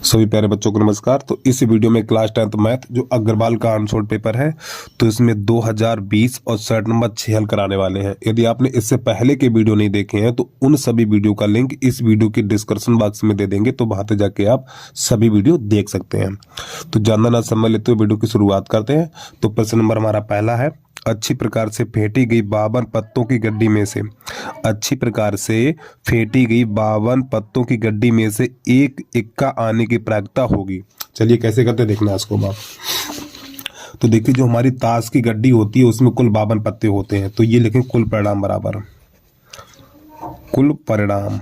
सभी प्यारे बच्चों को नमस्कार। तो इस वीडियो में क्लास 10th मैथ जो अग्रवाल का अनसोल्ड पेपर है, तो इसमें 2020 और सेट नंबर 6 हल कराने वाले हैं। यदि आपने इससे पहले के वीडियो नहीं देखे हैं तो उन सभी वीडियो का लिंक इस वीडियो के डिस्क्रिप्शन बॉक्स में दे देंगे, तो वहां से जाके आप सभी वीडियो देख सकते हैं। तो ज्यादा ना समय लेते हुए वीडियो की शुरुआत करते हैं। तो प्रश्न नंबर हमारा पहला है, अच्छी प्रकार से फेंटी गई 52 पत्तों की गड्डी में से अच्छी प्रकार से फेंटी गई 52 पत्तों की गड्डी में से एक इक्का आने की प्रायिकता होगी। चलिए कैसे करते देखना इसको बाप। तो देखिए, जो हमारी ताश की गड्डी होती है उसमें कुल 52 पत्ते होते हैं, तो ये लिखें कुल परिणाम बराबर कुल परिणाम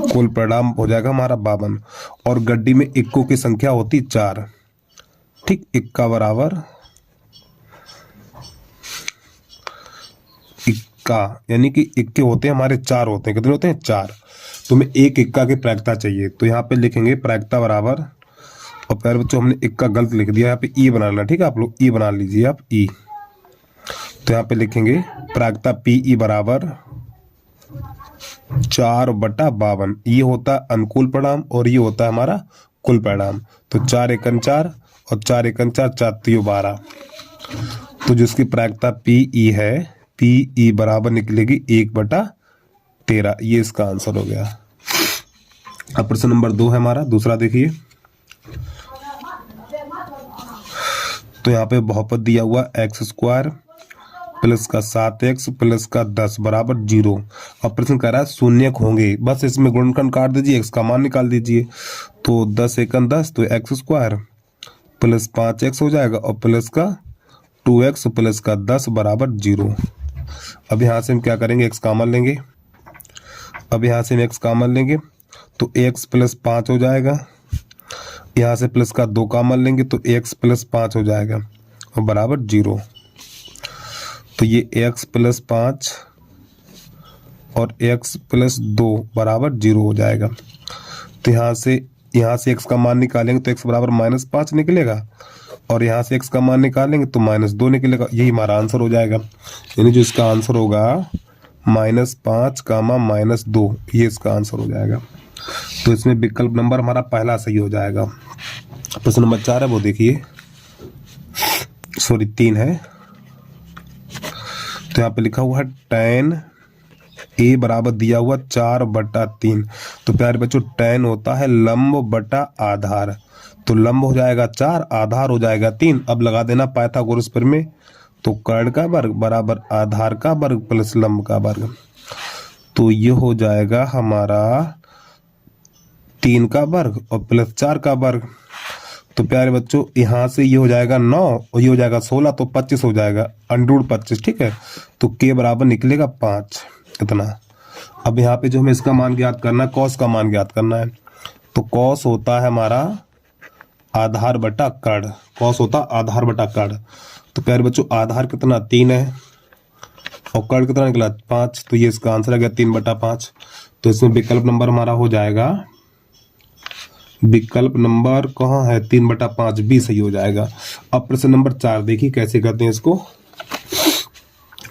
कुल परिणाम हो जाएगा हमारा 52, और गड्डी में इक्कों की संख्या होती 4। ठीक, इक्का बराबर इक्का, यानी कि इक्के होते हैं हमारे 4 होते हैं। कितने होते हैं? 4। तो हमें एक इक्का की प्रायिकता चाहिए, तो यहाँ पे लिखेंगे प्रायिकता बराबर, और प्यारे बच्चों हमने इक्का गलत लिख दिया, यहाँ पे ई बना लेना। ठीक है, आप लोग ई बना लीजिए, आप ई। तो यहाँ पे लिखेंगे प्रायिकता पी ई बराबर 4/52। ये होता है अनुकूल परिणाम और ये होता है हमारा कुल परिणाम। तो 4 एकन 4 और 4 एकन 4, 4 12। तो जिसकी प्रायिकता पी ई है, पी ई बराबर निकलेगी 1/13। ये इसका आंसर हो गया। अब प्रश्न नंबर 2 है हमारा, दूसरा देखिए। तो यहाँ पे बहुपद दिया हुआ x² प्लस का 7x प्लस का 10 बराबर 0। अब प्रश्न कह रहा है शून्यक होंगे, बस इसमें गुणनखंड काट दीजिए, x का मान निकाल दीजिए। तो 10 एकन 10, तो x² प्लस 5x हो जाएगा, और प्लस का 2x प्लस का 10 बराबर 0। अब यहाँ से हम क्या करेंगे, x कॉमन लेंगे। अब यहाँ से हम x कॉमन लेंगे तो x प्लस 5 हो जाएगा। यहाँ से प्लस का 2 कॉमन लेंगे तो x प्लस 5 हो जाएगा और बराबर 0। तो ये x प्लस 5 और x प्लस 2 बराबर 0 हो जाएगा। तो यहाँ से x का मान निकालेंगे तो x बराबर -5 निकलेगा, और यहाँ से x का मान निकालेंगे तो -2 निकलेगा। यही हमारा आंसर हो जाएगा, यानी जो इसका आंसर होगा -5, -2, ये इसका आंसर हो जाएगा। तो इसमें विकल्प नंबर हमारा पहला सही हो जाएगा। प्रश्न नंबर 4 है, वो देखिए, सॉरी 3 है। तो यहाँ पे लिखा हुआ है tan a बराबर दिया हुआ 4/3। तो प्यारे बच्चों, tan होता है लंब बटा आधार, तो लंब हो जाएगा 4, आधार हो जाएगा 3। अब लगा देना पाइथागोरस प्रमेय। तो कर्ण का वर्ग बराबर आधार का वर्ग प्लस लंब का वर्ग, तो ये हो जाएगा हमारा 3 का वर्ग और प्लस 4 का वर्ग। तो प्यारे बच्चों, यहाँ से ये हो जाएगा 9 और ये हो जाएगा 16, तो 25 हो जाएगा, √25। ठीक है, तो k बराबर निकलेगा 5 इतना। अब यहाँ पे जो हमें इसका मान ज्ञात करना है, कॉस का मान ज्ञात करना है। तो कॉस होता है हमारा आधार बटा कर्ण, कॉस होता आधार बटा कर्ण। तो प्यारे बच्चों, आधार कितना 3 है और कर्ण कितना निकला 5, तो ये इसका आंसर आ गया 3/5। तो इसमें विकल्प नंबर हमारा हो जाएगा, विकल्प नंबर कहाँ है, 3/5 भी सही हो जाएगा। अब प्रश्न नंबर 4 देखिए कैसे करते हैं इसको।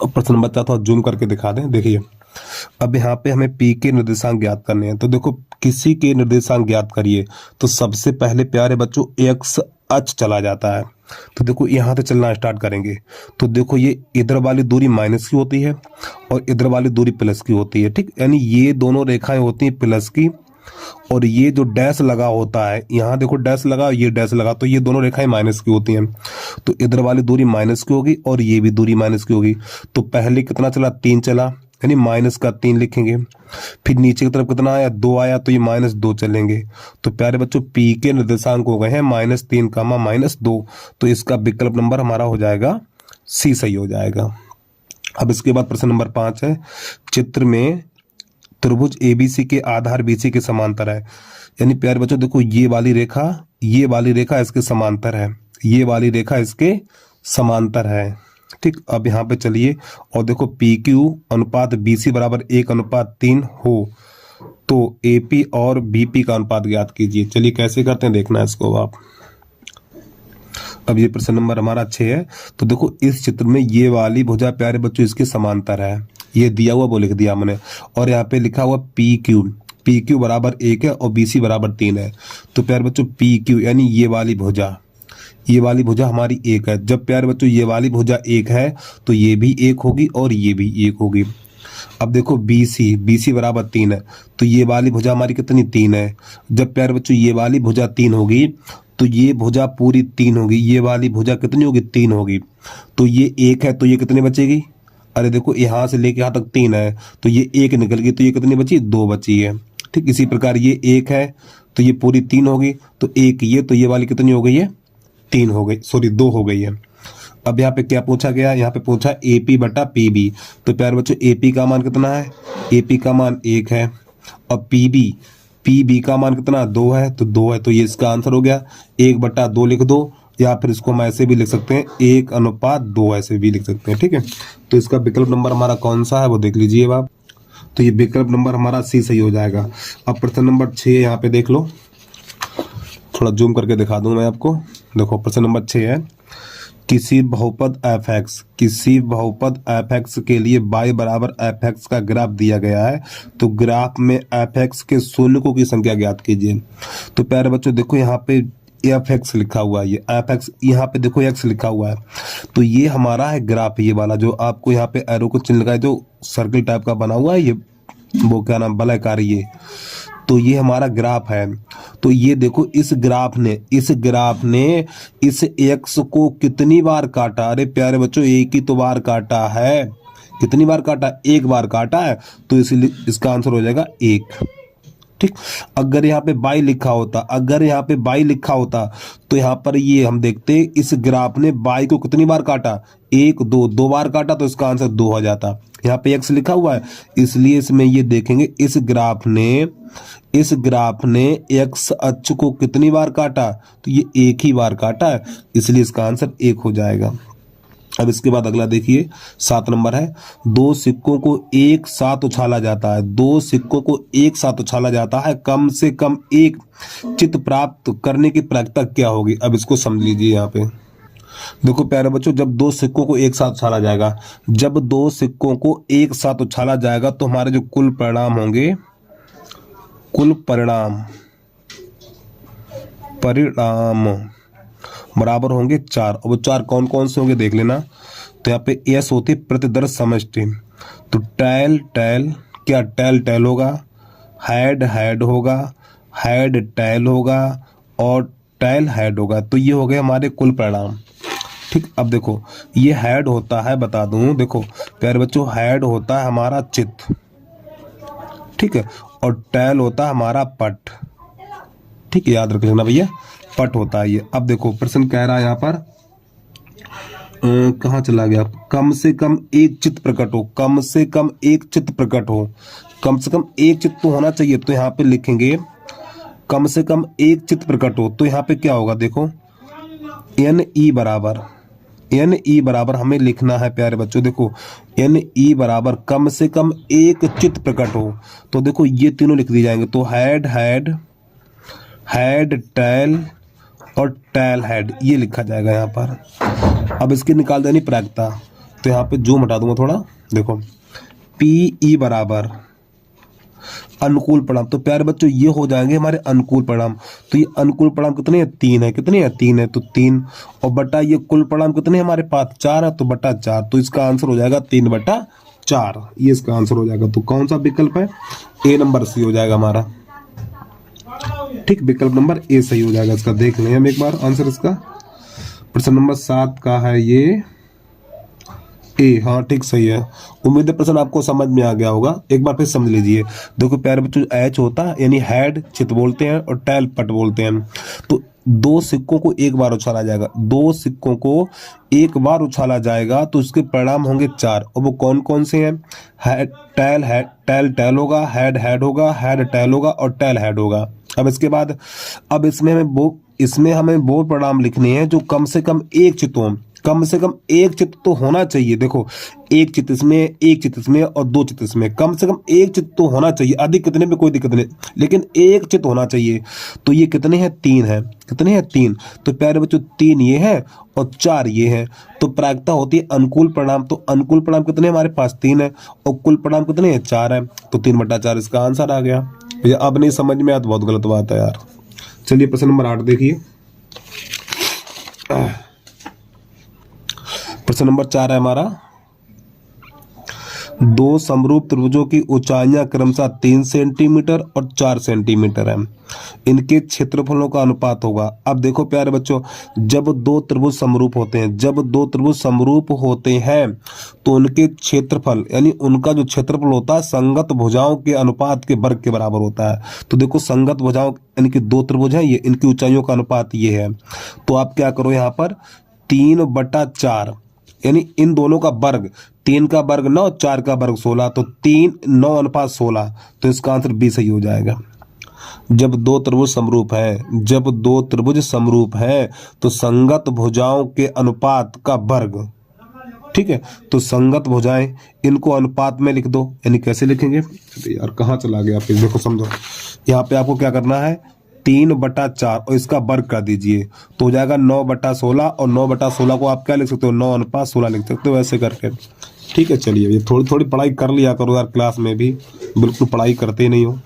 अब प्रश्न नंबर 4 थोड़ा जूम करके दिखा दें। देखिए, अब यहाँ पे हमें p के निर्देशांक ज्ञात करने हैं। तो देखो, किसी के निर्देशांक ज्ञात करिए तो सबसे पहले प्यारे बच्चों x अक्ष चला जाता है। तो देखो, यहाँ से चलना स्टार्ट करेंगे तो देखो, ये इधर वाली दूरी माइनस की होती है और इधर वाली दूरी प्लस की होती है। ठीक, यानी ये दोनों रेखाएं होती हैं प्लस की, और ये जो डैश लगा होता है, यहाँ देखो डैश लगा, ये डैश लगा, तो ये दोनों रेखाएं माइनस की होती हैं। तो इधर वाली दूरी माइनस की होगी और ये भी दूरी माइनस की होगी। तो पहले कितना चला, 3 चला, यानी माइनस का 3 लिखेंगे। फिर नीचे की तरफ कितना आया, 2 आया, तो ये -2 चलेंगे। तो प्यारे बच्चों, p के निर्देशांक हो गए हैं -3, -2। तो इसका विकल्प नंबर हमारा हो जाएगा C, सही हो जाएगा। अब इसके बाद प्रश्न नंबर 5 है, चित्र में त्रिभुज ABC के आधार BC के समांतर है। यानी प्यारे बच्चों देखो, ये वाली रेखा इसके समांतर है, ये वाली रेखा इसके समांतर है। ठीक, अब यहाँ पे चलिए और देखो, PQ अनुपात BC बराबर 1/3 हो तो AP और BP का अनुपात ज्ञात कीजिए। चलिए कैसे करते हैं देखना है इसको आप। अब ये प्रश्न नंबर हमारा 6 है। तो देखो, इस चित्र में ये वाली भुजा प्यारे बच्चों इसके समांतर है, ये दिया हुआ वो लिख दिया हमने, और यहाँ पे लिखा हुआ पी क्यू बराबर 1 है और बी सी बराबर 3 है। तो प्यारे बच्चों पी क्यू यानी ये वाली भुजा हमारी 1 है। जब प्यारे बच्चों ये वाली भुजा 1 है तो ये भी 1 होगी और ये भी 1 होगी। अब देखो बी सी बराबर 3 है, तो ये वाली भुजा हमारी कितनी 3 है। जब प्यारे बच्चों ये वाली भुजा 3 होगी तो ये भुजा पूरी 3 होगी, ये वाली भुजा कितनी होगी 3 होगी। तो ये 1 है तो ये कितनी बचेगी, अरे देखो यहाँ से लेके यहाँ तक 3 है तो ये 1 निकल गई, तो ये कितनी बची 2 बची है। ठीक इसी प्रकार ये 1 है तो ये पूरी 3 होगी, तो 1 ये, तो ये वाली कितनी हो गई है 3 हो गई, सॉरी 2 हो गई है। अब यहाँ पे क्या पूछा गया, यहाँ पे पूछा AP बटा PB। तो प्यारे बच्चों AP का मान कितना है, AP का मान 1 है और PB का मान कितना 2 है, तो 2 है, तो ये इसका आंसर हो गया। 1 बटा 2 लिख दो, या फिर इसको हम ऐसे भी लिख सकते हैं 1:2 ऐसे भी लिख सकते हैं। ठीक है, तो इसका विकल्प नंबर हमारा कौन सा है वो देख लीजिए आप। तो ये विकल्प नंबर हमारा C सही हो जाएगा। अब प्रश्न नंबर 6 यहाँ पे देख लो, थोड़ा जूम करके दिखा दूं मैं आपको। देखो प्रश्न नंबर 6 है, किसी बहुपद f(x) के लिए y बराबर f(x) का ग्राफ दिया गया है, तो ग्राफ में f(x) के शून्यकों की संख्या ज्ञात कीजिए। तो प्यारे बच्चों देखो यहाँ पे f(x) लिखा हुआ है, ये f(x) यहाँ पे देखो x लिखा हुआ है, तो ये हमारा है ग्राफ, ये वाला जो आपको यहाँ पे एरो को चिन्ह लगाए जो सर्कल टाइप का बना हुआ है, ये वो क्या नाम वलयकार, ये तो ये हमारा ग्राफ है। तो ये देखो इस ग्राफ ने इस x को कितनी बार काटा, अरे प्यारे बच्चों एक ही तो बार काटा है, कितनी बार काटा, 1 बार काटा है, तो इसलिए इसका आंसर हो जाएगा 1। ठीक, अगर यहाँ पे y लिखा होता तो यहाँ पर ये हम देखते इस ग्राफ ने y को कितनी बार काटा, 1 2 बार काटा, तो इसका आंसर 2 हो जाता। यहाँ पे x लिखा हुआ है इसलिए इसमें ये देखेंगे इस ग्राफ ने x अक्ष को कितनी बार काटा, तो ये 1 ही बार काटा है, इसलिए इसका आंसर 1 हो जाएगा। अब इसके बाद अगला देखिए 7 नंबर है, 2 सिक्कों को एक साथ उछाला जाता है, कम से कम एक चित्त प्राप्त करने की प्रक्रिया क्या होगी। अब इसको समझ लीजिए। यहाँ पे देखो प्यारे बच्चों, जब 2 सिक्कों को एक साथ उछाला जाएगा तो हमारे जो कुल परिणाम बराबर होंगे 4, और वो 4 कौन कौन से होंगे देख लेना। तो यहाँ पे S होती है प्रतिदर्श समष्टि, तो टैल होगा, हेड होगा, हेड टैल होगा और टैल हेड होगा, तो ये हो गए हमारे कुल परिणाम। ठीक, अब देखो ये हेड होता है, बता दूं देखो प्यारे बच्चों, हेड होता है हमारा चित्त, ठीक है, और टैल होता है हमारा पट। ठीक है, याद रख लेना भैया, पट होता है ये। अब देखो प्रश्न कह रहा है यहाँ पर कहाँ चला गया, कम से कम एक चित्त प्रकट हो, कम से कम एक चित्त तो होना चाहिए। तो यहाँ पे लिखेंगे कम से कम एक चित्त प्रकट हो, तो यहाँ पे क्या होगा देखो NE बराबर हमें लिखना है प्यारे बच्चों, देखो NE बराबर कम से कम एक चित्त प्रकट हो, तो देखो ये तीनों लिख दी जाएंगे। तो हेड टैल और टैल हेड ये लिखा जाएगा यहाँ पर। अब इसकी निकाल देनी प्रायिकता, तो यहाँ पे जूम हटा दूंगा थोड़ा, देखो PE बराबर अनुकूल परिणाम, तो प्यारे बच्चों ये हो जाएंगे हमारे अनुकूल परिणाम। तो ये अनुकूल परिणाम कितने हैं, 3 है, कितने हैं 3 है, तो 3 और बटा ये कुल परिणाम कितने हमारे पास 4 है, तो बटा 4, तो इसका आंसर हो जाएगा 3/4, ये इसका आंसर हो जाएगा। तो कौन सा विकल्प है, A नंबर C हो जाएगा हमारा। ठीक, विकल्प नंबर A सही हो जाएगा इसका। देख लें हम एक बार आंसर इसका। प्रश्न नंबर 7 का है ये A, हाँ ठीक सही है। उम्मीद है प्रश्न आपको समझ में आ गया होगा, एक बार फिर समझ लीजिए। देखो प्यारे बच्चों, H होता है यानी हेड चित्त बोलते हैं और टैल पट बोलते हैं। तो 2 सिक्कों को एक बार उछाला जाएगा, तो उसके परिणाम होंगे 4, और वो कौन कौन से हैं, टैल होगा, हेड होगा, हेड टैल होगा और टैल हेड होगा। अब इसके बाद इसमें हमें वो परिणाम लिखने हैं जो कम से कम एक चित्त कम से कम एक चित्र तो होना चाहिए। देखो एक चित्र इसमें, एक चित्र इसमें और दो चित्र इसमें, कम से कम एक चित्र तो होना चाहिए। अधिक कितने में कोई दिक्कत नहीं, लेकिन एक चित्र होना चाहिए। तो ये कितने हैं, 3 है। कितने हैं, 3। तो प्यारे बच्चों 3 ये है और 4 ये है। तो प्रायिकता होती है अनुकूल परिणाम। तो अनुकूल परिणाम कितने हमारे पास, 3 है, और कुल परिणाम कितने हैं, 4 है। तो 3/4 इसका आंसर आ गया। भैया अब नहीं समझ में आया तो बहुत गलत बात है यार। चलिए प्रश्न नंबर 8 देखिए। प्रश्न नंबर 4 है हमारा, दो समरूप त्रिभुजों की ऊंचाइयां क्रमशः 3 सेंटीमीटर और 4 सेंटीमीटर है। इनके क्षेत्रफलों का अनुपात होगा। अब देखो प्यारे बच्चों, जब दो त्रिभुज समरूप होते हैं, जब दो त्रिभुज समरूप होते हैं तो उनके क्षेत्रफल यानी उनका जो क्षेत्रफल होता है संगत भुजाओं के अनुपात के वर्ग के बराबर होता है। तो देखो संगत भुजाओं यानी कि दो त्रिभुज हैं, ये इनकी ऊंचाइयों का अनुपात ये है। तो आप क्या करो यहाँ पर 3/4 यानी इन दोनों का वर्ग, 3 का वर्ग 9, 4 का वर्ग 16, तो 3 9/16। तो इसका आंसर बी सही हो जाएगा। जब दो त्रिभुज समरूप है, जब दो त्रिभुज समरूप है तो संगत भुजाओं के अनुपात का वर्ग, ठीक है। तो संगत भुजाएं इनको अनुपात में लिख दो, यानी कैसे लिखेंगे, यार कहाँ चला गया फिर, देखो समझो। यहाँ पे आपको क्या करना है, 3/4 और इसका वर्ग कर दीजिए तो हो जाएगा 9/16, और 9/16 को आप क्या लिख सकते हो, 9/16 लिख सकते हो ऐसे करके, ठीक है। चलिए ये थोड़ी थोड़ी पढ़ाई कर लिया करो यार, क्लास में भी बिल्कुल पढ़ाई करते नहीं हो।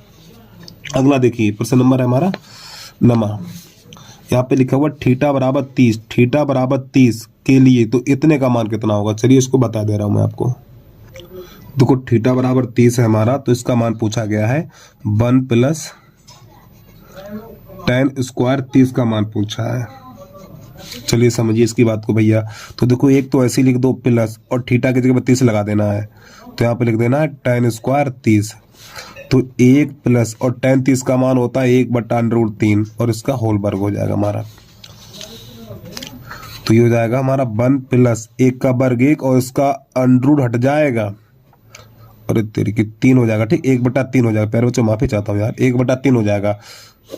अगला देखिए प्रश्न नंबर है हमारा नमा। यहाँ पे लिखा हुआ थीटा बराबर 30, थीटा बराबर 30 के लिए तो इतने का मान कितना होगा। चलिए इसको बता दे रहा हूं मैं आपको। देखो थीटा बराबर 30 है हमारा, तो इसका मान पूछा गया है 1 + tan स्क्वायर 30 का मान पूछा है। चलिए समझिए इसकी बात को भैया। तो देखो एक तो ऐसे लिख दो प्लस, और थीटा की जगह 30 लगा देना है। तो यहाँ पे लिख देना है tan स्क्वायर 30। तो 1 प्लस और tan 30 का मान होता है 1/√3 और इसका होल वर्ग हो जाएगा हमारा। तो ये हो जाएगा हमारा 1 + 1 का वर्ग 1 और इसका अंडरूट हट जाएगा, और तेरी की 3 हो जाएगा, ठीक 1/3 हो जाएगा। प्यारे बच्चों माफी चाहता हूँ यार, 1/3 हो जाएगा,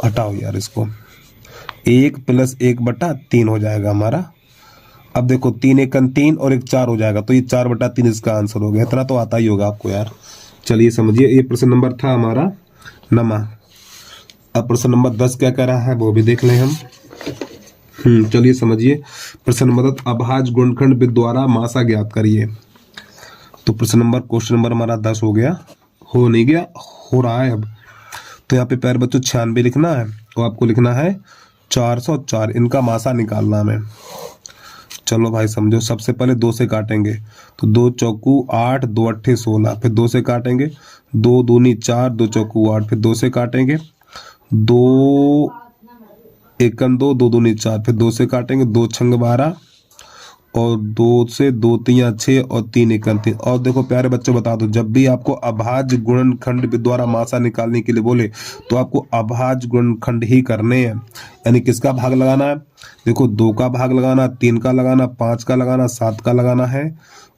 हटाओ यार इसको। 1 + 1/3 हो जाएगा हमारा। अब देखो 3 × 3 और 1 4 हो जाएगा, तो ये 4/3 इसका आंसर हो गया। इतना तो आता ही होगा आपको यार। चलिए समझिए, ये प्रश्न नंबर था हमारा नमा। अब प्रश्न नंबर 10 क्या कह रहा है वो भी देख लें हम। चलिए समझिए प्रश्न नंबर 10, अभाज्य गुणनखंड विधि द्वारा मासा ज्ञात करिए। तो प्रश्न नंबर क्वेश्चन नंबर हमारा 10 हो गया, हो नहीं गया, हो रहा है अब। तो यहाँ पे प्यारे बच्चों 96 लिखना है, तो आपको लिखना है 404, इनका मासा निकालना है। चलो भाई समझो, सबसे पहले 2 से काटेंगे, तो 2 चौकू 8, 2 अट्ठे 16, फिर 2 से काटेंगे, 2 दूनी 4, 2 चौकू 8, फिर 2 से काटेंगे, 2 एकम 2, 2 दूनी 4, फिर 2 से काटेंगे, 2 छंग 12, और 2 से 2 तियां 6 और 3 एकम 3। और देखो प्यारे बच्चों बता दो, जब भी आपको अभाज्य गुणनखंड विधि द्वारा मासा निकालने के लिए बोले तो आपको अभाज्य गुणनखंड ही करने हैं। यानी किसका भाग लगाना है, देखो 2 का भाग लगाना, 3 का लगाना, 5 का लगाना, 7 का लगाना है,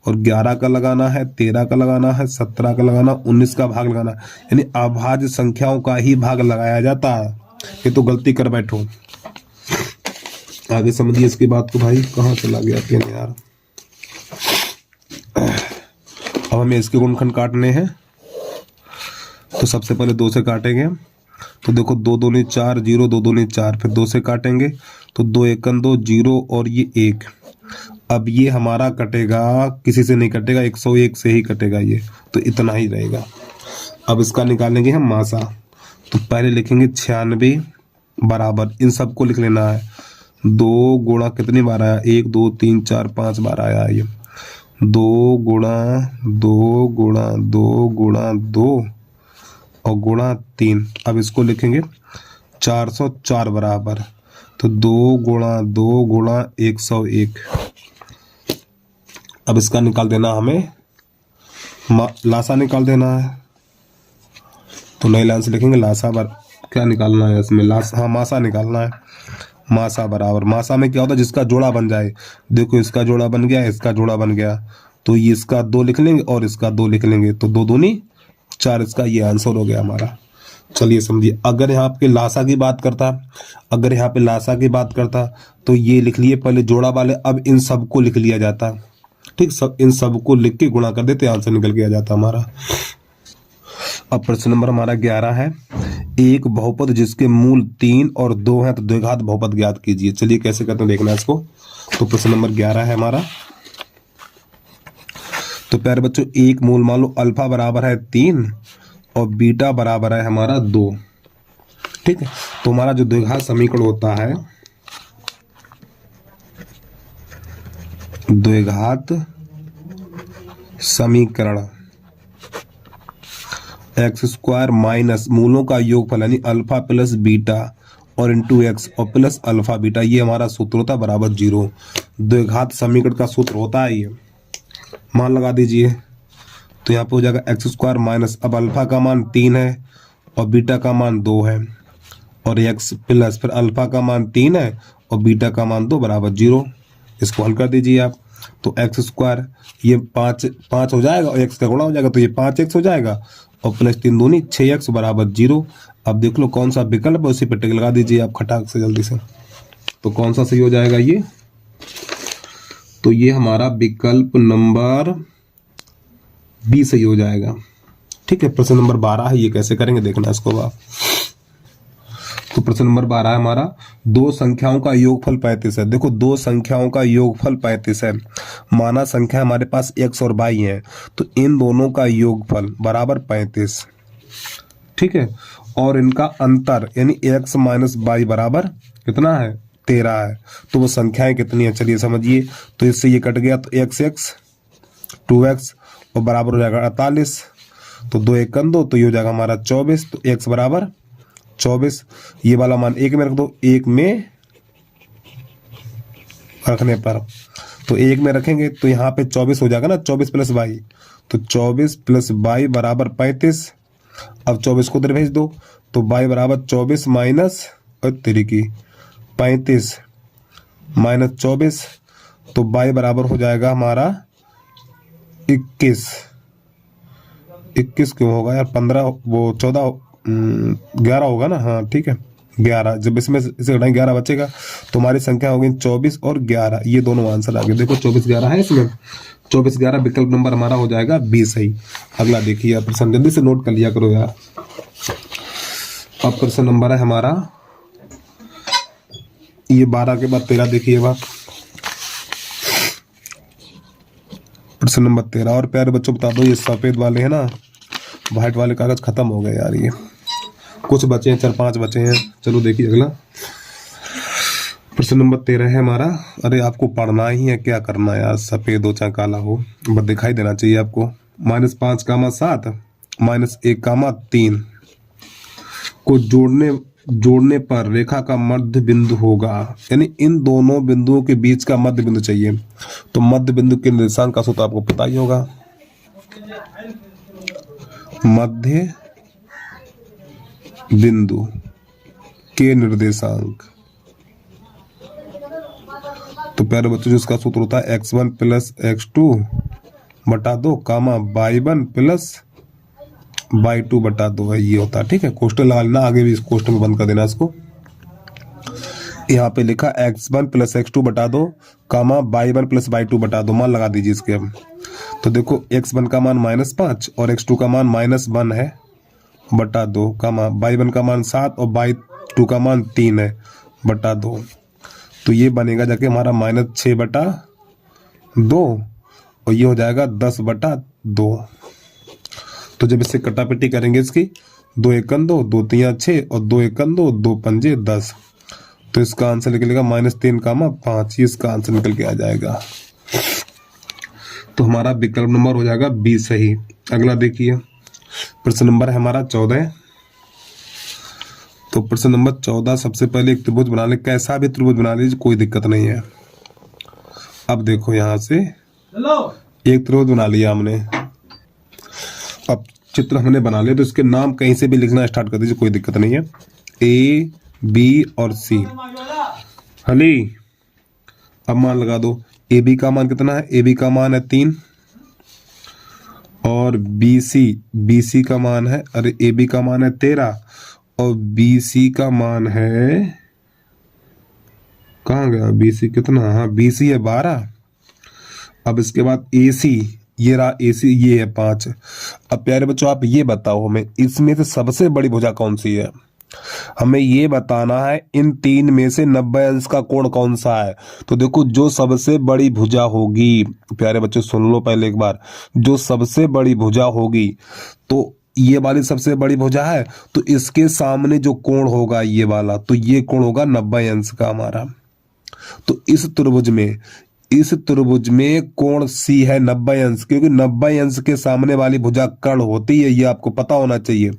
और 11 का लगाना है, 13 का लगाना है, 17 का लगाना, 19 का भाग लगाना। यानी अभाज्य संख्याओं का ही भाग लगाया जाता है। ये तो गलती कर बैठो, आगे समझिए इसकी बात को भाई। कहाँ चला गया पेन यार। अब हमें इसके गुणनखंड काटने हैं, तो सबसे पहले 2 से काटेंगे, तो देखो 2 दूनी 4, 0, 2 दूनी 4, फिर 2 से काटेंगे, तो 2 एकम 2, 0 और ये 1। अब ये हमारा कटेगा, किसी से नहीं कटेगा, 101 से ही कटेगा ये, तो इतना ही रहेगा। अब इसका निकालेंगे हम मासा। तो पहले लिखेंगे 96 बराबर, इन सबको लिख लेना है, 2 गुणा कितनी बार आया, 1 2 3 4 5 बार आया ये, 2 गुणा 2 गुणा 2 गुणा 2 और गुणा 3। अब इसको लिखेंगे 404 बराबर, तो 2 गुणा 2 गुणा 101। अब इसका निकाल देना हमें, लासा निकाल देना है। तो नई लाइन से लिखेंगे लासा बार, क्या निकालना है इसमें, लासा, हाँ मासा निकालना है। मासा बराबर, मासा में क्या होता है, जिसका जोड़ा बन जाए। देखो इसका जोड़ा बन गया, इसका जोड़ा बन गया, तो ये इसका 2 लिख लेंगे और इसका 2 लिख लेंगे, तो 2 दूनी 4, इसका ये आंसर हो गया हमारा। चलिए समझिए, अगर यहाँ पे लासा की बात करता, अगर यहाँ पे लासा की बात करता तो ये लिख लिए पहले जोड़ा वाले, अब इन सबको लिख लिया जाता। ठीक, सब इन सबको लिख के गुणा कर देते, आंसर निकल के आ जाता हमारा। अब प्रश्न नंबर हमारा 11 है, एक बहुपद जिसके मूल 3 और 2 हैं तो द्विघात बहुपद ज्ञात कीजिए। चलिए कैसे करते हैं देखना है इसको। तो प्रश्न नंबर 11 है हमारा। तो प्यारे बच्चों, एक मूल मान लो अल्फा बराबर है 3 और बीटा बराबर है हमारा 2। ठीक है, तो हमारा जो द्विघात समीकरण होता है, द्विघात समीकरण एक्स स्क्वायर माइनस मूलों का योगफल यानी अल्फा प्लस बीटा और इंटू एक्स और प्लस अल्फा बीटा, ये हमारा सूत्र होता है बराबर 0। द्विघात समीकरण का सूत्र होता है ये, मान लगा दीजिए। तो यहाँ पे हो जाएगा एक्स स्क्वायर माइनस, अब अल्फा का मान 3 है और बीटा का मान 2 है, और एक्स प्लस फिर अल्फा का मान 3 है और बीटा का मान 2 बराबर 0। इसको हल कर दीजिए आप। तो एक्स स्क्वायर ये 5 हो जाएगा और एक्स का गुणा हो जाएगा तो ये 5x हो जाएगा और प्लस 3 दूनी 6x बराबर 0। अब देख लो कौन सा विकल्प है, उसी पे टिक लगा दीजिए आप खटाक से जल्दी से। तो कौन सा सही हो जाएगा ये, तो ये हमारा विकल्प नंबर बी सही हो जाएगा। ठीक है, प्रश्न नंबर 12 है, ये कैसे करेंगे देखना इसको आप। तो प्रश्न नंबर 12 है हमारा, दो संख्याओं का योगफल 35 है। देखो दो संख्याओं का योगफल 35 है, माना संख्या हमारे पास x और y है, तो इन दोनों का योगफल बराबर 35। ठीक है, और इनका अंतर यानी x माइनस y बराबर कितना है, 13 है। तो वो संख्याएं कितनी है चलिए समझिए। तो इससे ये कट गया तो x 2x और बराबर हो जाएगा 48। तो 2 1 2 तो ये हो जाएगा हमारा 24। तो x बराबर 24, ये वाला मान 1 में रख दो, 1 में रखने पर तो 1 में रखेंगे तो यहाँ पे 24 हो जाएगा ना, 24 प्लस y, तो 24 प्लस y बराबर 35। अब 24 को उधर भेज दो तो y बराबर 24 माइनस 35 माइनस 24, तो y बराबर हो जाएगा हमारा 21 क्यों होगा यार, 15 वो 14 11 होगा ना, हाँ ठीक है 11। जब इसमें इसे घटाएं 11 बचेगा तो हमारी संख्या हो गई 24 और 11, ये दोनों आंसर आ गए। देखो 24 11 है इसमें, 24 11 विकल्प नंबर हमारा हो जाएगा बी सही। अगला देखिए आप प्रश्न, जल्दी से नोट कर लिया करो यार। अब प्रश्न नंबर है हमारा ये 12 के बाद 13 देखिए आप। प्रश्न नंबर 13, और प्यारे बच्चों बता दो ये सफेद वाले है ना, व्हाइट वाले कागज खत्म हो गए यार, ये कुछ बचे हैं, 4-5 बचे हैं। चलो देखिए अगला प्रश्न नंबर 13 है हमारा। अरे आपको पढ़ना ही है, क्या करना है यार, सफेद हो चाहे काला हो बस दिखाई देना चाहिए आपको। -5 7 -1 3 को जोड़ने पर रेखा का मध्य बिंदु होगा, यानी इन दोनों बिंदुओं के बीच का मध्य बिंदु चाहिए। तो मध्य बिंदु के निर्देशांक का सूत्र आपको पता ही होगा, मध्य बिंदु के निर्देशांक। तो प्यारे बच्चों जिसका सूत्र होता है x1 प्लस x2 बटा 2 कामा y1 प्लस y2 बटा 2 है, ये होता है। ठीक है, क्वेश्चन लगा लेना, आगे भी इस क्वेश्चन में बंद कर देना इसको। यहाँ पे लिखा x1 प्लस x2 बटा 2 कामा y1 प्लस y2 बटा 2, मान लगा दीजिए इसके। अब तो देखो x1 का मान -5 और x2 का मान -1 है बटा 2 कामा y1 का मान 7 और y2 का मान 3 है बटा 2, तो ये बनेगा जाके हमारा -6 बटा 2 और ये हो जाएगा 10 बटा 2। तो जब इससे कटापटी करेंगे इसकी 2 1 2 2 3 6 और 2 1 2 2 5 10, तो इसका आंसर निकलेगा -3 5, इसका आंसर निकल के आ जाएगा। तो हमारा विकल्प नंबर हो जाएगा बी सही। अगला देखिए प्रश्न नंबर है हमारा 14। तो प्रश्न नंबर 14, सबसे पहले एक त्रिभुज बना ले, कैसा भी त्रिभुज बना लीजिए कोई दिक्कत नहीं है। अब देखो यहां से एक त्रिभुज बना लिया हमने, अब चित्र हमने बना लिया तो इसके नाम कहीं से भी लिखना स्टार्ट कर दीजिए, कोई दिक्कत नहीं है। ए बी और सी हली। अब मान लगा दो ए बी का मान कितना है, ए बी का मान है 3 और BC का मान है, अरे AB का मान है 13 और BC का मान है, कहाँ गया BC, कितना, हाँ BC है 12। अब इसके बाद AC, ये रहा AC, ये है 5। अब प्यारे बच्चों आप ये बताओ हमें इसमें से सबसे बड़ी भुजा कौन सी है। हमें ये बताना है इन तीन में से 90 अंश का कोण कौन सा है। तो देखो जो सबसे बड़ी भुजा होगी, प्यारे बच्चों सुन लो पहले एक बार, जो सबसे बड़ी भुजा होगी तो ये वाली सबसे बड़ी भुजा है, तो इसके सामने जो कोण होगा ये वाला, तो ये कोण होगा 90 अंश का हमारा। तो इस त्रिभुज में कोण C है 90 अंश, क्योंकि 90 अंश के सामने वाली भुजा कर्ण होती है, ये आपको पता होना चाहिए।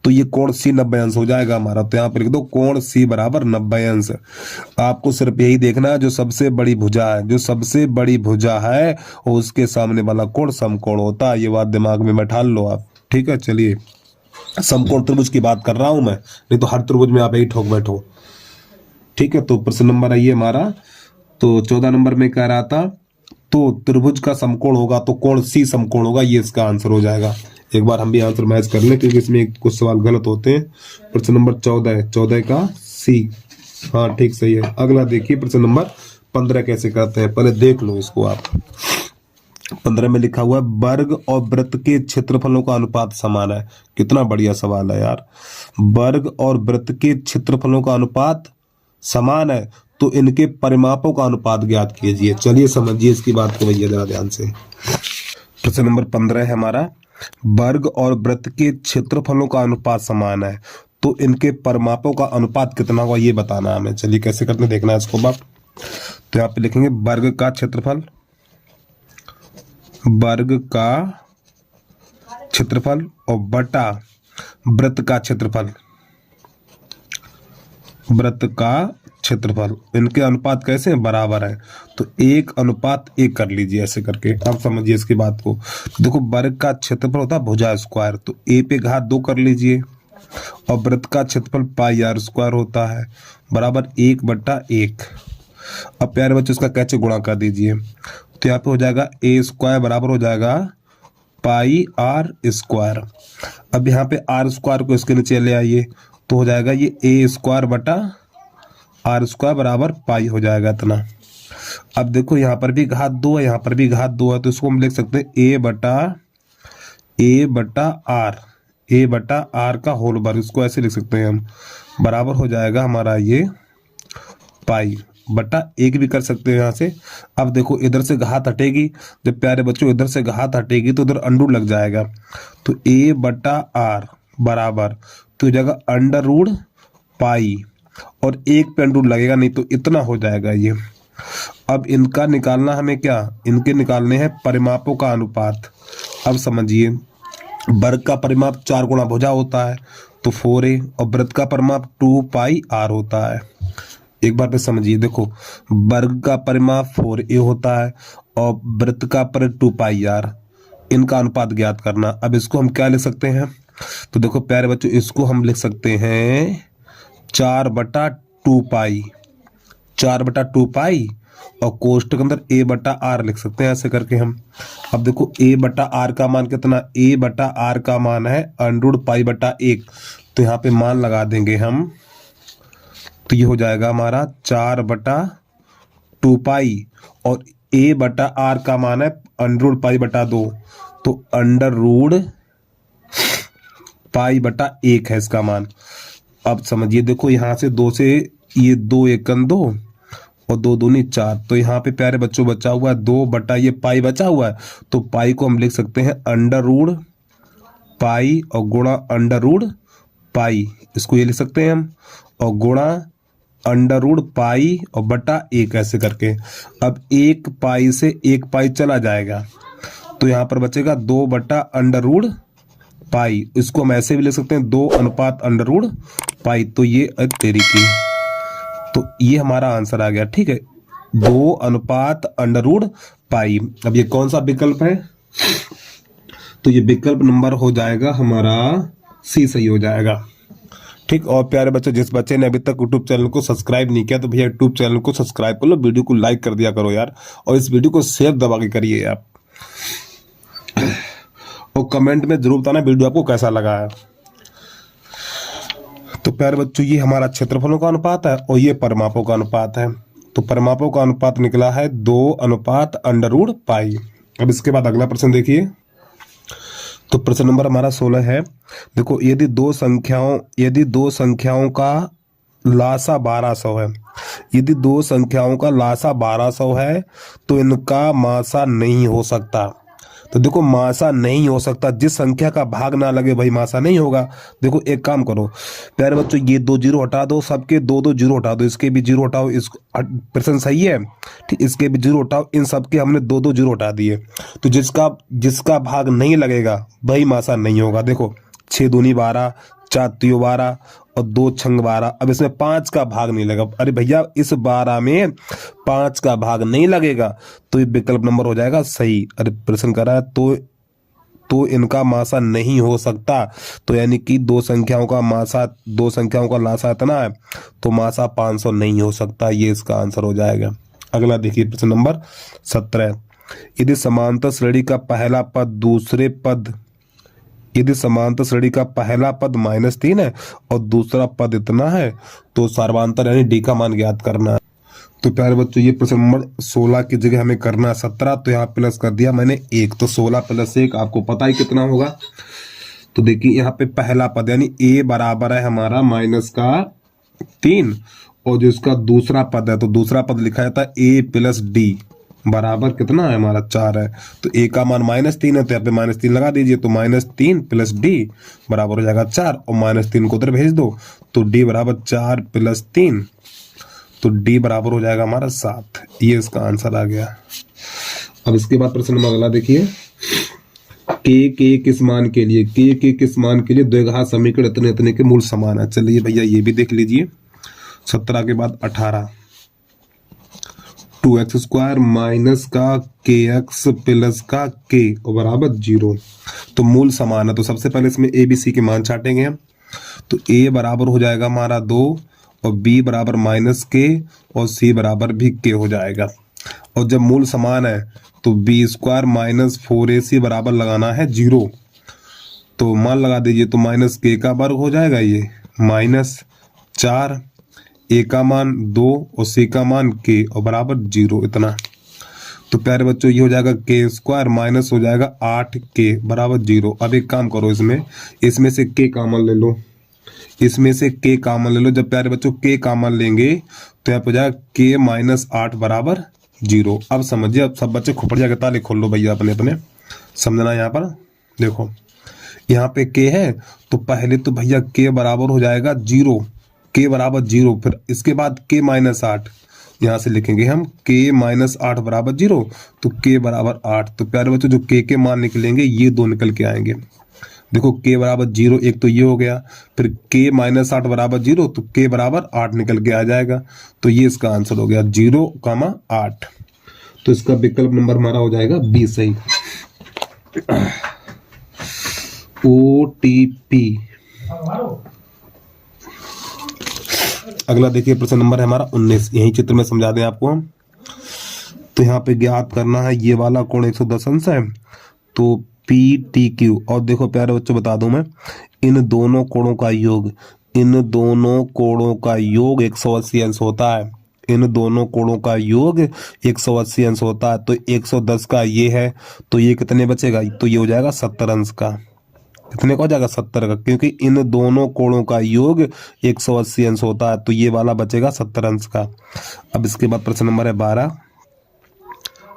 तो ये कोण C 90 अंश हो जाएगा हमारा। तो यहाँ पर लिख दो कोण C बराबर 90 अंश। आपको सिर्फ यही देखना है जो सबसे बड़ी भुजा है, जो सबसे बड़ी भुजा है उसके सामने वाला कोण समकोण होता है। ये बात दिमाग में बैठा लो आप, ठीक है। चलिए समकोण त्रिभुज की बात कर रहा हूं मैं, नहीं तो हर त्रिभुज में आप यही ठोक बैठो, ठीक है। तो प्रश्न नंबर आइए हमारा, तो 14 नंबर में कह रहा था तो त्रिभुज का समकोण होगा तो कोण C समकोण होगा, ये इसका आंसर हो जाएगा। एक बार हम भी आंसर मैच कर लें क्योंकि इसमें कुछ सवाल गलत होते हैं। प्रश्न नंबर 14 का C, हाँ ठीक सही है। अगला देखिए प्रश्न नंबर 15 कैसे करते हैं, पहले देख लो इसको आप। 15 में लिखा हुआ है वर्ग और वृत्त के क्षेत्रफलों का अनुपात समान है। कितना बढ़िया सवाल है यार। वर्ग और वृत्त के क्षेत्रफलों का अनुपात समान है तो इनके परिमापों का अनुपात ज्ञात कीजिए। चलिए समझिए इसकी बात को भैया जरा ध्यान से। प्रश्न नंबर 15 है हमारा, वर्ग और वृत्त के क्षेत्रफलों का अनुपात समान है तो इनके परिमापों का अनुपात कितना होगा ये बताना है हमें। चलिए कैसे करते हैं देखना है इसको बाप। तो यहाँ पे लिखेंगे वर्ग का क्षेत्रफल, वर्ग का क्षेत्रफल और बटा वृत्त का क्षेत्रफल, वृत्त का क्षेत्रफल, इनके अनुपात कैसे हैं, बराबर है। तो 1:1 कर लीजिए ऐसे करके। अब समझिए इसकी बात को। देखो वर्ग का क्षेत्रफल होता है भुजा स्क्वायर, तो A पे घात 2 कर लीजिए और वृत्त का क्षेत्रफल पाई r स्क्वायर होता है बराबर 1/1। अब प्यारे बच्चों इसका कैसे गुणा कर दीजिए, तो यहाँ पे हो जाएगा A स्क्वायर बराबर हो जाएगा पाई r स्क्वायर। अब यहाँ पे r स्क्वायर को इसके नीचे ले आइए तो हो जाएगा ये A स्क्वायर बटा r स्क्वायर बराबर पाई हो जाएगा इतना। अब देखो यहाँ पर भी घात 2 है, यहाँ पर भी घात 2 है, तो इसको हम लिख सकते हैं a बटा r का होल वर्ग, इसको ऐसे लिख सकते हैं हम, बराबर हो जाएगा हमारा ये पाई बटा 1 भी कर सकते हैं यहाँ से। अब देखो इधर से घात हटेगी, जब प्यारे बच्चों इधर से घात हटेगी तो उधर अंडू लग जाएगा, तो a बटा r बराबर तो हो जाएगा अंडर रूट पाई और 1 पे अंडर लगेगा नहीं तो इतना हो जाएगा ये। अब इनका निकालना हमें क्या, इनके निकालने हैं परिमापों का अनुपात। अब समझिए वर्ग का परिमाप 4 गुणा भुजा होता है तो 4a और वृत्त का परिमाप 2 पाई r होता है। एक बार पे समझिए, देखो वर्ग का परिमाप 4a होता है और वृत्त का पर 2 पाई r, इनका अनुपात ज्ञात करना। अब इसको हम क्या लिख सकते हैं, तो देखो प्यारे बच्चों इसको हम लिख सकते हैं 4/2 पाई, 4/2 पाई और कोष्टक के अंदर a बटा r लिख सकते हैं ऐसे करके हम। अब देखो a बटा r का मान कितना, a बटा r का मान है अंडर पाई बटा 1, तो यहाँ पे मान लगा देंगे हम, तो ये हो जाएगा हमारा 4/2 पाई और a बटा r का मान है अंडर पाई बटा 2, तो अंडर रूट पाई बटा 1 है इसका मान। अब समझिए देखो यहाँ से 2 से ये 2 1 2 और 2 दूनी 4, तो यहाँ पे प्यारे बच्चों बचा हुआ है 2 बटा ये पाई बचा हुआ है, तो पाई को हम लिख सकते हैं अंडर रूट पाई और गुणा अंडर रूट पाई, इसको ये लिख सकते हैं हम, और गुणा अंडर रूट पाई और बटा 1 ऐसे करके। अब 1 पाई से 1 पाई चला जाएगा तो यहाँ पर बचेगा 2 बटा अंडर रूट पाई, इसको हम ऐसे भी ले सकते हैं 2:अंडर रूट पाई, तो ये तेरी की, तो ये हमारा आंसर आ गया, ठीक है 2:अंडर रूट पाई। अब ये कौन सा विकल्प है, तो ये विकल्प नंबर हो जाएगा हमारा C सही हो जाएगा, ठीक। और प्यारे बच्चों जिस बच्चे ने अभी तक यूट्यूब चैनल को सब्सक्राइब नहीं किया तो भैया यूट्यूब चैनल को सब्सक्राइब कर लो, वीडियो को लाइक कर दिया करो यार, और इस वीडियो को शेयर दबा के करिए आप। और कमेंट में जरूर बताना वीडियो आपको कैसा लगा है। तो प्यारे बच्चों, ये हमारा क्षेत्रफलों का अनुपात है और ये परिमापों का अनुपात है। तो परिमापों का अनुपात निकला है 2:√पाई। अब इसके बाद अगला प्रश्न देखिए। तो प्रश्न नंबर हमारा 16 है। देखो, यदि दो संख्याओं का लासा 1200 है, यदि दो संख्याओं का लासा 1200 है तो इनका मासा नहीं हो सकता। तो देखो, मासा नहीं हो सकता, जिस संख्या का भाग ना लगे भाई मासा नहीं होगा। देखो, एक काम करो प्यारे बच्चों, ये 2 जीरो हटा दो, सबके 2 जीरो हटा दो, इसके भी जीरो हटाओ, इस प्रश्न सही है ठीक, इसके भी जीरो हटाओ, इन सबके हमने 2 जीरो हटा दिए। तो जिसका भाग नहीं लगेगा वही मासा नहीं होगा। देखो, 6 दूनी 12, 4 तियो 12 और 2 छंग 12। अब इसमें 5 का भाग नहीं लगा। अरे भैया, इस 12 में 5 का भाग नहीं लगेगा तो ये विकल्प नंबर हो जाएगा सही। अरे प्रश्न कर रहा है तो इनका मासा नहीं हो सकता। तो यानी कि दो संख्याओं का लासा इतना है तो मासा 500 नहीं हो सकता। ये इसका आंसर हो जाएगा। अगला देखिए प्रश्न नंबर 17। यदि समांतर श्रेणी का पहला पद -3 है और दूसरा पद इतना है तो सर्वांतर यानी डी का मान ज्ञात करना है। तो प्यारे बच्चों, ये प्रश्न नंबर 16 की जगह हमें करना है 17, तो यहाँ प्लस कर दिया मैंने 1, तो 16 + 1 आपको पता ही कितना होगा। तो देखिए, यहाँ पे पहला पद यानी a बराबर है हमारा -3 और जो इसका दूसरा पद है तो दूसरा पद लिखा जाता है a + d बराबर कितना है हमारा 4 है। तो a का मान -3 है तो यहाँ पे -3 लगा दीजिए, तो -3 + d बराबर हो जाएगा 4 और -3 को उधर भेज दो तो d बराबर 4 + 3, तो d बराबर हो जाएगा हमारा 7। ये इसका आंसर आ गया। अब इसके बाद प्रश्न नंबर अगला देखिए। k किस मान के लिए द्विघात समीकरण इतने इतने के मूल समान है। चलिए भैया, ये भी देख लीजिए। 17 के बाद 18, 2x² - kx + k बराबर 0। तो मूल समान है, तो सबसे पहले इसमें a b c के मान छाटेंगे हम। तो a बराबर हो जाएगा हमारा 2 और b बराबर -k और c बराबर भी k हो जाएगा। और जब मूल समान है तो b² - 4ac बराबर लगाना है 0। तो मान लगा दीजिए, तो -k का वर्ग हो जाएगा ये -4, a का मान 2 और c का मान k और बराबर 0 इतना। तो प्यारे बच्चों, ये हो जाएगा k² माइनस हो जाएगा 8k बराबर 0। अब एक काम करो, इसमें से k कॉमन ले लो, जब प्यारे बच्चों k कॉमन लेंगे तो यहाँ पे हो जाएगा k - 8 बराबर 0। अब समझिए, अब सब बच्चे खोपड़िया के ताले खोल लो भैया अपने समझना। यहाँ पर देखो, यहाँ पे k है तो पहले तो भैया k बराबर हो जाएगा 0, k बराबर 0। फिर इसके बाद k - 8 यहाँ से लिखेंगे हम, k - 8 बराबर 0, तो k बराबर 8। तो प्यारे बच्चों, जो k के मान निकलेंगे ये 2 निकल के आएंगे। देखो, k बराबर 0 एक तो ये हो गया, फिर k - 8 बराबर 0 तो k बराबर 8 निकल के आ जाएगा। तो ये इसका आंसर हो गया 0,8। तो इसका विकल्प नंबर हमारा हो जाएगा 20 सही। OTP। अगला देखिए प्रश्न नंबर है हमारा 19। यही चित्र में समझा दें आपको हम। तो यहाँ पे ज्ञात करना है ये वाला कोण 110 अंश है, तो PTQ। और देखो प्यारे बच्चों, बता दूं मैं, इन दोनों कोणों का योग 180 अंश होता है। इन दोनों कोणों का योग 180 अंश होता है। तो 110 का ये है तो ये कितने बचेगा, तो ये हो जाएगा 70 अंश का। कितने का हो जाएगा, 70 का, क्योंकि इन दोनों कोणों का योग 180 अंश होता है। तो ये वाला बचेगा 70 अंश का। अब इसके बाद प्रश्न नंबर है 12,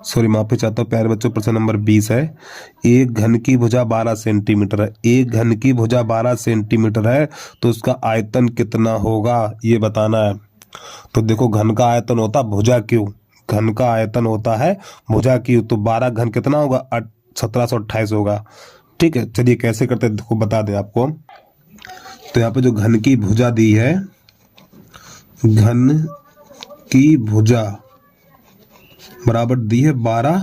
सॉरी माफी चाहता हूँ प्यारे बच्चों, प्रश्न नंबर 20 है। एक घन की भुजा 12 सेंटीमीटर है, एक घन की भुजा 12 सेंटीमीटर है तो उसका आयतन कितना होगा ये बताना है। तो देखो, घन का आयतन होता भुजा क्यू, घन का आयतन होता है भुजा क्यू, तो 12 घन कितना होगा, 1728 होगा। ठीक है, चलिए कैसे करते हैं देखो बता दें आपको। तो यहाँ पे जो घन की भुजा दी है, घन की भुजा बराबर दी है 12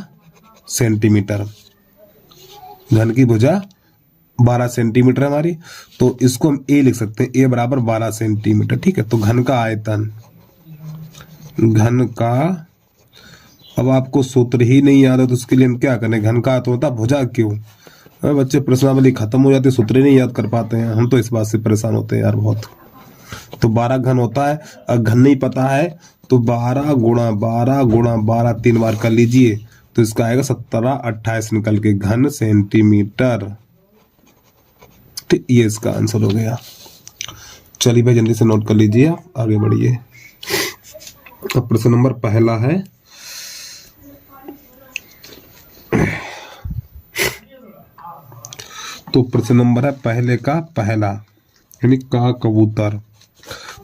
सेंटीमीटर। घन की भुजा 12 सेंटीमीटर हमारी, तो इसको हम ए लिख सकते हैं, ए बराबर 12 सेंटीमीटर। ठीक है, तो घन का आयतन, घन का, अब आपको सूत्र ही नहीं याद है तो उसके लिए हम क्या करें, घन का आयतन होता भुजा क्यू, अरे बच्चे प्रश्नावली खत्म हो जाती, सूत्र ही नहीं याद कर पाते हैं, हम तो इस बात से परेशान होते हैं यार बहुत। तो 12 घन होता है, अगर घन नहीं पता है तो 12 × 12 3 बार कर लीजिए, तो इसका आएगा 1728 निकल के घन सेंटीमीटर। ठीक, ये इसका आंसर हो गया। चलिए भाई जल्दी से नोट कर लीजिए, आप आगे बढ़िए। अब प्रश्न नंबर पहला है, तो प्रश्न नंबर है पहले का पहला, यानी का कबूतर।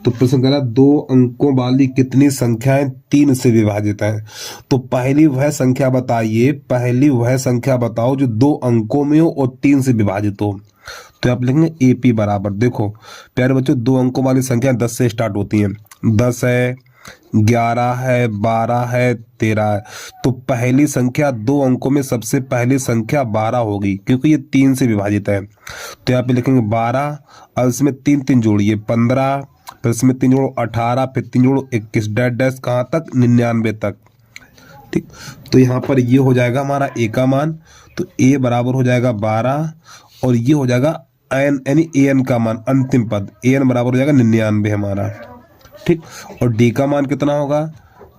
तो प्रश्न कह रहा है 2 अंकों वाली कितनी संख्याएं 3 से विभाजित है। तो पहली वह संख्या बताइए, पहली वह संख्या बताओ जो 2 अंकों में हो और 3 से विभाजित हो। तो आप लिखेंगे एपी बराबर, देखो प्यारे बच्चों 2 अंकों वाली संख्या 10 से स्टार्ट होती हैं, 10 है, 11 है, 12 है, 13 है। तो पहली संख्या 2 अंकों में सबसे पहली संख्या 12 होगी, क्योंकि ये 3 से विभाजित है। तो यहाँ पे लिखेंगे 12, और इसमें 3 3 जोड़िए 15, फिर इसमें 3 जोड़ो 18, फिर 3 जोड़ो 21, डैश डैश कहाँ तक, 99 तक। ठीक, तो यहाँ पर ये हो जाएगा हमारा ए का मान, तो ए बराबर हो जाएगा 12, और ये हो जाएगा एन यानी ए एन का मान, अंतिम पद ए एन बराबर हो जाएगा 99 हमारा। ठीक, और डी का मान कितना होगा,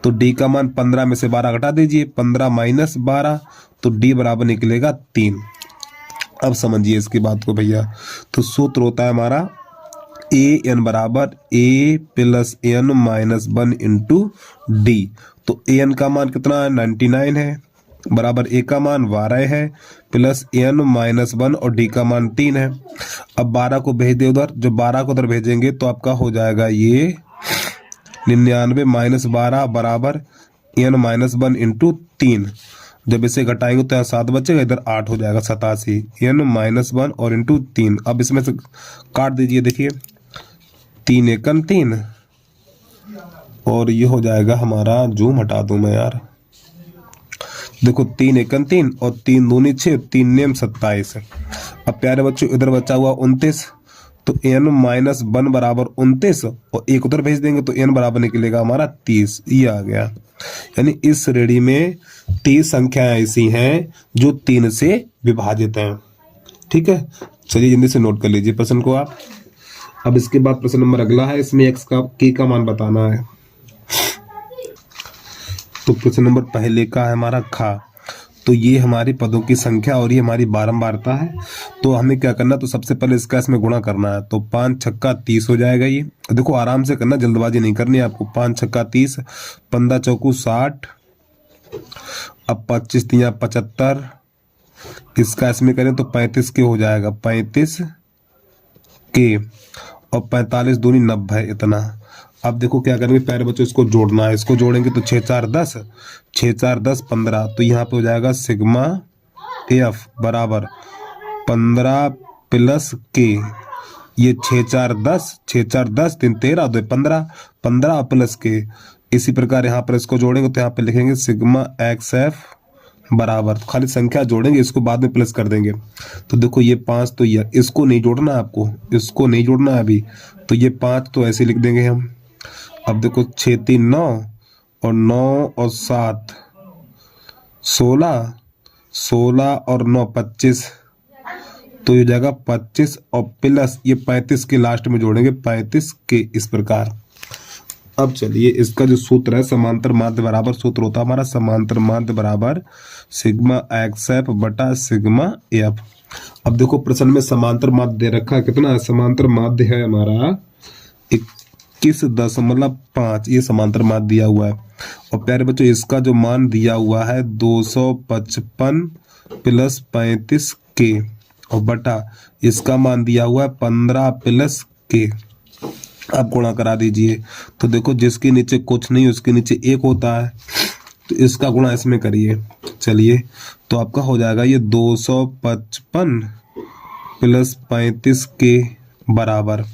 तो डी का मान 15 में से 12 घटा दीजिए, 15 - 12, तो डी बराबर निकलेगा 3। अब समझिए इसकी बात को भैया, तो सूत्र होता है हमारा ए एन बराबर A plus N minus 1 into D. तो ए एन का मान कितना है, 99 है, बराबर ए का मान 12 है, प्लस एन माइनस 1 और डी का मान 3 है। अब 12 को भेज दे उधर, जब 12 को उधर भेजेंगे तो आपका हो जाएगा ये 99 - 12 बराबर एन माइनस 1 इंटू 3। जब इसे घटाएंगे तो यहाँ 7 बचेगा, इधर 8 हो जाएगा, 87 एन माइनस 1 और इंटू 3। अब इसमें से काट दीजिए, देखिए 3 एकम 3, और ये हो जाएगा हमारा, जूम हटा दूं मैं यार, देखो 3 एकम 3 और 3 दूनी 6, 3 नेम 27। अब प्यारे बच्चों इधर बचा हुआ 29, तो n माइनस 1 बराबर 29, और एक उधर भेज देंगे तो n बराबर निकलेगा हमारा 30। ये आ गया, यानी इस श्रेणी में 30 संख्याएं ऐसी हैं जो 3 से विभाजित हैं। ठीक है, चलिए जल्दी से नोट कर लीजिए प्रश्न को आप। अब इसके बाद प्रश्न नंबर अगला है, इसमें x का k का मान बताना है। तो प्रश्न नंबर पहले का है हमारा खा, तो ये हमारी पदों की संख्या और ये हमारी बारंबारता है। तो हमें क्या करना, तो सबसे पहले इसका इसमें गुणा करना है। तो 5 छक्का 30 हो जाएगा। ये देखो आराम से करना, जल्दबाजी नहीं करनी है आपको। 5 छक्का 30, 15 चौकू 60, अब 25 तिया 75, इसका इसमें करें तो 35 के हो जाएगा, 35 के, और 45 दूनी 90, इतना। अब देखो क्या करेंगे प्यारे बच्चों, इसको जोड़ना है, इसको जोड़ेंगे तो 6 4 10, 6 4 10 15, तो यहाँ पे हो जाएगा सिग्मा एफ बराबर 15 प्लस के। ये 6 4 10, 6 4 10, 3 13, 2 15, 15 प्लस के। इसी प्रकार यहाँ पर इसको जोड़ेंगे तो यहाँ पे लिखेंगे सिग्मा एक्स एफ बराबर, खाली संख्या जोड़ेंगे, इसको बाद में प्लस कर देंगे। तो देखो ये 5, तो ये इसको नहीं जोड़ना है आपको, इसको नहीं जोड़ना है अभी, तो ये 5 तो ऐसे लिख देंगे हम। अब देखो 6 3 9, और 9 और 7 16, 16 और 9 25, तो ये जाएगा 25, और प्लस ये 35 के लास्ट में जोड़ेंगे, 35 के, इस प्रकार। अब चलिए इसका जो सूत्र है समांतर माध्य बराबर, सूत्र होता है हमारा समांतर माध्य बराबर सिग्मा एक्स एफ बटा सिग्मा एफ। अब देखो प्रश्न में समांतर माध्य दे रखा है, कितना है समांतर माध्य है हमारा 21.5, ये समांतर माध्य दिया हुआ है। और प्यारे बच्चों इसका जो मान दिया हुआ है 255 प्लस 35 के, और बटा इसका मान दिया हुआ है 15 प्लस के। आप गुणा करा दीजिए, तो देखो जिसके नीचे कुछ नहीं उसके नीचे 1 होता है, तो इसका गुणा इसमें करिए। चलिए तो आपका हो जाएगा ये 255 प्लस 35 के बराबर,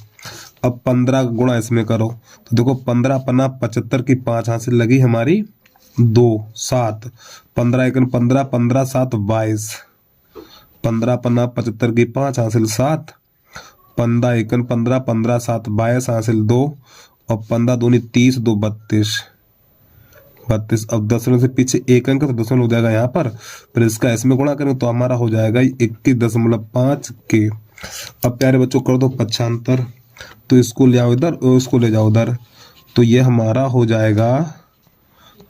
अब 15 गुणा इसमें करो, तो देखो 15 पन्ना 75 की 5 हासिल लगी हमारी 2 7, 15 एकन 15, 15 7 22, 15 पन्ना 75 की 5 हासिल 7, 15 एकन 15, 15 7 22 हासिल 2, और 15 दूनी 30, 2 32, 32। अब दशमलव से पीछे एक अंक तो दशमलव हो जाएगा यहाँ पर, फिर इसका इसमें गुणा करें तो हमारा हो जाएगा 21.5 के। अब प्यारे बच्चों कर दो 75, तो इसको ले आओ इधर और इसको ले जाओ उधर, तो ये हमारा हो जाएगा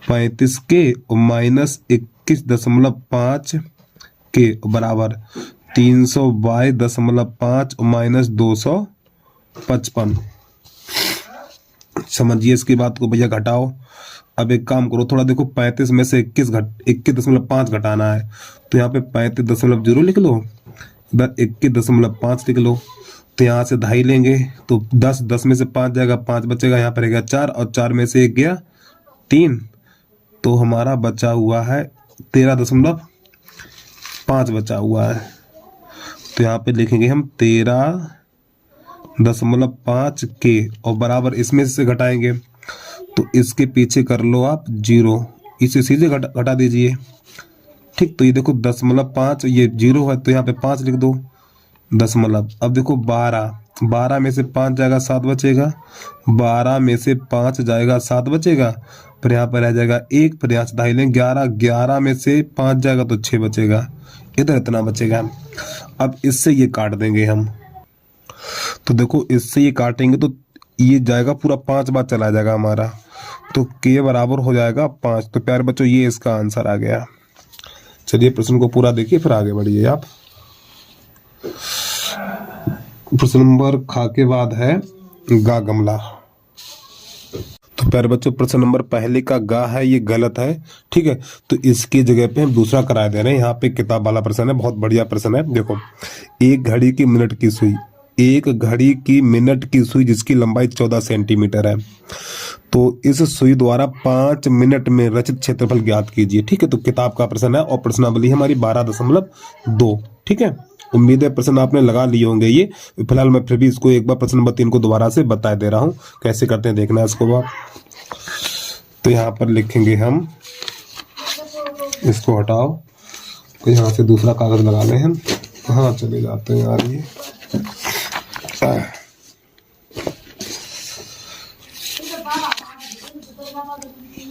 35 के और माइनस 21.5 के बराबर 322.5 और माइनस 255। समझिए इसकी बात को भैया, घटाओ। अब एक काम करो, थोड़ा देखो 35 में से 21.5 घटाना है, तो यहाँ पे 35.0 लिख लो, इधर 21.5 लिख लो, तो यहाँ से 2.5 लेंगे तो 10 में से 5 जाएगा, 5 बचेगा, यहाँ पर रहेगा 4 और 4 में से 1 गया 3, तो हमारा बचा हुआ है 13.5 बचा हुआ है। तो यहाँ पे लिखेंगे हम 13.5 के और बराबर इसमें से घटाएंगे, तो इसके पीछे कर लो आप 0, इसे सीधे घटा दीजिए। ठीक, तो ये देखो 10.5 ये 0 है, तो यहाँ पे 5 लिख दो दशमलव। अब देखो 12 में से 5 जाएगा 7 बचेगा, 12 में से 5 जाएगा 7 बचेगा, फिर यहाँ पर रह जाएगा 1, फिर यहाँ से 2.5 लेंगे 11 में से 5 जाएगा तो 6 बचेगा, इधर इतना बचेगा। अब इससे ये काट देंगे हम, तो देखो इससे ये काटेंगे तो ये जाएगा पूरा 5 बार चला जाएगा हमारा, तो के बराबर हो जाएगा 5। तो प्यारे बच्चों ये इसका आंसर आ गया। चलिए प्रश्न को पूरा देखिए फिर आगे बढ़िए आप। प्रश्न नंबर खा के बाद है गा गमला। तो प्यारे बच्चों प्रश्न नंबर पहले का गा है ये गलत है, ठीक है, तो इसकी जगह पे हम दूसरा करा दे रहे हैं। यहाँ पे किताब वाला प्रश्न है, बहुत बढ़िया प्रश्न है। देखो, एक घड़ी की मिनट की सुई, एक घड़ी की मिनट की सुई जिसकी लंबाई 14 सेंटीमीटर है, तो इस सुई द्वारा 5 मिनट में रचित क्षेत्रफल ज्ञात कीजिए। ठीक है, तो किताब का प्रश्न है और प्रश्नावली हमारी 12.2। ठीक है, उम्मीद है प्रश्न आपने लगा लिए होंगे ये। फिलहाल मैं फिर भी इसको एक बार प्रश्न नंबर 3 को दोबारा से बता दे रहा हूँ, कैसे करते हैं देखना है इसको आप। तो यहाँ पर लिखेंगे हम, इसको हटाओ, तो यहाँ से दूसरा कागज लगा लें हम। हाँ चले जाते हैं यार ये।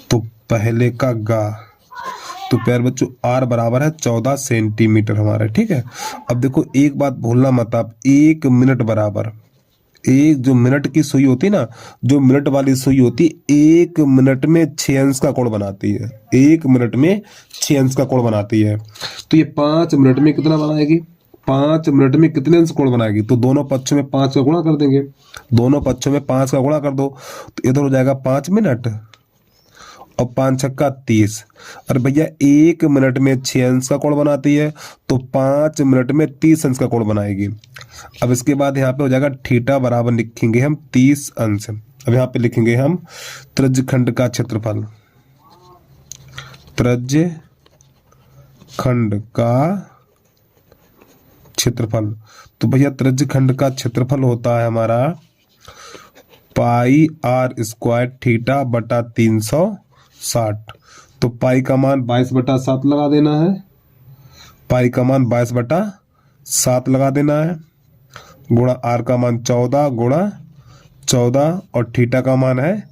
तो पहले का गा, तो प्यारे बच्चों आर बराबर है 14 सेंटीमीटर हमारा। ठीक है, अब देखो एक बात भूलना मत आप, 1 मिनट बराबर, एक जो मिनट की सुई होती है ना, जो मिनट वाली सुई होती है 1 मिनट में 6 अंश का कोण बनाती है, 1 मिनट में 6 अंश का कोण बनाती है। तो ये 5 मिनट में कितना बनाएगी, 5 मिनट में कितने अंश कोण बनाएगी, तो दोनों पक्षों में 5 का गुणा कर देंगे, दोनों पक्षों में 5 का गुणा कर दो, तो इधर हो जाएगा 5 मिनट और 5 छक्का 30। अरे भैया 1 मिनट में 6 अंश का कोण बनाती है, तो 5 मिनट में 30 अंश का कोण बनाएगी। अब इसके बाद यहाँ पे हो जाएगा थीटा बराबर लिखेंगे हम 30 अंश। अब यहाँ पे लिखेंगे हम त्रिज्यखंड का क्षेत्रफल, त्रिज्यखंड का क्षेत्रफल। तो भैया त्रिज्यखंड का क्षेत्रफल होता है हमारा पाई आर स्क्वायर थीटा बटा 360। तो पाई का मान 22/7 लगा देना है, पाई का मान 22/7 लगा देना है, गुणा आर का मान 14 गुणा 14 और थीटा का मान है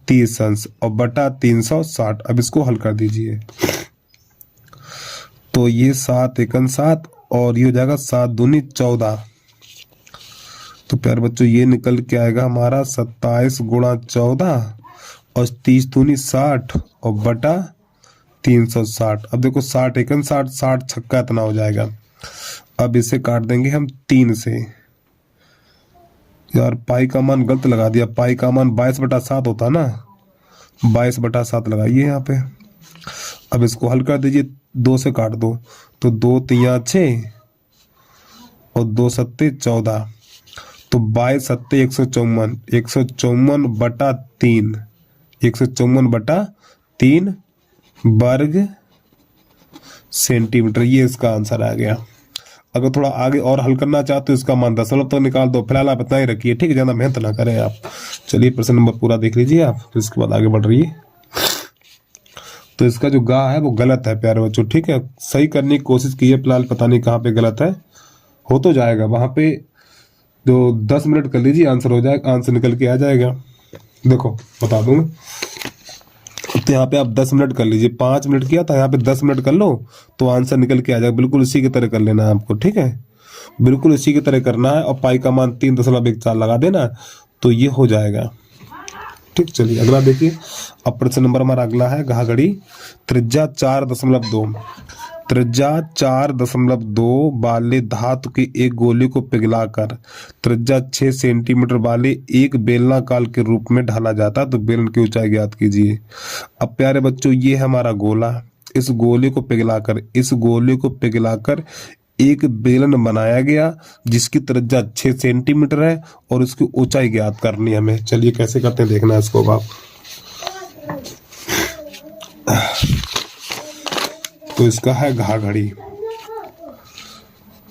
30 अंश और बटा 360। अब इसको हल कर दीजिए, तो ये 7 एकम 7 और ये हो जाएगा 7 दूनी 14। तो प्यारे बच्चों ये निकल के आएगा हमारा 27 गुणा 14 और 30 दूनी 60 और बटा 360। अब देखो 60 एकम 60, 60 छक्का इतना हो जाएगा। अब इसे काट देंगे हम 3 से। यार पाई का मान गलत लगा दिया, पाई का मान 22/7 होता ना, 22/7 लगाइए यहाँ पे। अब इसको हल कर दीजिए, 2 से काट दो, तो 2 3 6 और 2 7 14, तो 22 7 154, 154/3, 154/3 वर्ग सेंटीमीटर, ये इसका आंसर आ गया। अगर थोड़ा आगे और हल करना चाहते हो इसका मान दशमलव तो निकाल दो, फिलहाल आप इतना ही रखिए, ठीक है, ज़्यादा मेहनत ना करें आप। चलिए प्रश्न नंबर पूरा देख लीजिए आप, फिर इसके बाद आगे बढ़ रही है। तो इसका जो गा है वो गलत है प्यारे बच्चों, ठीक है, सही करने की कोशिश की है, फिलहाल पता नहीं कहाँ पे गलत है, हो तो जाएगा वहाँ पे, जो 10 मिनट कर लीजिए आंसर हो जाएगा, आंसर निकल के आ जाएगा। देखो बता दूंगा, तो यहाँ पे आप 10 मिनट कर लीजिए, 5 मिनट किया था, यहाँ पे 10 मिनट कर लो तो आंसर निकल के आ जाएगा। बिल्कुल इसी की तरह कर लेना है आपको, ठीक है, बिल्कुल इसी की तरह करना है। और पाई का मान 3.14 लगा देना तो ये हो जाएगा। ठीक, चलिए अगला देखिए। अब प्रश्न नंबर हमारा अगला है घाघड़ी। त्रिज्या 4.2, त्रिज्या 4.2 वाले धातु की एक गोली को पिघलाकर त्रिज्या 6 सेंटीमीटर वाले एक बेलनाकार के रूप में ढाला जाता है, तो बेलन की ऊंचाई ज्ञात कीजिए। अब प्यारे बच्चों, ये है हमारा गोला, इस गोले को पिघलाकर एक बेलन बनाया गया जिसकी त्रिज्या 6 सेंटीमीटर है और उसकी ऊंचाई ज्ञात करनी है हमें। चलिए कैसे करते हैं देखना है इसको आप। तो इसका है घाघड़ी,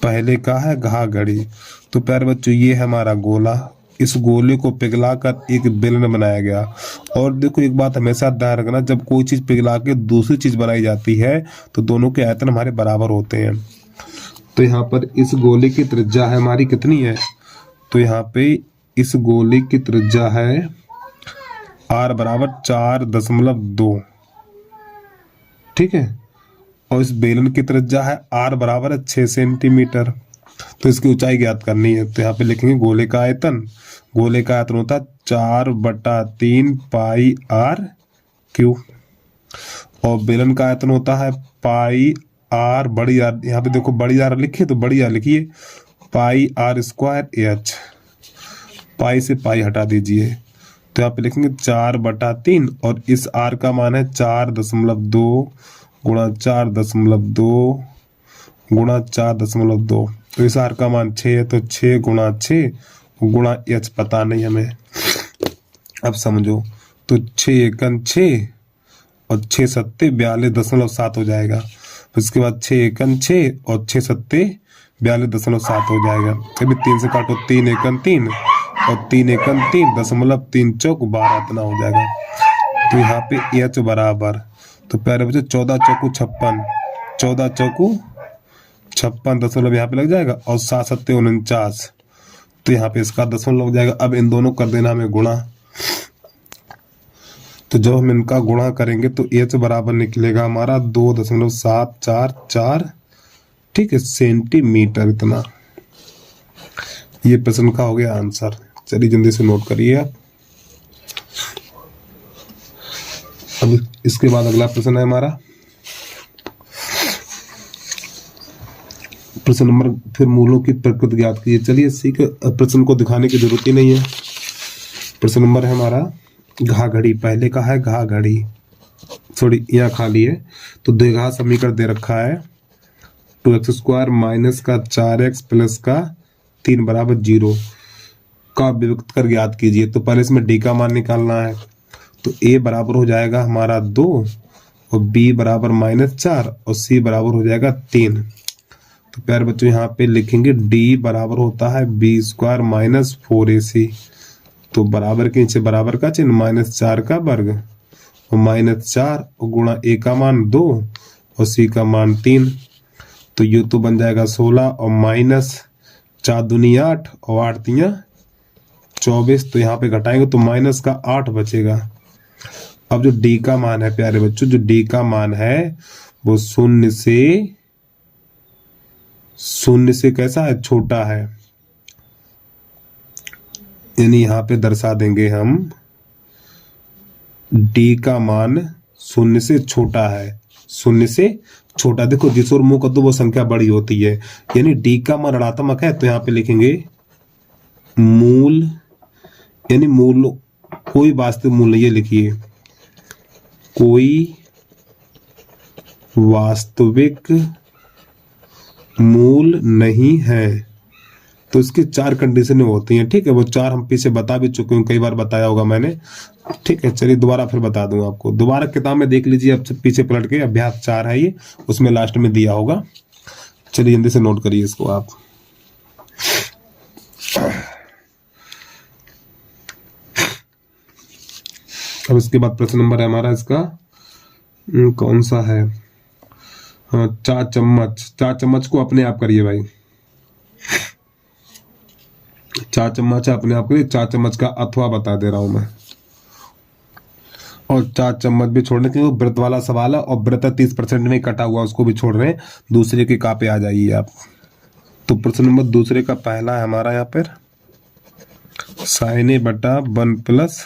पहले का है घाघड़ी। तो प्यारे बच्चों, ये है हमारा गोला, इस गोले को पिघलाकर एक बेलन बनाया गया। और देखो एक बात हमेशा ध्यान रखना, जब कोई चीज पिघला के दूसरी चीज बनाई जाती है तो दोनों के आयतन हमारे बराबर होते हैं। तो यहाँ पर इस गोले की त्रिज्या है हमारी कितनी है, तो यहाँ पे इस गोले की त्रिज्या है r बराबर 4.2, ठीक है, और इस बेलन की त्रिज्या है r बराबर 6 सेंटीमीटर। तो इसकी ऊंचाई ज्ञात करनी है, तो यहाँ पे लिखेंगे गोले का आयतन होता है 4/3 पाई r क्यू, और बेलन का आयतन होता है पाई r, बड़ी आर, यहाँ पे देखो बड़ी आर लिखिए तो बड़ी आर लिखिए पाई r² h, पाई से पाई हटा दीजिए तो यहाँ पे लिखेंगे 4/3 और इस r का मान है 4.2 गुणा 4.2 गुणा 4.2, तो इस r का मान 6 है, तो 6 गुणा 6 गुणा h पता नहीं हमें। अब समझो, तो 6 एकन 6 और 6 सत्ते 42.7 हो जाएगा। उसके बाद 6 एकन 6 और 6 सत्ते 42.7 हो जाएगा। अभी 3 से काटो, 3 एकन 3 और 3 एकन 3.3 चौक 12 इतना हो जाएगा। तो यहाँ पे h बराबर, तो प्यारे बच्चों 14 चौकू 56, 14 चौकू 56 दशमलव यहाँ पे लग जाएगा और 7 सत्ते 49, तो यहाँ पे इसका दशमलव लग जाएगा। अब इन दोनों कर देना हमें गुणा, तो जब हम इनका गुणा करेंगे तो h बराबर निकलेगा हमारा 2.744, ठीक है, सेंटीमीटर इतना। ये प्रश्न का हो गया आंसर। चलिए जल्दी से नोट करिए आप। अब इसके बाद अगला प्रश्न है हमारा प्रश्न नंबर, फिर मूलों की प्रकृति ज्ञात कीजिए। चलिए इसी के प्रश्न को दिखाने की जरूरत ही नहीं है। प्रश्न नंबर है हमारा घाघड़ी, पहले का है घाघड़ी, सॉरी यहाँ खाली है, तो द्विघात समीकरण दे रखा है 2x² माइनस का 4x प्लस का 3 बराबर 0 का विभक्त कर ज्ञात कीजिए। तो पहले इसमें d का मान निकालना है, तो a बराबर हो जाएगा हमारा 2 और b बराबर -4 और c बराबर हो जाएगा 3। तो प्यारे बच्चों यहाँ पे लिखेंगे d बराबर होता है b² माइनस 4ac, तो बराबर के नीचे बराबर का चिन्ह -4 का वर्ग और -4 और गुणा a का मान 2 और c का मान 3, तो ये तो बन जाएगा 16 और -4 दूनी 8 और 8 तियां 24, तो यहाँ पे घटाएंगे तो माइनस का 8 बचेगा। अब जो d का मान है प्यारे बच्चों, जो d का मान है वो 0 से कैसा है, छोटा है, यानी यहाँ पे दर्शा देंगे हम d का मान 0 से छोटा है, 0 से छोटा। देखो जिस ओर मुंह कर दो वो संख्या बड़ी होती है, यानी d का मान ऋणात्मक है, तो यहाँ पे लिखेंगे मूल, यानी मूल कोई वास्तविक मूल, ये लिखिए कोई वास्तविक मूल नहीं है। तो इसकी 4 कंडीशनें होती हैं, ठीक है, वो 4 हम पीछे बता भी चुके हैं, कई बार बताया होगा मैंने, ठीक है। चलिए दोबारा फिर बता दूं आपको, दोबारा किताब में देख लीजिए, अब पीछे पलट के, अभ्यास 4 है ये, उसमें लास्ट में दिया होगा। चलिए जल्दी से नोट करिए इसको आप। अब इसके बाद प्रश्न नंबर है हमारा इसका कौन सा है, 4 चम्मच, 4 चम्मच को अपने आप करिए भाई, 4 चम्मच है अपने आप करिए, 4 चम्मच का अथवा बता दे रहा हूं मैं। और 4 चम्मच भी छोड़ने, क्योंकि व्रत वाला सवाल है और व्रत 30% में कटा हुआ उसको भी छोड़ रहे हैं। दूसरे के का पे आ जाइए आप। तो प्रश्न नंबर दूसरे का पहला है हमारा यहाँ पर साइन ए बटा 1 प्लस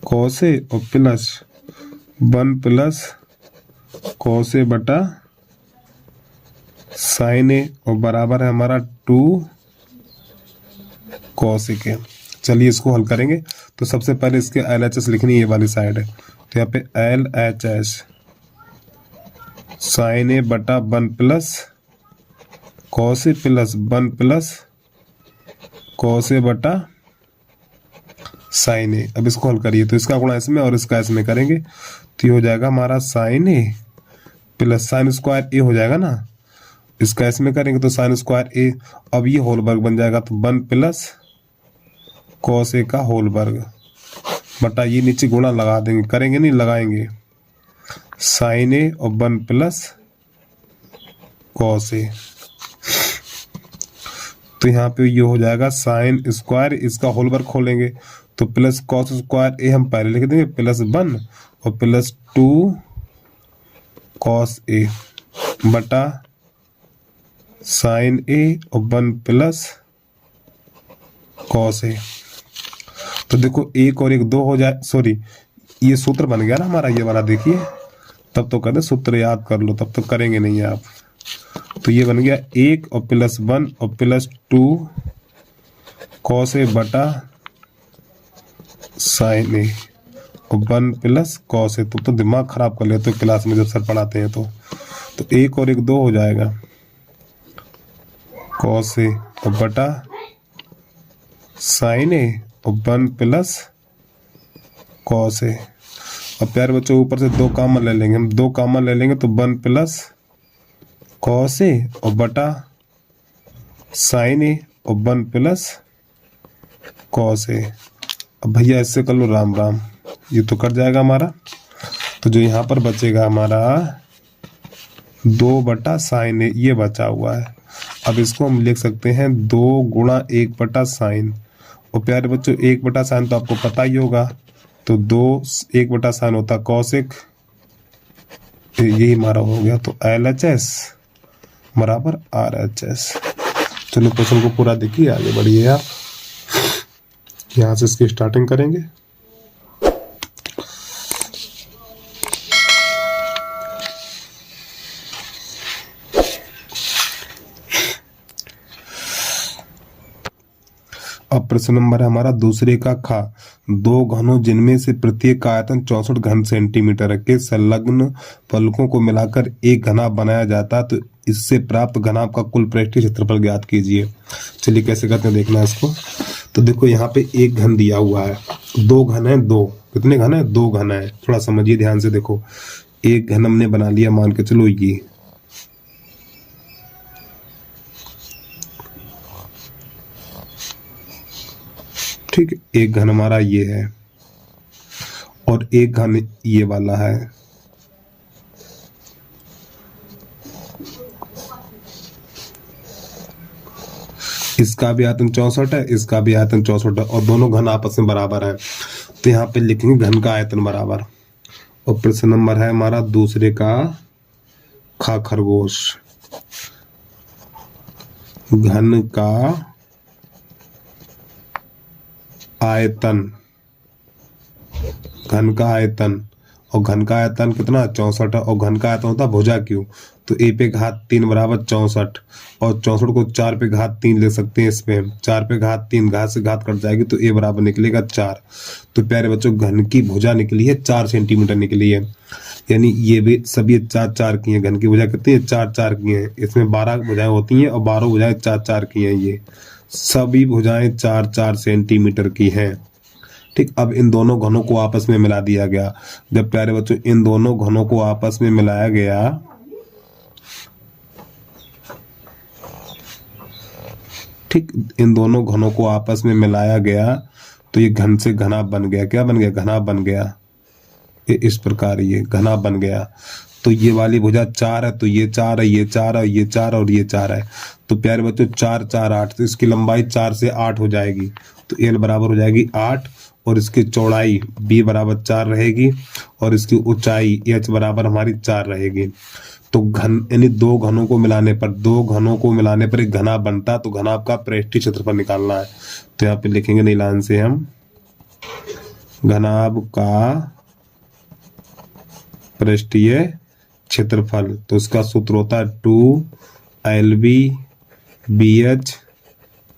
कॉस ए और प्लस 1 प्लस कॉस ए बटा साइन ए और बराबर है हमारा 2 कॉस ए के। चलिए इसको हल करेंगे। तो सबसे पहले इसके LHS लिखनी ये वाली साइड है, तो यहाँ पे LHS साइन ए बटा 1 plus cos A plus 1 plus cos A बटा साइन ए। अब इसको हल करिए, तो इसका गुणा इसमें और इसका इसमें करेंगे तो ये हो जाएगा हमारा साइन ए प्लस साइन स्क्वायर ए हो जाएगा ना, इसका इसमें करेंगे तो साइन स्क्वायर ए। अब ये होल वर्ग बन जाएगा, तो 1 प्लस कॉस ए का होल वर्ग बटा ये नीचे गुणा लगा देंगे, करेंगे नहीं लगाएंगे, साइन ए और 1 प्लस कॉस ए। तो यहाँ पे ये हो जाएगा साइन स्क्वायर, इसका होल वर्ग खोलेंगे तो प्लस कॉस स्क्वायर ए हम पहले लिख देंगे प्लस 1 और प्लस 2 कॉस ए बटा साइन ए और 1 प्लस कॉस ए। तो देखो 1 और 1 2 हो जाए, सॉरी ये सूत्र बन गया ना हमारा ये वाला, देखिए तब तो कहते सूत्र याद कर लो, तब तो करेंगे नहीं आप। तो ये बन गया 1 और प्लस 1 और प्लस 2 कॉस ए बटा साइन ए और 1 प्लस कॉस ए। तो दिमाग खराब कर लेते हो क्लास में जब सर पढ़ाते हैं तो 1 और 1 2 हो जाएगा कॉस ए और बटा साइन ए और 1 प्लस कॉस ए। और प्यारे बच्चों ऊपर से 2 कॉमन ले लेंगे हम, 2 कॉमन ले लेंगे तो 1 प्लस कॉस ए और बटा साइन ए और 1 प्लस कॉस ए। अब भैया इससे कर लो राम राम, ये तो कट जाएगा हमारा। तो जो यहाँ पर बचेगा हमारा 2 बटा साइन ए, ये बचा हुआ है। अब इसको हम लिख सकते हैं 2 गुणा 1 बटा साइन। और प्यारे बच्चों 1 बटा साइन तो आपको पता ही होगा, तो 1 बटा साइन होता कॉसेक, यही हमारा हो गया। तो LHS बराबर RHS। चलो क्वेश्चन को पूरा देखिए, आगे बढ़िए आप। यहाँ से इसकी स्टार्टिंग करेंगे। अब प्रश्न नंबर है हमारा दूसरे का खा। 2 घनों जिनमें से प्रत्येक का आयतन 64 घन सेंटीमीटर के संलग्न फलकों को मिलाकर एक घना बनाया जाता, तो इससे प्राप्त घनाभ का कुल पृष्ठीय क्षेत्रफल ज्ञात कीजिए। चलिए कैसे करते हैं देखना इसको। तो देखो यहाँ पे एक घन दिया हुआ है, 2 घन है, 2 कितने घन है, 2 घन है। थोड़ा समझिए ध्यान से, देखो एक घन हमने बना लिया, मान के चलो ये, ठीक, एक घन हमारा ये है और एक घन ये वाला है। इसका भी आयतन 64 है, इसका भी आयतन 64 है और दोनों घन आपस में बराबर है। तो यहाँ पे लिखेंगे घन का आयतन बराबर। और प्रश्न नंबर है हमारा दूसरे का खा खरगोश। घन का आयतन, घन का आयतन, और घन का आयतन कितना 64 है और घन का आयतन होता है भुजा क्यों, तो a पे घात 3 बराबर 64 और 64 को 4 पे घात 3 ले सकते हैं। इसमें 4 पे घात 3, घात से घात कट जाएगी तो a बराबर निकलेगा 4। तो प्यारे बच्चों घन की भुजा निकली है 4 सेंटीमीटर निकली है, यानी ये भी सभी 4 की है। घन की भुजा कितनी है 4 की है। इसमें 12 भुजाएं होती हैं और 12 भुजाएं 4 की हैं। ये सभी भुजाएं 4 सेंटीमीटर की हैं। ठीक, अब इन दोनों घनों को आपस में मिला दिया गया। जब प्यारे बच्चों इन दोनों घनों को आपस में मिलाया गया, ठीक, इन दोनों घनों को आपस में मिलाया गया तो ये घन से घना बन गया। क्या बन गया, घना बन गया। ये इस प्रकार ये घना बन गया। तो ये वाली भुजा 4 है तो ये 4 है, ये 4 है, ये 4 और ये 4 है। तो प्यारे बच्चों 4 4 8, तो इसकी लंबाई 4 से 8 हो जाएगी। तो एल बराबर हो जाएगी 8 और इसकी चौड़ाई b बराबर 4 रहेगी और इसकी ऊंचाई h बराबर हमारी 4 रहेगी। तो घन यानी दो घनों को मिलाने पर एक घनाभ बनता, तो घनाभ का पृष्ठीय क्षेत्रफल निकालना है। तो यहाँ पे लिखेंगे नील लाइन से हम घनाभ का पृष्ठीय क्षेत्रफल। तो इसका सूत्र होता है 2LB BH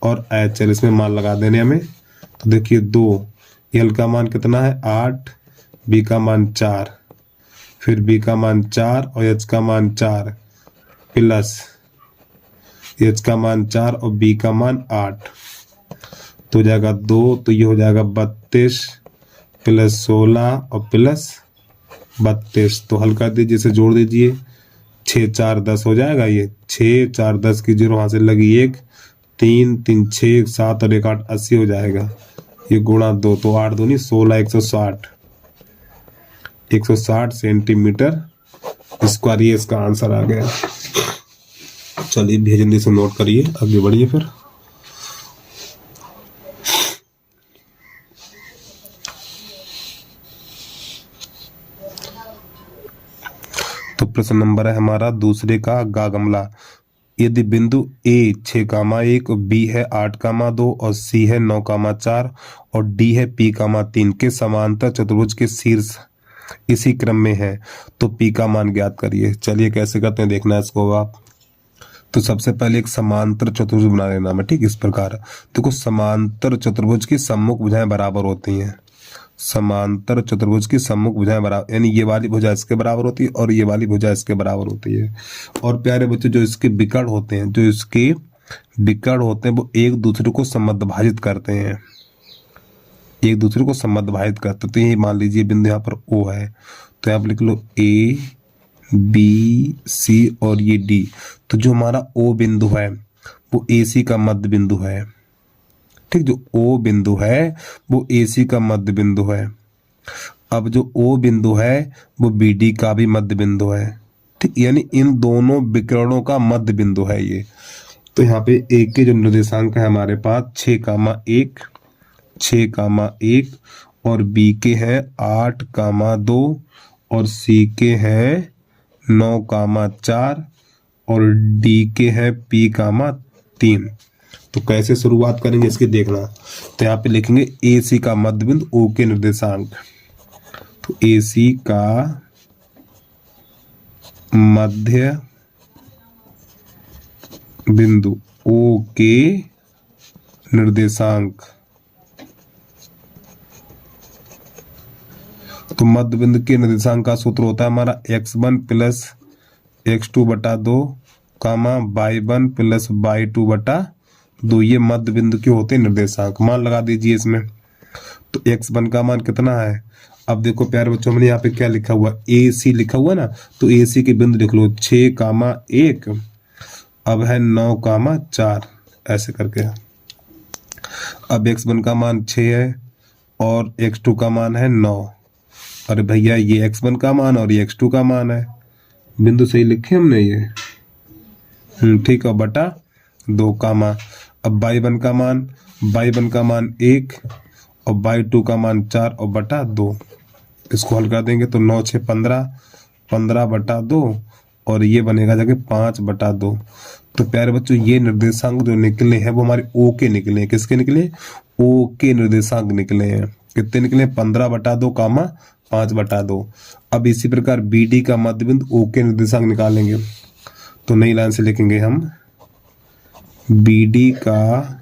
और HL, इसमें मान लगा देने हमें। तो देखिए 2, L का मान कितना है 8, B का मान 4, फिर B का मान 4 और H का मान 4 प्लस H का मान 4 और B का मान 8, तो हो जाएगा 2, तो ये हो जाएगा 32 प्लस 16 और प्लस 32। तो हल कर दीजिए, इसे जोड़ दीजिए, 6 4 10 हो जाएगा। ये 6 4 10 की 0 वहां से लगी 1, 3 3 6 7 और 1 8 80 हो जाएगा। ये गुणा 2, तो 8 दूनी 16 160 सेंटीमीटर स्क्वायर, ये इसका आंसर आ गया। चलिए भैया जल्दी से नोट करिए, आगे बढ़िए फिर। तो प्रश्न नंबर है हमारा दूसरे का गा गमला। यदि बिंदु A 6,1 और B है 8,2 और C है 9,4 और D है P,3 के समांतर चतुर्भुज के शीर्ष इसी क्रम में है, तो P का मान ज्ञात करिए। चलिए कैसे करते हैं देखना है इसको आप। तो सबसे पहले एक समांतर चतुर्भुज बना लेना है, ठीक इस प्रकार। देखो समांतर चतुर्भुज की सम्मुख भुजाएं बराबर होती हैं। समांतर चतुर्भुज की सम्मुख भुजाएं बराबर, यानी ये वाली भुजा इसके बराबर होती है और ये वाली भुजा इसके बराबर होती है। और प्यारे बच्चों जो इसके विकर्ण होते हैं वो एक दूसरे को समद्भाजित करते हैं, तो ये मान लीजिए बिंदु यहाँ पर O है, तो यहाँ पर लिख लो A B C और ये D। तो जो हमारा O बिंदु है वो AC का मध्य बिंदु है, ठीक। जो O बिंदु है वो AC का मध्य बिंदु है। अब जो O बिंदु है वो BD का भी मध्य बिंदु है, ठीक। यानी इन दोनों विकर्णों का मध्य बिंदु है ये। तो यहाँ पे A के जो निर्देशांक है हमारे पास 6,1 और B के हैं 8,2 और C के हैं 9,4 और D के हैं P,3। तो कैसे शुरुआत करेंगे इसकी देखना। तो यहाँ पे लिखेंगे AC का मध्य बिंदु O के निर्देशांक। तो AC का मध्य बिंदु O के निर्देशांक। तो मध्य बिंदु के निर्देशांक का सूत्र होता है हमारा x1 प्लस x2 बटा 2 y1 प्लस y2 बटा 2। ये मध्य बिंदु के होते हैं निर्देशांक। मान लगा दीजिए इसमें। तो x1 का मान कितना है, अब देखो प्यारे बच्चों हमने यहाँ पे क्या लिखा हुआ AC लिखा हुआ ना, तो AC के बिंदु लिख लो 6,1, अब है 9,4 ऐसे करके। अब x1 का मान 6 है और x2 का मान है 9। अरे भैया ये x1 का मान और ये x2 का मान है, बिंदु सही लिखे हमने ये, ठीक है, बटा 2 कामा। अब y1 का मान 1 और y2 का मान 4 और बटा 2। इसको हल कर देंगे तो 9 6 15 बटा 2 और ये बनेगा जाके 5 बटा 2। तो प्यारे बच्चों ये निर्देशांक जो निकले हैं वो हमारे O के निकले हैं। किसके निकले? O के निर्देशांक निकले हैं। कितने निकले? 15 बटा 2 कामा 5 बटा 2। अब इसी प्रकार BD का मध्य बिंदु O के निर्देशांक निकालेंगे। तो नई लाइन से लिखेंगे हम BD का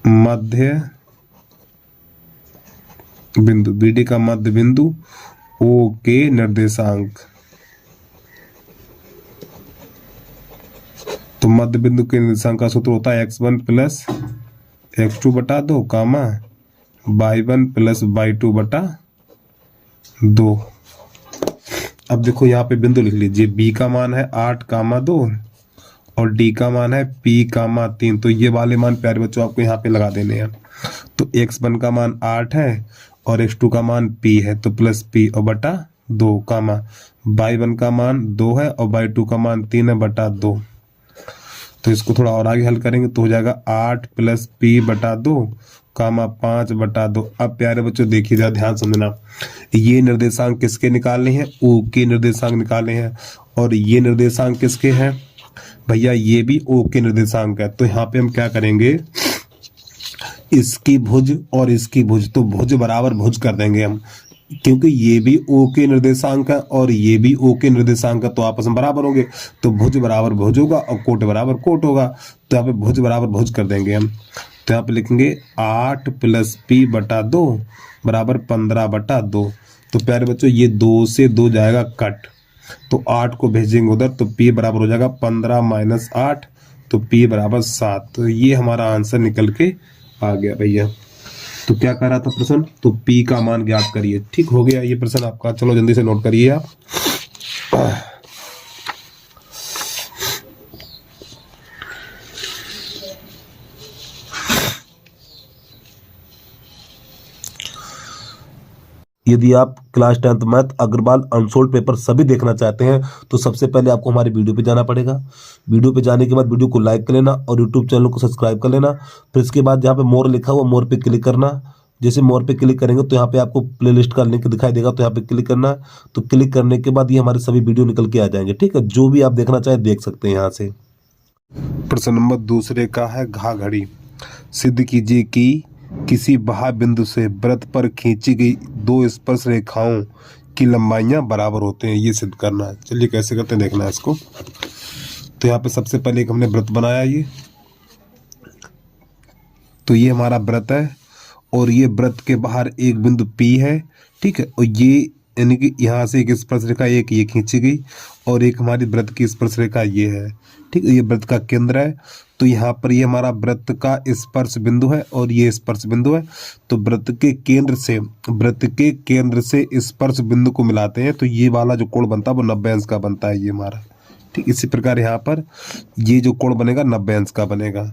मध्य बिंदु, BD का मध्य बिंदु O के निर्देशांक। तो मध्य बिंदु के निर्देशांक का सूत्र होता है x1 प्लस x2 बटा 2 कामा y1 प्लस y2 बटा 2। अब देखो यहाँ पे बिंदु लिख लीजिए, B का मान है 8,2 और D का मान है P,3। तो ये वाले मान प्यारे बच्चों आपको यहाँ पे लगा देने हैं। तो x1 का मान 8 है और x2 का मान P है, तो प्लस P और बटा 2 कामा y1 का मान 2 है और y2 का मान 3 है बटा 2। तो इसको थोड़ा और आगे हल करेंगे तो हो जाएगा 8 + p/2 कामा 5/2। अब प्यारे बच्चों देखिए जरा ध्यान समझना, ये निर्देशांक किसके निकालने हैं? ओ के निर्देशांक निकालने हैं। और ये निर्देशांक किसके हैं भैया? ये भी ओ के निर्देशांक है। तो यहाँ पे हम क्या करेंगे, इसकी भुज और इसकी भुज, तो भुज बराबर भुज कर देंगे हम, क्योंकि ये भी ओ के निर्देशांक है और ये भी ओ के निर्देशांक है, तो आपस में बराबर होंगे। तो भुज बराबर भुज होगा और कोट बराबर कोट होगा। तो यहाँ पे भुज बराबर भुज कर देंगे हम। तो यहाँ पे लिखेंगे 8 + p/2 बराबर 15/2। तो प्यारे बच्चों ये 2 से 2 जाएगा कट, तो 8 को भेजेंगे उधर, तो p बराबर हो जाएगा 15 - 8, तो p बराबर 7। तो ये हमारा आंसर निकल के आ गया भैया। तो क्या कह रहा था प्रश्न? तो p का मान ज्ञात करिए। ठीक हो गया ये प्रश्न आपका, चलो जल्दी से नोट करिए आप। यदि आप class 10th math Agarwal unsolved paper सभी देखना चाहते हैं तो सबसे पहले आपको हमारे वीडियो पे जाना पड़ेगा। वीडियो पे जाने के बाद वीडियो को लाइक कर लेना और यूट्यूब चैनल को सब्सक्राइब कर लेना। फिर इसके बाद जहाँ पे मोर लिखा हुआ मोर पे क्लिक करना। जैसे मोर पे क्लिक करेंगे तो यहाँ पे आपको प्लेलिस्ट का लिंक दिखाई देगा, तो यहाँ पे क्लिक करना। तो क्लिक करने के बाद ये हमारे सभी वीडियो निकल के आ जाएंगे। ठीक है, जो भी आप देखना चाहें देख सकते हैं यहाँ से। प्रश्न नंबर दूसरे का है घा घड़ी। सिद्ध कीजिए कि किसी बाह्य बिंदु से वृत्त पर खींची गई 2 स्पर्श रेखाओं की लंबाइयां बराबर होते हैं, ये सिद्ध करना है। चलिए कैसे करते हैं देखना है इसको। तो यहाँ पे सबसे पहले एक हमने वृत्त बनाया ये, तो ये हमारा वृत्त है और ये वृत्त के बाहर एक बिंदु P है। ठीक है, और ये यानी कि यहाँ से एक स्पर्श रेखा एक ये खींची गई और एक हमारी वृत्त की स्पर्श रेखा ये है। ठीक है, ये वृत्त का केंद्र है। तो यहाँ पर ये हमारा वृत्त का स्पर्श बिंदु है और ये स्पर्श बिंदु है। तो वृत्त के केंद्र से स्पर्श बिंदु को मिलाते हैं तो ये वाला जो कोण बनता है वो 90 अंश का बनता है ये हमारा। ठीक, इसी प्रकार यहाँ पर ये जो कोण बनेगा 90 अंश का बनेगा।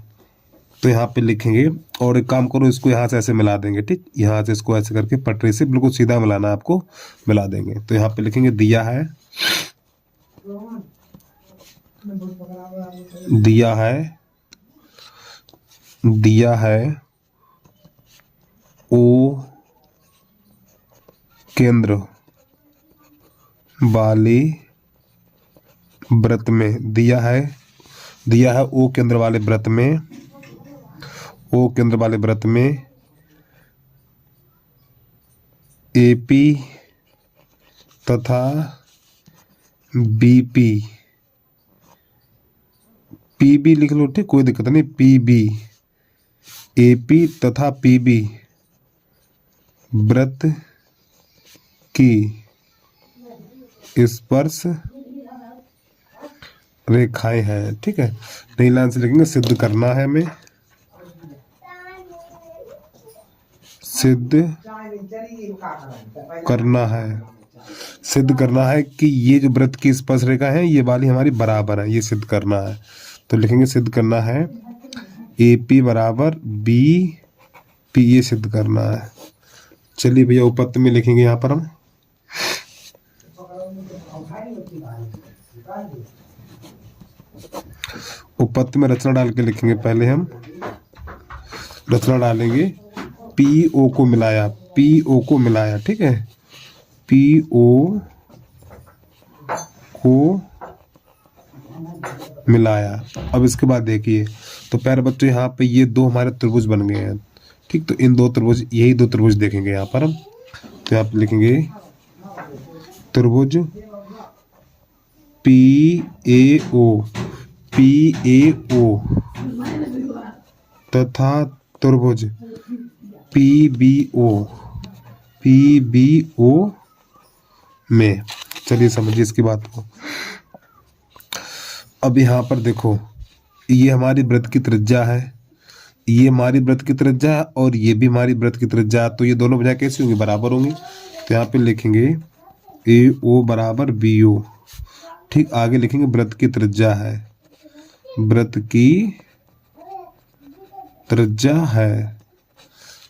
तो यहाँ पे लिखेंगे और एक काम करो, इसको यहाँ से ऐसे मिला देंगे। ठीक, यहाँ से इसको ऐसे करके पटरी से बिल्कुल सीधा मिलाना, आपको मिला देंगे। तो यहाँ पे लिखेंगे दिया है ओ केंद्र वाले वृत्त में, दिया है ओ केंद्र वाले वृत्त में AP तथा BP, PB लिख लो। ठीक, कोई दिक्कत नहीं। PB, AP तथा PB वृत्त की स्पर्श रेखाएं हैं। ठीक है, नई लाइन से लिखेंगे सिद्ध करना है हमें, सिद्ध करना है कि ये जो वृत्त की स्पर्श रेखा है ये वाली हमारी बराबर है, ये सिद्ध करना है। तो लिखेंगे सिद्ध करना है AP बराबर BP, ये सिद्ध करना है। चलिए भैया उपपत्ति में लिखेंगे यहाँ पर हम उपपत्ति में रचना डाल के लिखेंगे। पहले हम रचना डालेंगे, PO को मिलाया। ठीक है, PO को मिलाया। अब इसके बाद देखिए, तो प्यारे बच्चों यहाँ पे ये 2 हमारे त्रिभुज बन गए हैं। ठीक, तो इन 2 त्रिभुज, यही 2 त्रिभुज देखेंगे यहाँ पर हम। तो यहाँ पे लिखेंगे त्रिभुज PAO तथा त्रिभुज PBO में। चलिए समझिए इसकी बात को। अब यहाँ पर देखो, ये हमारी वृत्त की त्रिज्या है, ये हमारी वृत्त की त्रिज्या है और ये भी हमारी वृत्त की त्रिज्या है। तो ये दोनों भुजाएं कैसी होंगी? बराबर होंगी। तो यहाँ पे लिखेंगे AO बराबर BO। ठीक, आगे लिखेंगे वृत्त की त्रिज्या है, वृत्त की त्रिज्या है।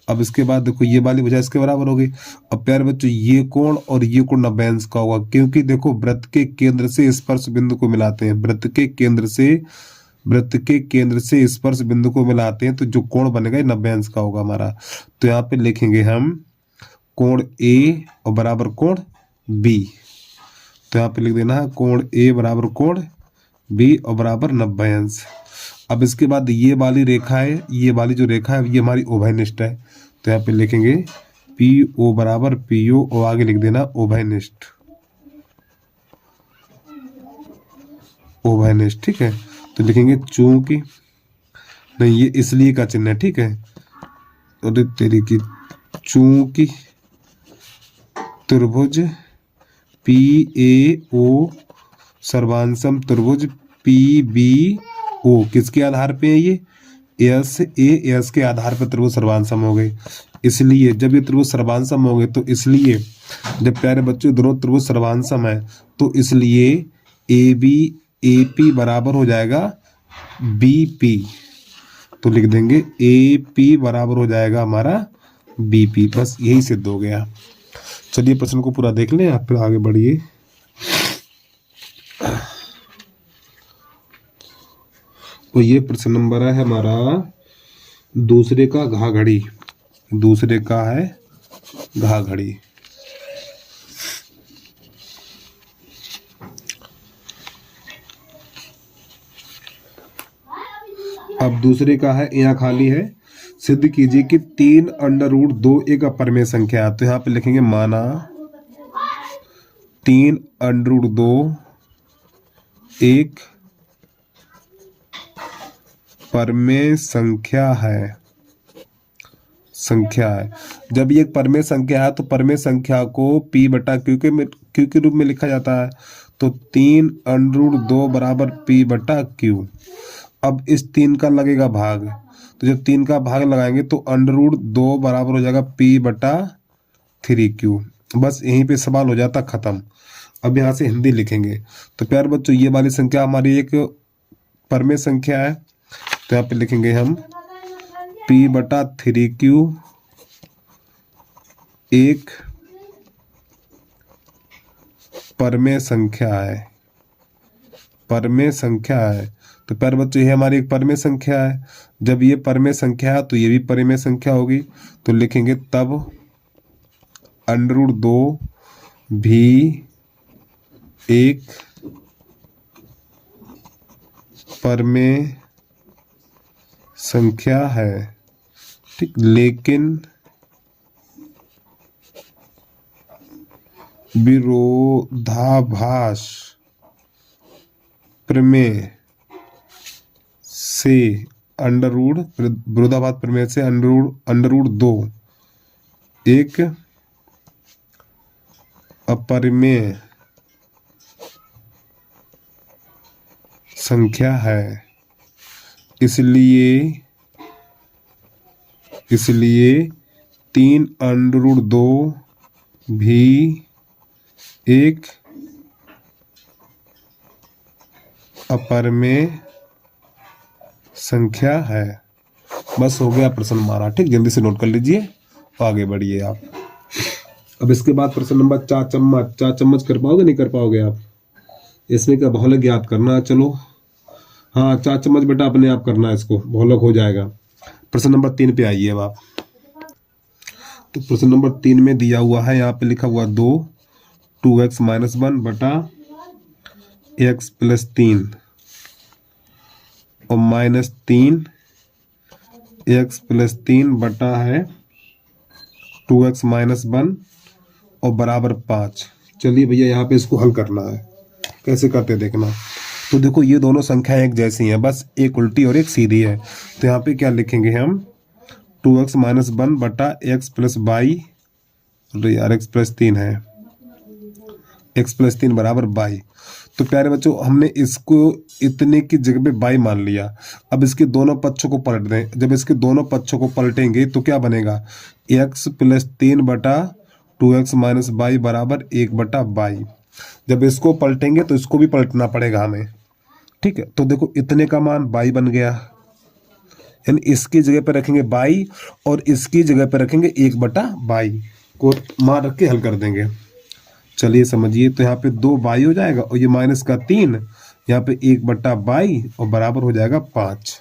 अब इसके बाद देखो ये वाली भुजा इसके बराबर हो गई। अब प्यारे बच्चों ये कोण और ये कोण 90 अंश का होगा, क्योंकि देखो वृत्त के केंद्र से स्पर्श बिंदु को मिलाते हैं, वृत्त के केंद्र से वृत्त के केंद्र से स्पर्श बिंदु को मिलाते हैं तो जो कोण बनेगा ये 90 अंश का होगा हमारा। तो यहाँ पे लिखेंगे हम कोण ए और बराबर कोण बी। तो यहाँ पे लिख देना है कोण ए बराबर कोण बी और बराबर 90 अंश। अब इसके बाद ये वाली रेखा है, ये वाली जो रेखा है ये हमारी उभयनिष्ठ है। तो यहाँ पे लिखेंगे पी ओ बराबर पी ओ और आगे लिख देना उभयनिष्ठ, उभयनिष्ठ। ठीक है, तो लिखेंगे चूंकि, नहीं ये इसलिए का चिन्ह है। ठीक है, अरे तेरी की, चूंकि त्रिभुज पी ए ओ सर्वांशम त्रिभुज पी बी ओ किसके आधार पे है, ये एस ए एस के आधार पर त्रिभुज सर्वांशम हो गए। इसलिए जब ये त्रिभुज सर्वांशम हो गए तो इसलिए जब प्यारे बच्चों दोनों त्रिभुज सर्वांशम है तो इसलिए ए बी ए पी बराबर हो जाएगा बी पी। तो लिख देंगे ए पी बराबर हो जाएगा हमारा बी पी। बस यही सिद्ध हो गया। चलिए प्रश्न को पूरा देख लें, आप फिर आगे बढ़िए। तो ये प्रश्न नंबर है हमारा दूसरे का घा घड़ी, दूसरे का है घा घड़ी। अब दूसरे का है, यहाँ खाली है। सिद्ध कीजिए कि 3 अंडर रूट 2 एक अपरिमेय संख्या। तो यहाँ पे लिखेंगे माना 3 अंडर रूट 2 एक परमेय संख्या है, संख्या है। जब ये एक परमेय संख्या है तो परमेय संख्या को p बटा क्यू के रूप में लिखा जाता है। तो 3 अंडर रूट 2 बराबर p बटा क्यू। अब इस 3 का लगेगा भाग, तो जब 3 का भाग लगाएंगे तो अंडर रूट 2 बराबर हो जाएगा p बटा 3q। बस यहीं पे सवाल हो जाता खत्म। अब यहाँ से हिंदी लिखेंगे। तो प्यारे बच्चों ये वाली संख्या हमारी एक परमेय संख्या है। तो यहाँ पे लिखेंगे हम p बटा 3q एक परमेय संख्या है, परमेय संख्या है। तो प्यारे बच्चों ये हमारी एक परमेय संख्या है। जब ये परमेय संख्या है तो ये भी परमेय संख्या होगी। तो लिखेंगे तब अंडर रूट 2 भी एक परमेय संख्या है। ठीक, लेकिन विरोधाभास प्रमेय से विरोधाभास प्रमेय से अंडर रूट 2 एक अपरिमेय संख्या है। इसलिए 3 अंडर रूट 2 भी एक अपरिमेय संख्या है। बस हो गया प्रश्न हमारा। ठीक, जल्दी से नोट कर लीजिए, आगे बढ़िए आप। अब इसके बाद प्रश्न नंबर 4 चम्मच। 4 चम्मच कर पाओगे, नहीं कर पाओगे आप? इसमें क्या बहुलक याद करना है। चलो हाँ 4 चम्मच बेटा अपने आप करना है, इसको बहुलक हो जाएगा। प्रश्न नंबर 3 पे आइए अब आप। तो प्रश्न नंबर 3 में दिया हुआ है, यहाँ पे लिखा हुआ 2x - 1 बटा x + 3 और -3 x + 3 बटा है 2x - 1 और बराबर 5। चलिए भैया यहाँ पे इसको हल करना है। कैसे करते देखना। तो देखो ये दोनों संख्याएं एक जैसी हैं, बस एक उल्टी और एक सीधी है। तो यहाँ पे क्या लिखेंगे हम 2x - 1 बटा x + y, अरे यार x + 3 है, x + 3 बराबर y। तो प्यारे बच्चों हमने इसको इतने की जगह पे y मान लिया। अब इसके दोनों पक्षों को पलट दें। जब इसके दोनों पक्षों को पलटेंगे तो क्या बनेगा, x + 3 बटा 2x - y बराबर 1 बटा y। जब इसको पलटेंगे तो इसको भी पलटना पड़ेगा हमें। ठीक है, तो देखो इतने का मान y बन गया, यानी इसकी जगह पे रखेंगे y और इसकी जगह पे रखेंगे 1 बटा y को मान रख के हल कर देंगे। चलिए समझिए, तो यहाँ पे 2y हो जाएगा और ये -3 यहाँ पे 1/22 और बराबर हो जाएगा 5।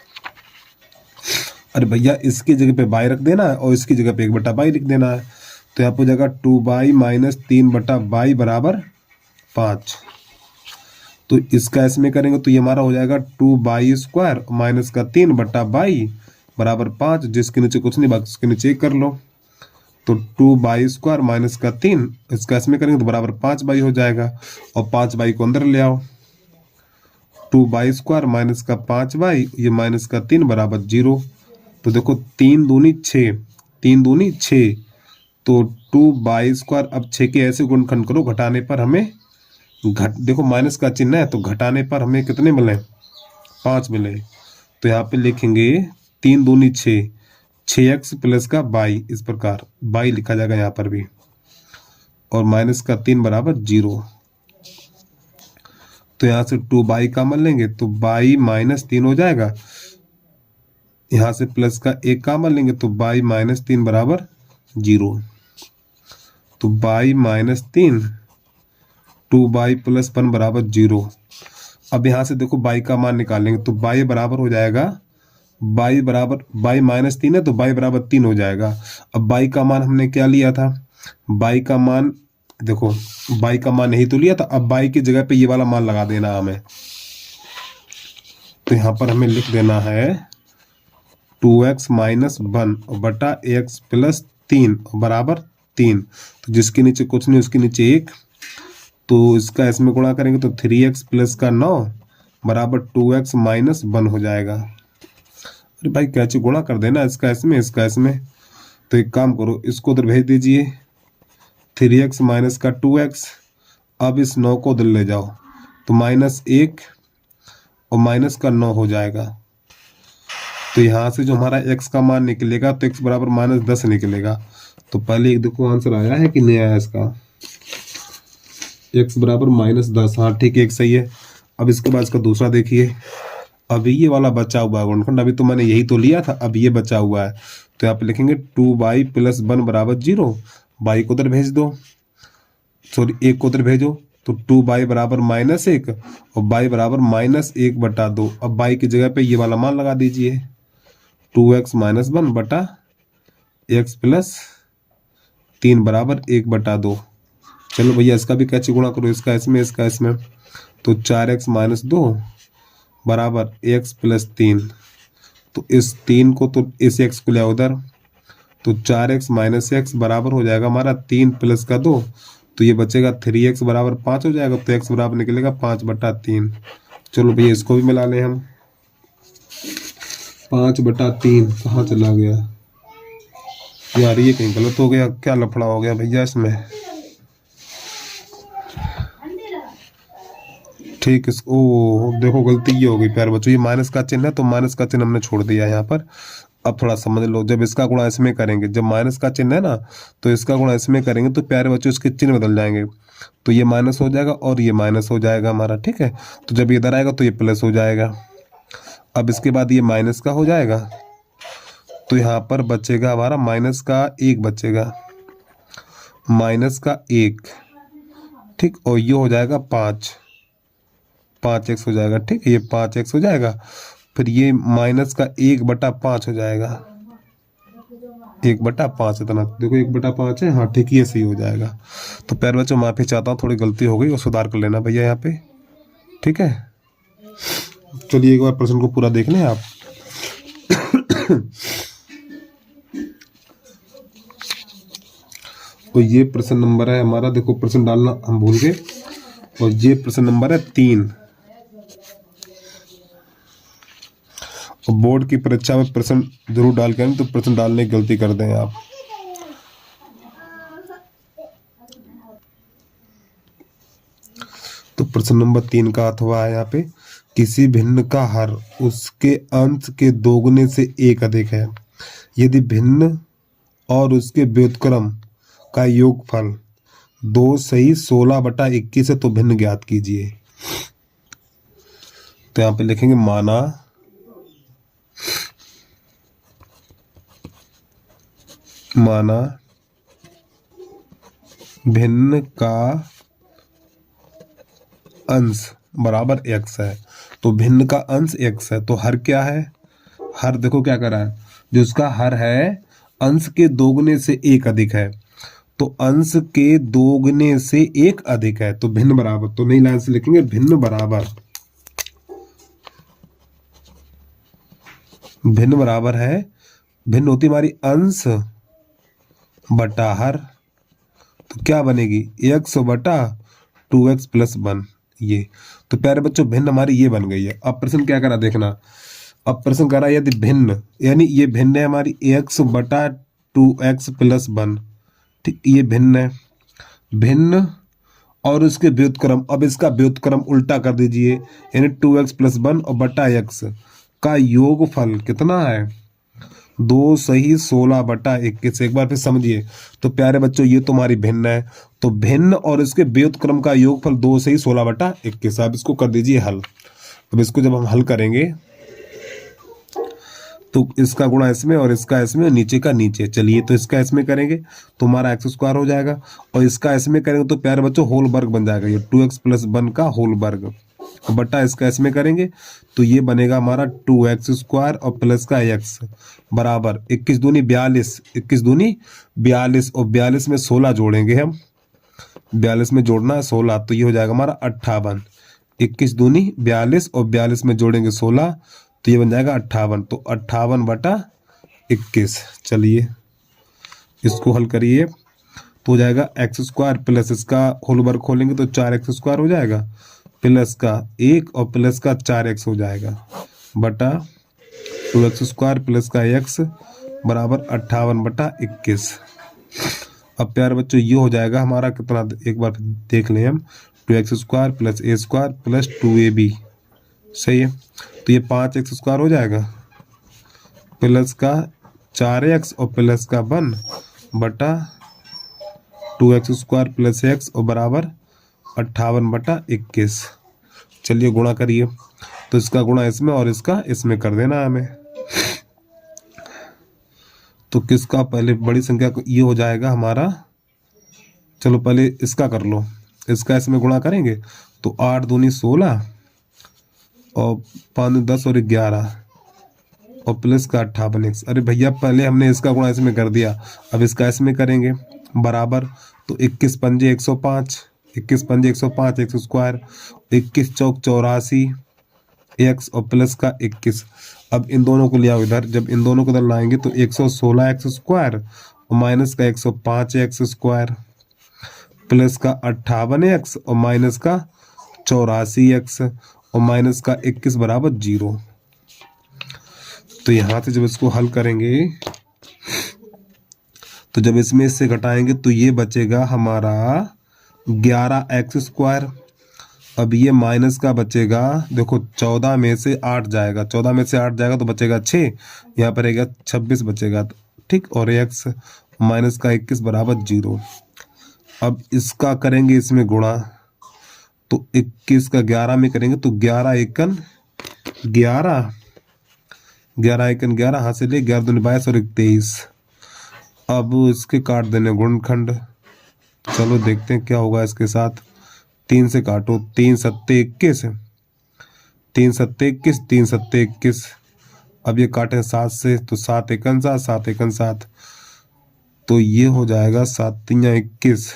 अरे भैया इसकी जगह पे बाई रख देना है और इसकी जगह पे 1/22 लिख देना है। तो यहाँ पे हो जाएगा 2 माइनस 3/22 बराबर 5। तो इसका इसमें करेंगे तो ये हमारा हो जाएगा 2 माइनस का 3/22 बराबर 5। जिसके नीचे कुछ नहीं, बाकी उसके नीचे 1 कर लो। तो 2 माइनस का 3, इसका इसमें करेंगे तो बराबर 5 हो जाएगा। और 5 को अंदर ले आओ। 2 माइनस का 5 ये माइनस का 3 बराबर 0। तो देखो 3 दूनी 6, 3 दूनी 6। तो 2 अब 6 के ऐसे गुणनखंड करो, घटाने पर हमें देखो माइनस का चिन्ह है तो घटाने पर हमें कितने मिले, 5 मिले। तो यहाँ पे लिखेंगे 3 दूनी 6, 6x प्लस का 22, इस प्रकार 22 लिखा जाएगा यहाँ पर भी। और माइनस का 3 बराबर 0। तो यहाँ से 2 कॉमन लेंगे तो 22 माइनस 3 हो जाएगा। यहाँ से प्लस का 1 कॉमन लेंगे तो 22 माइनस 3 बराबर 0। तो 22 माइनस 3, 2 प्लस 1 बराबर 0। अब यहाँ से देखो 22 का मान निकालेंगे तो 22 बराबर हो जाएगा, 22 माइनस 3 है तो 22 बराबर 3 हो जाएगा। अब 22 का मान हमने क्या लिया था, 22 का मान देखो 22 का मान नहीं तो लिया था। अब 22 की जगह पे ये वाला मान लगा देना हमें। तो यहाँ पर हमें लिख देना है 2x माइनस 1 बटा x प्लस 3 बराबर 3। तो जिसके नीचे कुछ नहीं उसके नीचे 1। तो इसका इसमें गुणा करेंगे तो 3x प्लस का 9 बराबर 2x माइनस 1 हो जाएगा। अरे भाई कैसे गुणा कर देना, इसका इसमें इसका इसमें। तो एक काम करो, इसको उधर भेज दीजिए, 3x माइनस का 2x। अब इस 9 को उधर ले जाओ तो -1 और माइनस का 9 हो जाएगा। तो यहाँ से जो हमारा x का मान निकलेगा तो x बराबर -10 निकलेगा। तो पहले एक देखो आंसर आया है कि नहीं आया इसका, x बराबर -10। हाँ ठीक है, एक सही है। अब इसके बाद इसका दूसरा देखिए, अभी ये वाला बचा हुआ है गुणनखंड, अभी तो मैंने यही तो लिया था, अब ये बचा हुआ है। तो यहाँ पे लिखेंगे 2y प्लस 1 बराबर 0। y को उधर भेज दो, सॉरी 1 को उधर भेजो। तो 2y बराबर -1 और y बराबर -1/2। अब y की जगह पे ये वाला मान लगा दीजिए, 2x माइनस 1 बटा x प्लस 3 बराबर 1/2। चलो भैया इसका भी कैसे गुणा करो, इसका इसमें इसका इसमें। तो 4x माइनस 2 बराबर x प्लस 3। तो इस 3 को तो इस x को ले उधर, तो 4x माइनस x बराबर हो जाएगा हमारा 3 प्लस का 2। तो ये बचेगा 3x बराबर 5 हो जाएगा। तो x बराबर निकलेगा 5/3। चलो भैया इसको भी मिला लें हम, 5/3 कहाँ चला गया यार, ये कहीं गलत हो गया, क्या लफड़ा हो गया भैया इसमें। ठीक है, ओ देखो गलती ये हो गई प्यारे बच्चों, ये माइनस का चिन्ह है तो माइनस का चिन्ह हमने छोड़ दिया यहाँ पर। अब थोड़ा समझ लो, जब इसका गुणा इसमें करेंगे, जब माइनस का चिन्ह है ना तो इसका गुणा इसमें करेंगे तो प्यारे बच्चों इसके चिन्ह बदल जाएंगे। तो ये माइनस हो जाएगा और ये माइनस हो जाएगा हमारा, ठीक है। तो जब ये इधर आएगा तो ये प्लस हो जाएगा। अब इसके बाद ये माइनस का हो जाएगा तो यहाँ पर बचेगा हमारा माइनस का 1 बचेगा, माइनस का 1, ठीक। और ये हो जाएगा 5x हो जाएगा, ठीक है। ये 5x हो जाएगा, फिर ये माइनस का 1/5 हो जाएगा, 1/5 इतना देखो 1/5 है। हाँ ठीक, ये सही हो जाएगा। तो प्यारे बच्चों माफी चाहता हूँ, थोड़ी गलती हो गई और सुधार कर लेना भैया यहाँ पे, ठीक है। चलिए एक बार प्रश्न को पूरा देख लें आप। तो ये प्रश्न नंबर है हमारा, देखो प्रश्न डालना हम भूल गए, और ये प्रश्न नंबर है 3। और बोर्ड की परीक्षा में प्रश्न जरूर डाल के आए, तो प्रश्न डालने की गलती कर दें आप। तो प्रश्न नंबर 3 का अर्थ हुआ है यहाँ पे, किसी भिन्न का हर उसके अंश के दोगुने से 1 अधिक है यदि भिन्न और उसके व्युत्क्रम का योगफल 2 सही 16/21 है तो भिन्न ज्ञात कीजिए। तो यहाँ पे लिखेंगे माना भिन्न का अंश बराबर x है, तो भिन्न का अंश x है, तो हर क्या है, हर देखो क्या करा है, जो उसका हर है अंश के दोगुने से एक अधिक है, तो अंश के दोगुने से एक अधिक है, तो भिन्न बराबर, तो नई लाइन से लिखेंगे भिन्न बराबर, भिन्न बराबर है, भिन्न होती हमारी अंश बटा हर, तो क्या बनेगी x बटा 2x प्लस 1, ये तो प्यारे बच्चों भिन्न हमारी ये बन गई है। अब प्रश्न क्या करा देखना, अब प्रश्न करा यदि भिन्न, यानी ये भिन्न है हमारी x बटा 2x प्लस 1, ठीक, ये भिन्न है, भिन्न और उसके व्युत्क्रम, अब इसका व्युत्क्रम उल्टा कर दीजिए, यानी 2x प्लस 1 और बटा x का योगफल कितना है, 2 सही 16 बटा 21। एक बार फिर समझिए, तो प्यारे बच्चों ये तुम्हारी भिन्न है, तो भिन्न और इसके व्युत्क्रम का योगफल 2 सही 16 बटा 21। अब इसको कर दीजिए हल। अब इसको जब हम हल करेंगे तो इसका गुणा इसमें और इसका इसमें, नीचे का नीचे, चलिए तो इसका इसमें करेंगे तो हमारा एक्स स्क्वायर हो जाएगा, और इसका इसमें करेंगे तो प्यारे बच्चों होल वर्ग बन जाएगा, ये 2x प्लस 1 का होल वर्ग, बटा इसका इसमें करेंगे तो ये बनेगा हमारा 2x स्क्वायर और प्लस का x बराबर 21 दूनी 42, 21 दूनी 42 और 42 में 16 जोड़ेंगे हम, 42 में जोड़ना है 16, तो ये हो जाएगा हमारा 58, 21 दूनी 42 और 42 में जोड़ेंगे 16, तो ये बन जाएगा 58, तो 58 बटा 21। चलिए इसको हल करिए तो हो जाएगा एक्स स्क्वायर प्लस इसका होल वर्ग खोलेंगे तो 4x स्क्वायर हो जाएगा, प्लस का 1 और प्लस का 4x हो जाएगा, बटा 2x स्क्वायर प्लस का x बराबर 58 बटा 21। अब प्यारे बच्चों ये हो जाएगा हमारा कितना, एक बार देख लें हम, 2x square plus a square plus 2ab, सही है, तो ये 5x स्क्वायर हो जाएगा, प्लस का 4x और प्लस का 1 बटा 2x स्क्वायर प्लस x और बराबर 58 बटा 21। चलिए गुणा करिए, तो इसका गुणा इसमें और इसका इसमें कर देना हमें, तो किसका पहले बड़ी संख्या ये हो जाएगा हमारा, चलो पहले इसका कर लो, इसका इसमें गुणा करेंगे तो 8 दूनी 16 और 5 10 और 11 और प्लस का 58x। अरे भैया पहले हमने इसका गुणा इसमें कर दिया, अब इसका इसमें करेंगे बराबर, तो 21 पंजे 105, 21 पंजे 105 एक्स स्क्वायर, 21 चौक 84 एक्स और प्लस का 21। अब इन दोनों को ले आओ इधर, जब इन दोनों को इधर लाएंगे तो 116 एक्स स्क्वायर और माइनस का 105 एक्स स्क्वायर प्लस का 58 एक्स और माइनस का 84 एक्स और माइनस का 21 बराबर 0। तो यहाँ से जब इसको हल करेंगे तो जब इसमें इससे घटाएंगे तो ये बचेगा हमारा 11 एक्स स्क्वायर। अब ये माइनस का बचेगा, देखो 14 में से 8 जाएगा, 14 में से 8 जाएगा तो बचेगा 6, यहाँ पर रहेगा 26 बचेगा, ठीक, और एक्स माइनस का 21 बराबर 0। अब इसका करेंगे इसमें गुणा, तो 21 का 11 में करेंगे तो 11 एकन 11, 11 एकन 11, हाथ से ले 11 दूनी 22 और 23। अब इसके काट देने गुणनखंड, चलो देखते हैं क्या होगा इसके साथ। 3 से काटो, 3 सत्ते 21, 3 सत्ते 21, 3 सत्ते 21। अब ये काटे 7 से तो 7 एकन 7, 7 एकन 7, तो ये हो जाएगा 7 तियां 21,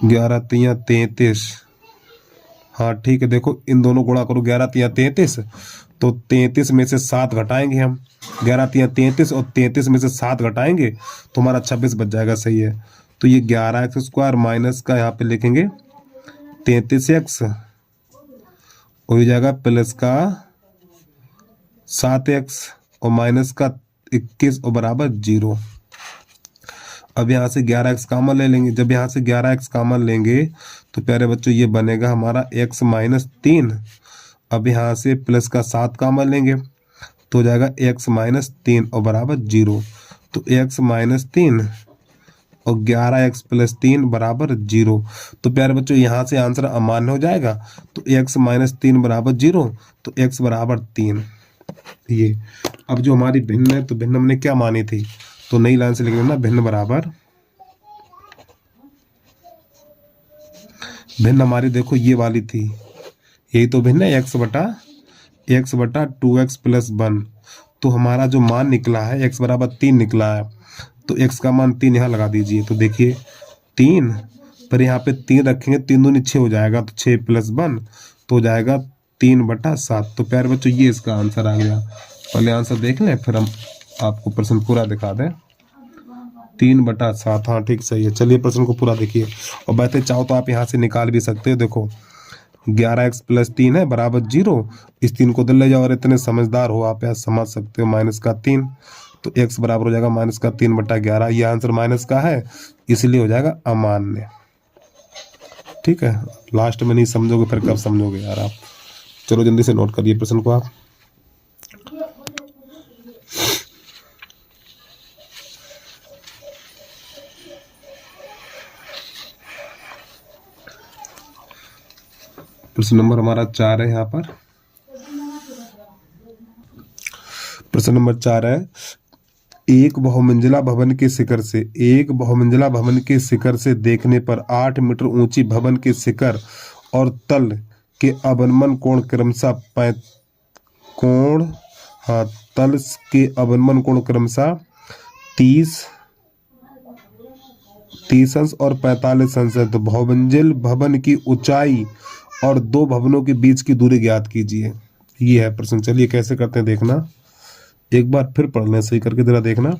11 तियां 33। हाँ ठीक है, देखो इन दोनों गुणा करो, 11 तियां 33, तो 33 में से 7 घटाएंगे हम, 11 तियां 33 और 33 में से 7 घटाएंगे तो हमारा 26 बच जाएगा, सही है। तो ये 11 एक्स स्क्वायर माइनस का यहाँ पे लिखेंगे 33 एक्स हो जाएगा प्लस का 7 एक्स और माइनस का 21 और बराबर 0। अब यहाँ से 11 एक्स कॉमन ले लेंगे, जब यहाँ से 11 एक्स कॉमन लेंगे तो प्यारे बच्चों ये बनेगा हमारा x माइनस 3। अब यहाँ से प्लस का 7 कॉमन लेंगे तो हो जाएगा x माइनस 3 और बराबर 0। तो x माइनस 3 और 11x प्लस 3 बराबर 0। तो प्यारे बच्चों यहाँ से आंसर अमान्य हो जाएगा, तो x माइनस 3 बराबर 0, तो x बराबर 3। ये अब जो हमारी भिन्न है, तो भिन्न हमने क्या मानी थी, तो नई लाइन से लिख लेना भिन्न बराबर भिन्न हमारी देखो ये वाली थी, यही तो भिन्न है, x बटा 2x प्लस 1। तो हमारा जो मान निकला है x बराबर 3 निकला है, तो x का मान 3 यहाँ लगा दीजिए। तो देखिए 3 पर यहाँ पे 3 रखेंगे, 3 दूनी 6 हो जाएगा, तो 6 प्लस 1 तो हो जाएगा 3/7। तो प्यारे बच्चों ये इसका आंसर आ गया। पहले आंसर देख लें फिर हम आपको प्रश्न पूरा दिखा दें। 3/7, हाँ ठीक सही है। चलिए प्रश्न को पूरा देखिए, और वैसे चाहो तो आप यहाँ से निकाल भी सकते हो। देखो 11x प्लस 3 है बराबर 0, इस 3 को दिल ले जाओ, और इतने समझदार हो आप यहाँ समझ सकते हो -3, तो x बराबर हो जाएगा -3/11। ये आंसर माइनस का है, इसलिए हो जाएगा अमान्य। ठीक है, लास्ट में नहीं समझोगे फिर कब समझोगे यार आप। चलो जल्दी से नोट करिए प्रश्न को आप। प्रश्न नंबर हमारा 4 है यहाँ पर। प्रश्न नंबर 4 है, एक बहुमंजिला भवन के शिखर से देखने पर 8 मीटर ऊंची भवन के शिखर और तल के अवनमन कोण क्रमशः तल के अवनमन कोण क्रमशः 30 अंश और 45 अंश है। तो बहुमंजिल भवन की ऊंचाई और दो भवनों के बीच की दूरी ज्ञात कीजिए। ये है प्रश्न। चलिए कैसे करते हैं देखना, एक बार फिर पढ़ लें सही करके जरा देखना।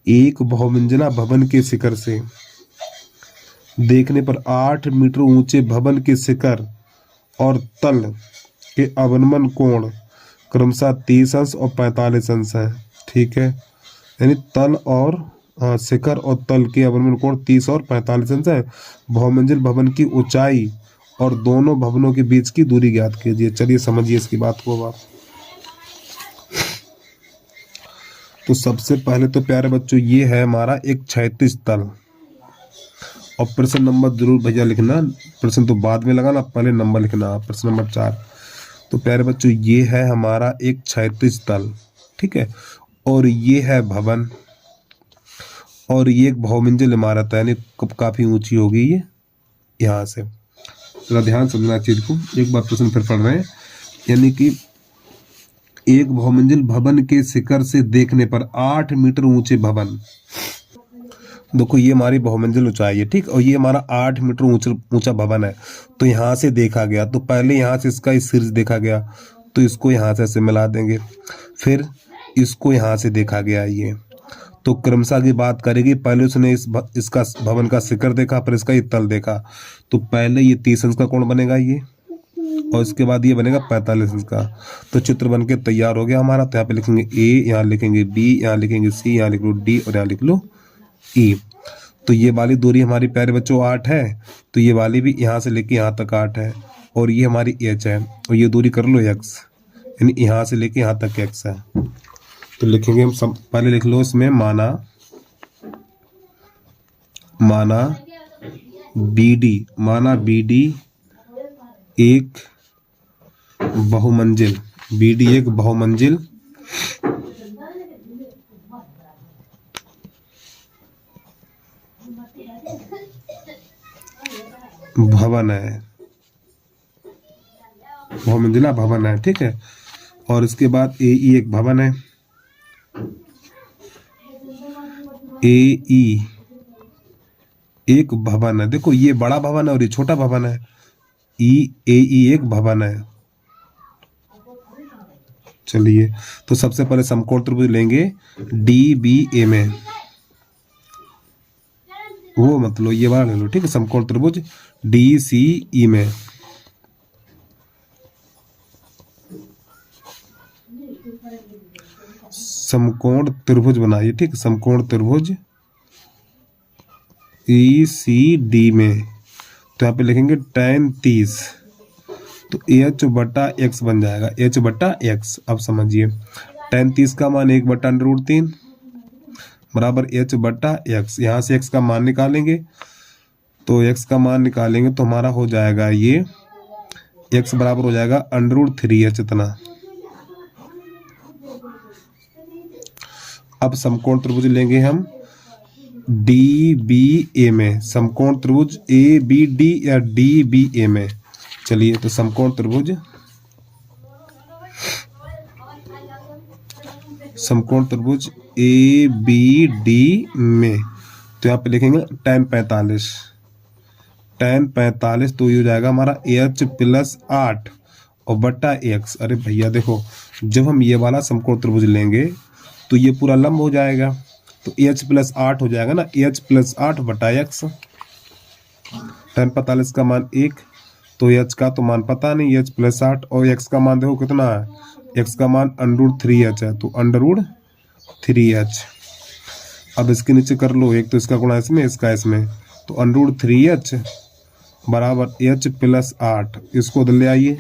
एक बहुमंजिला भवन के शिखर से देखने पर 8 मीटर ऊंचे भवन के शिखर और तल के अवनमन कोण क्रमशः 30 अंश और 45 अंश है। ठीक है, यानी तल और शिखर और तल के अवनमन कोण 30 और 45 अंश है। बहुमंजिल भवन की ऊंचाई और दोनों भवनों के बीच की दूरी ज्ञात कीजिए। चलिए समझिए इसकी बात को आप। तो सबसे पहले तो प्यारे बच्चों ये है हमारा एक क्षैतिज तल, और प्रश्न नंबर जरूर भैया लिखना, प्रश्न तो बाद में लगाना, पहले नंबर लिखना। प्रश्न नंबर 4, तो प्यारे बच्चों ये है हमारा एक क्षैतिज तल, ठीक है, और ये है भवन, और ये एक बहुमंजिल इमारत है, यानी काफी ऊंची होगी ये यहाँ से। जरा ध्यान समझना चीज को, एक बार प्रश्न फिर पढ़ रहे हैं। यानी कि एक बहुमंजिल भवन के शिखर से देखने पर 8 मीटर ऊंचे भवन, देखो ये हमारी बहुमंजिल ऊंचाई है, ठीक, और ये हमारा 8 मीटर ऊंचा भवन है। तो यहाँ से देखा गया, तो पहले यहाँ से इसका शीर्ष देखा गया, तो इसको यहाँ से ऐसे मिला देंगे, फिर इसको यहाँ से देखा गया ये, तो क्रमशः की बात करेगी। पहले उसने इसका भवन का शिखर देखा, फिर इसका ये तल देखा, तो पहले ये 30 अंश का कोण बनेगा ये, और इसके बाद ये बनेगा 45 अंश का। तो चित्र बन के तैयार हो गया हमारा। तो यहाँ पे लिखेंगे ए, यहाँ लिखेंगे बी, यहाँ लिखेंगे सी, यहाँ लिख लो डी, और यहाँ लिख लो ई। तो ये वाली दूरी हमारी प्यारे बच्चों 8 है, तो ये वाली भी यहाँ से लेके यहाँ तक 8 है, और ये हमारी एच है, और ये दूरी कर लो x, यानी यहाँ से लेके यहाँ तक x है। तो लिखेंगे हम सब, पहले लिख लो इसमें माना BD एक बहुमंजिल, BD एक बहुमंजिल भवन है, बहुमंजिला भवन है, ठीक है। और इसके बाद AE एक भवन है, AE एक भवन है, देखो ये बड़ा भवन है और ये छोटा भवन है, AE एक भवन है। चलिए तो सबसे पहले समकोण त्रिभुज लेंगे DBA में, वो मतलब ये वाला ले लो, ठीक है, समकोण त्रिभुज DCE में। समकोण त्रिभुज बनाइए, ठीक, समकोण त्रिभुज ECD में। तो यहाँ पे लिखेंगे tan 30, तो H/x बन जाएगा, H/x। अब समझिए tan 30 का मान 1/√3 बराबर H/x। यहाँ से x का मान निकालेंगे, तो x का मान निकालेंगे तो हमारा हो जाएगा ये x बराबर हो जाएगा √3h इतना। अब समकोण त्रिभुज लेंगे हम डी बी ए में, समकोण त्रिभुज ए बी डी या डी बी ए में। चलिए तो समकोण त्रिभुज ए बी डी में, तो यहाँ पे लिखेंगे tan 45 तो ये हो जाएगा हमारा एच प्लस 8 और बट्टा एक्स। अरे भैया देखो, जब हम ये वाला समकोण त्रिभुज लेंगे तो ये पूरा लंब हो जाएगा, तो एच प्लस 8 हो जाएगा ना, एच प्लस 8 बटा एक्स। tan 45 का मान 1, तो एच का तो मान पता नहीं, एच प्लस 8 और एक्स का मान देखो कितना है, एक्स का मान √3h है, तो √3h। अब इसके नीचे कर लो, एक तो इसका गुणा इसमें, इसका इसमें, तो √3h बराबर एच प्लस 8, इसको उधर ले आइए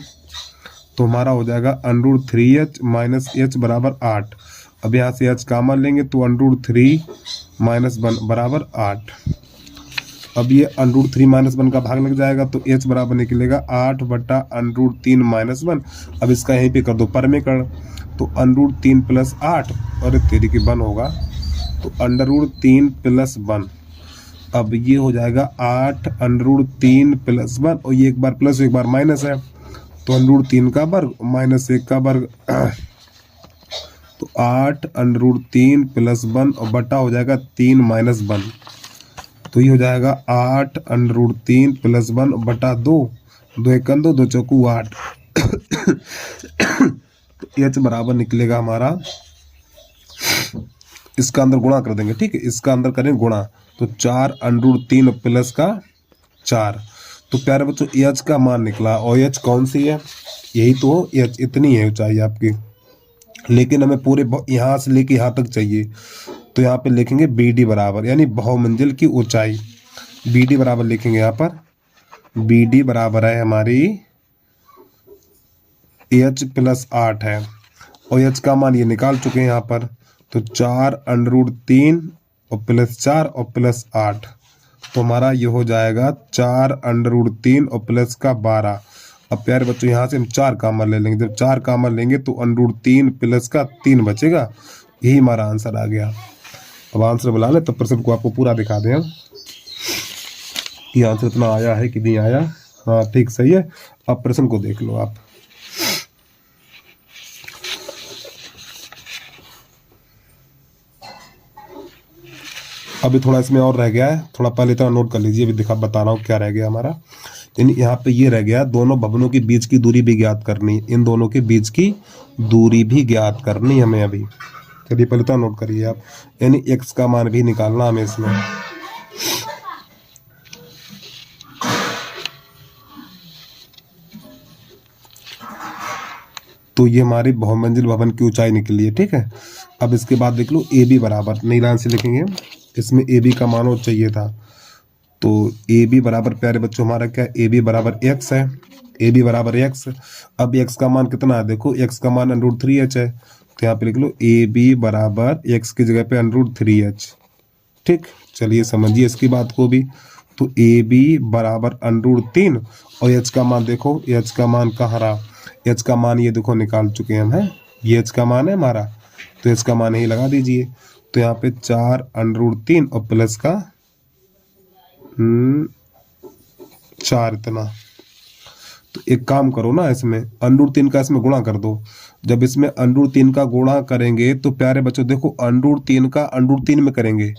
तो हमारा हो जाएगा √3h माइनस एच बराबर 8। अब यहाँ से h कॉमन लेंगे तो √3 माइनस 1 बराबर 8। अब ये √3 माइनस 1 का भाग लग जाएगा तो h बराबर निकलेगा 8 बटा √3 माइनस 1। अब इसका यहीं पे कर दो परमीकरण, तो √3 प्लस 8, अरे तेरी की 1 होगा, तो √3 प्लस 1। अब ये हो जाएगा 8 √3 प्लस 1, और ये एक बार प्लस एक बार माइनस है, तो √3 का वर्ग माइनस 1 का वर्ग, तो 8 √3 प्लस 1 और बटा हो जाएगा 3 माइनस 1, तो ये हो जाएगा 8 √3 प्लस 1 बटा 2, 2 1 2, 2 चौकू 8। तो एच बराबर निकलेगा हमारा, इसका अंदर गुणा कर देंगे, ठीक है, इसका अंदर करें गुणा, तो 4 √3 प्लस का 4। तो प्यारे बच्चों एच का मान निकला, और एच कौन सी है, यही तो एच, इतनी है ऊंचाई आपकी, लेकिन हमें पूरे यहाँ से लेके यहाँ तक चाहिए, तो यहाँ पे लिखेंगे बी डी बराबर, यानी बहुमंजिल की ऊंचाई, बी डी बराबर लिखेंगे यहाँ पर, बी डी बराबर है हमारी एच प्लस 8 है, और एच का मान ये निकाल चुके हैं यहाँ पर, तो 4 √3 और प्लस 4 और प्लस 8, तो हमारा ये हो जाएगा 4 √3 और प्लस का 12। अब प्यारे बच्चों यहाँ से हम 4 कॉमन ले लेंगे, जब 4 कॉमन लेंगे तो √3 प्लस का 3 बचेगा, यही हमारा आंसर आ गया। अब आंसर बुला ले, तब प्रश्न को आपको पूरा दिखा दें कि आंसर इतना आया है कि नहीं आया। हाँ ठीक सही है। अब प्रश्न को देख लो आप। अभी थोड़ा इसमें और रह गया है, थोड़ा पहले इतना नोट कर लीजिए, अभी दिखा बता रहा हूँ क्या रह गया हमारा। यानी यहाँ पे ये रह गया, दोनों भवनों के बीच की दूरी भी ज्ञात करनी, इन दोनों के बीच की दूरी भी ज्ञात करनी हमें अभी। चलिए पहले तो नोट करिए आप, यानी x का मान भी निकालना हमें इसमें। तो ये हमारी बहुमंजिल भवन की ऊंचाई निकली है, ठीक है। अब इसके बाद देख लो ए बी बराबर, नई लाइन से लिखेंगे, इसमें ए बी का मान हो चाहिए था, तो ए बी बराबर प्यारे बच्चों हमारा क्या, ए बी बराबर एक्स है, ए बी बराबर एक्स। अब एक्स का मान कितना है, देखो एक्स का मान √3h है, तो यहाँ पे लिख लो ए बी बराबर एक्स की जगह पे √3h, ठीक। चलिए समझिए इसकी बात को भी, तो ए बी बराबर √3 और एच का मान देखो, एच का मान कहाँ रहा, एच का मान ये देखो निकाल चुके हैं हम, है ये एच का मान है हमारा, तो एच का मान ही लगा दीजिए। तो यहाँ पे 4 √3 और प्लस का 4 इतना। तो एक काम करो ना, इसमें √3 का इसमें गुणा कर दो। जब इसमें √3 का गुणा करेंगे तो प्यारे बच्चों देखो √3 का √3 में करेंगे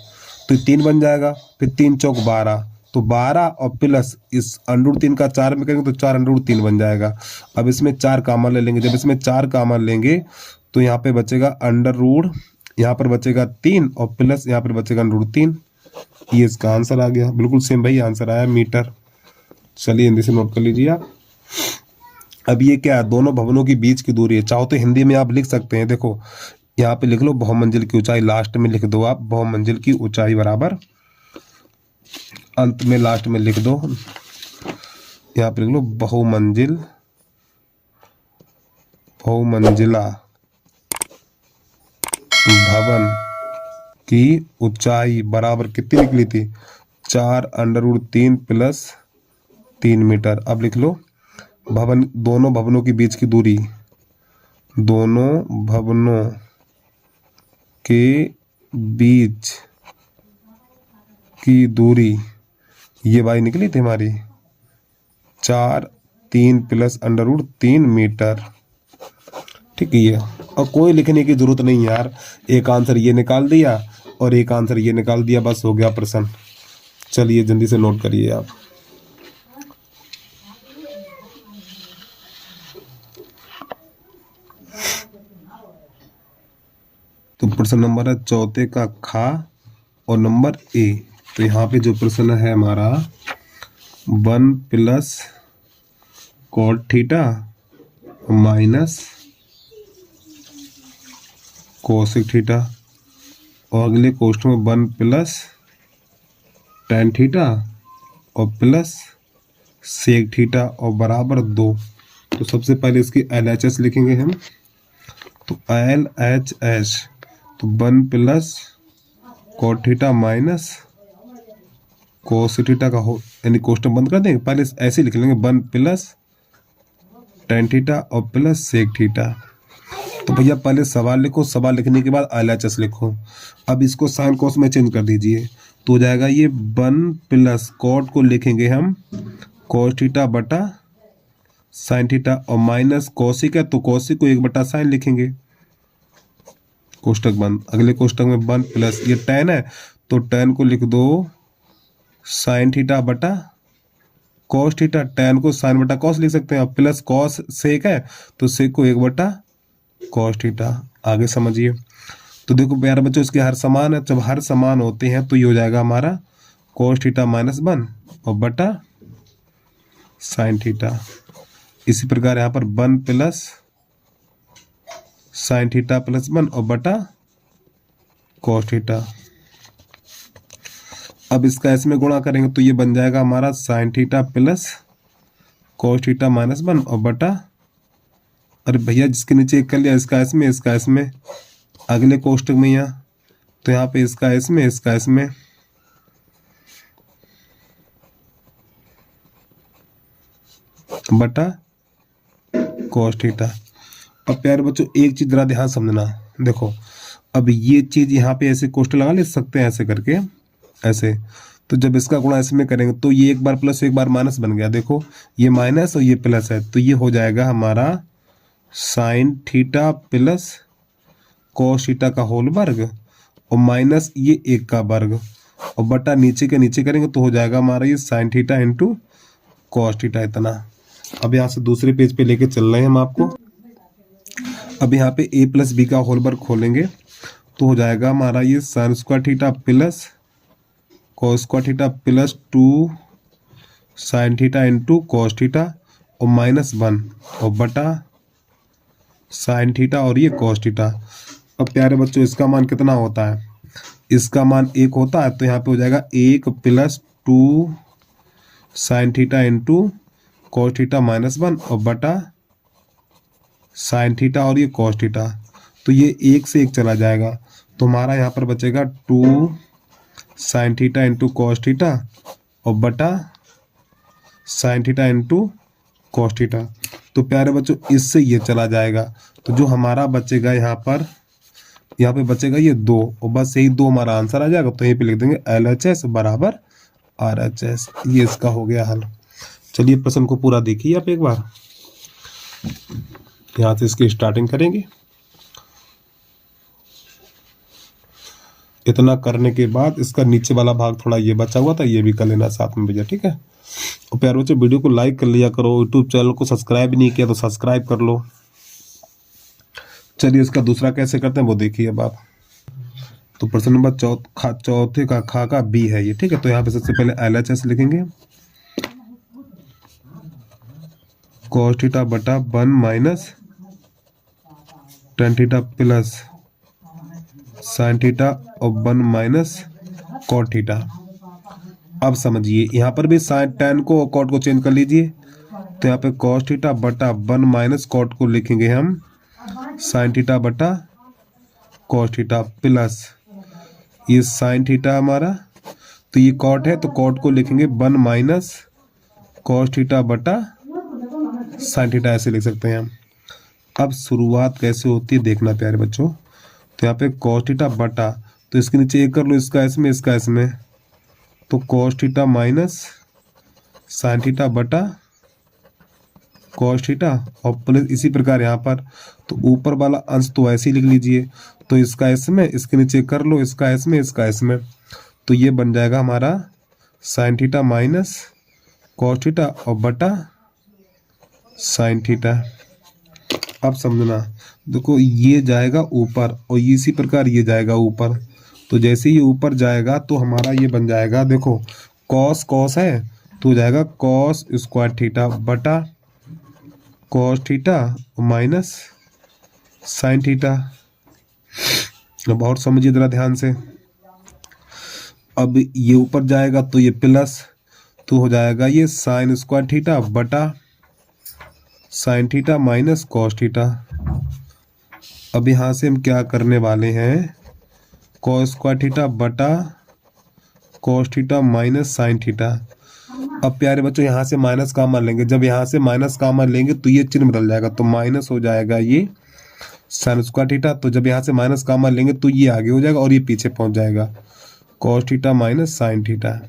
तो 3 बन जाएगा, फिर 3 चौक 12, तो 12 और प्लस इस √3 का 4 में करेंगे तो 4 √3 बन जाएगा। अब इसमें 4 कॉमन ले लेंगे, जब इसमें 4 कॉमन लेंगे तो यहाँ पे बचेगा √, यहाँ पर बचेगा 3 और प्लस यहाँ पर बचेगा √3। ये इसका आंसर आ गया, बिल्कुल सेम भाई आंसर आया मीटर। चलिए हिंदी से नोट कर लीजिए आप। अब ये क्या है, दोनों भवनों के बीच की दूरी है, चाहो तो हिंदी में आप लिख सकते हैं, देखो यहाँ पे लिख लो बहुमंजिल की ऊंचाई, लास्ट में लिख दो आप बहुमंजिल की ऊंचाई बराबर, अंत में लास्ट में लिख दो, यहाँ पे लिख लो बहुमंजिला भवन की ऊंचाई बराबर कितनी निकली थी, 4 √3 प्लस 3 मीटर। अब लिख लो भवन, दोनों भवनों के बीच की दूरी, दोनों भवनों के बीच की दूरी ये वाई निकली थी हमारी 4 3 प्लस √3 मीटर। ठीक है ये, और कोई लिखने की जरूरत नहीं यार, एक आंसर ये निकाल दिया और एक आंसर ये निकाल दिया, बस हो गया प्रश्न। चलिए जल्दी से नोट करिए आप। तो प्रश्न नंबर है चौथे का खा और नंबर ए। तो यहाँ पे जो प्रश्न है हमारा 1 plus cot theta minus cosec theta, और अगले क्वेश्चन में 1 प्लस टेन थीटा और प्लस सेक थीटा और बराबर 2। तो सबसे पहले इसकी LHS लिखेंगे हम। तो LHS तो 1 plus cot theta minus cosec theta का हो, यानी क्वेश्चन बंद कर देंगे, पहले ऐसे लिख लेंगे 1 प्लस टेन थीटा और प्लस सेक थीटा। तो भैया पहले सवाल लिखो, सवाल लिखने के बाद LHS लिखो। अब इसको साइन कोस में चेंज कर दीजिए, तो हो जाएगा ये 1 प्लस कॉट को लिखेंगे हम कोस थीटा बटा साइन थीटा और माइनस कोसिक है तो कोसिक को 1 बटा साइन लिखेंगे, कोष्टक बंद। अगले कोष्टक में 1 प्लस ये टेन है तो टेन को लिख दो साइन थीटा बटा कॉस थीटा, टेन को साइन बटा कॉस लिख सकते हैं, अब प्लस कॉस सेक है तो सेक को 1 बटा कॉस थीटा। आगे समझिए। तो देखो प्यारे बच्चों इसके हर समान है, जब हर समान होते हैं तो ये हो जाएगा हमारा कॉस थीटा माइनस 1 और बटा साइन थीटा। इसी प्रकार यहाँ पर 1 प्लस साइन थीटा प्लस 1 और बटा कॉस थीटा। अब इसका इसमें गुणा करेंगे तो ये बन जाएगा हमारा sine theta plus cos theta minus 1 और बटा, अरे भैया जिसके नीचे एक कर लिया इसका इसमें, इसका इसमें, अगले कोष्टक में यहाँ, तो यहाँ पे इसका इसमें, इसका इसमें, बटा कॉस थीटा। अब प्यारे बच्चों एक चीज जरा ध्यान समझना, देखो अब ये चीज यहाँ पे ऐसे कोष्टक लगा ले सकते हैं ऐसे करके, ऐसे। तो जब इसका गुणा इसमें करेंगे तो ये एक बार प्लस एक बार माइनस बन गया, देखो ये माइनस और ये प्लस है, तो ये हो जाएगा हमारा sine theta plus cos theta का होल वर्ग और माइनस ये 1 का वर्ग और बटा नीचे के नीचे करेंगे तो हो जाएगा हमारा ये sine theta into cos theta इतना। अब यहाँ से दूसरे पेज पे लेके चल रहे हैं हम आपको। अब यहाँ पे a प्लस बी का होल वर्ग खोलेंगे तो हो जाएगा हमारा ये sine square theta plus cos square theta plus 2 sine theta into cos theta और माइनस 1 और बटा साइन थीटा और ये कॉस थीटा। अब प्यारे बच्चों इसका मान कितना होता है, इसका मान 1 होता है, तो यहाँ पे हो जाएगा 1 plus 2 sine theta into cos theta minus 1 और बटा साइन थीटा और ये कॉस थीटा। तो ये 1 से 1 चला जाएगा तो हमारा यहाँ पर बचेगा 2 sine theta into cos theta और बटा sine theta into cos theta. तो प्यारे बच्चों इससे ये चला जाएगा, तो जो हमारा बचेगा यहाँ पे बचेगा ये 2 और बस यही 2 हमारा आंसर आ जाएगा। तो यहीं पे लिख देंगे LHS बराबर RHS। ये इसका हो गया हल। चलिए प्रश्न को पूरा देखिए आप एक बार, यहाँ से इसकी स्टार्टिंग करेंगे। इतना करने के बाद इसका नीचे वाला भाग थोड़ा ये बचा हुआ था, ये भी कर लेना साथ में भैया, ठीक है। और प्यारे बच्चों वीडियो को लाइक कर लिया करो, यूट्यूब चैनल को सब्सक्राइब नहीं किया तो सब्सक्राइब कर लो। चलिए इसका दूसरा कैसे करते हैं वो देखिए अब आप। तो प्रश्न नंबर चौथे का खा का बी है ये, ठीक है। तो यहाँ पे सबसे पहले LHS लिखेंगे कॉस थीटा बटा 1 minus tan theta plus sine theta और 1 माइनस कॉट थीटा। अब समझिए यहाँ पर भी साइन टेन को कॉट को चेंज कर लीजिए, तो यहाँ पे कॉस थीटा बटा 1 माइनस कॉट को लिखेंगे हम साइन थीटा बटा कॉस थीटा प्लस ये साइन थीटा हमारा, तो ये कॉट है तो कॉट को लिखेंगे 1 माइनस कॉस थीटा बटा साइन थीटा, ऐसे लिख सकते हैं हम। अब शुरुआत कैसे होती है देखना प्यारे बच्चों। तो यहाँ पे कॉस थीटा बटा, तो इसके नीचे 1 कर लो, इसका इसमें, इसका इसमें, तो cos theta minus sine theta बटा कॉस थीटा और प्लस इसी प्रकार यहाँ पर, तो ऊपर वाला अंश तो ऐसे ही लिख लीजिए, तो इसका इसमें, इसके नीचे कर लो, इसका इसमें, इसका इसमें, तो ये बन जाएगा हमारा sine theta minus cos theta और बटा साइन थीटा। अब समझना, देखो ये जाएगा ऊपर और इसी प्रकार ये जाएगा ऊपर, तो जैसे ही ऊपर जाएगा तो हमारा ये बन जाएगा, देखो कॉस कॉस है तो हो जाएगा कॉस स्क्वायर थीटा बटा cos theta minus sine theta. अब और समझिए जरा ध्यान से, अब ये ऊपर जाएगा तो ये प्लस, तो हो जाएगा ये साइन स्क्वायर थीटा बटा sine theta minus cos theta. अब यहाँ से हम क्या करने वाले हैं, कॉस स्क्वायर थीटा बटा cos theta minus sine theta. अब प्यारे बच्चों यहाँ से माइनस कॉमन लेंगे, जब यहाँ से माइनस कॉमन लेंगे तो ये चिन्ह बदल जाएगा, तो माइनस हो जाएगा ये साइन स्क्वायर थीटा, तो जब यहाँ से माइनस कॉमन लेंगे तो ये आगे हो जाएगा और ये पीछे पहुँच जाएगा, cos theta minus sine theta.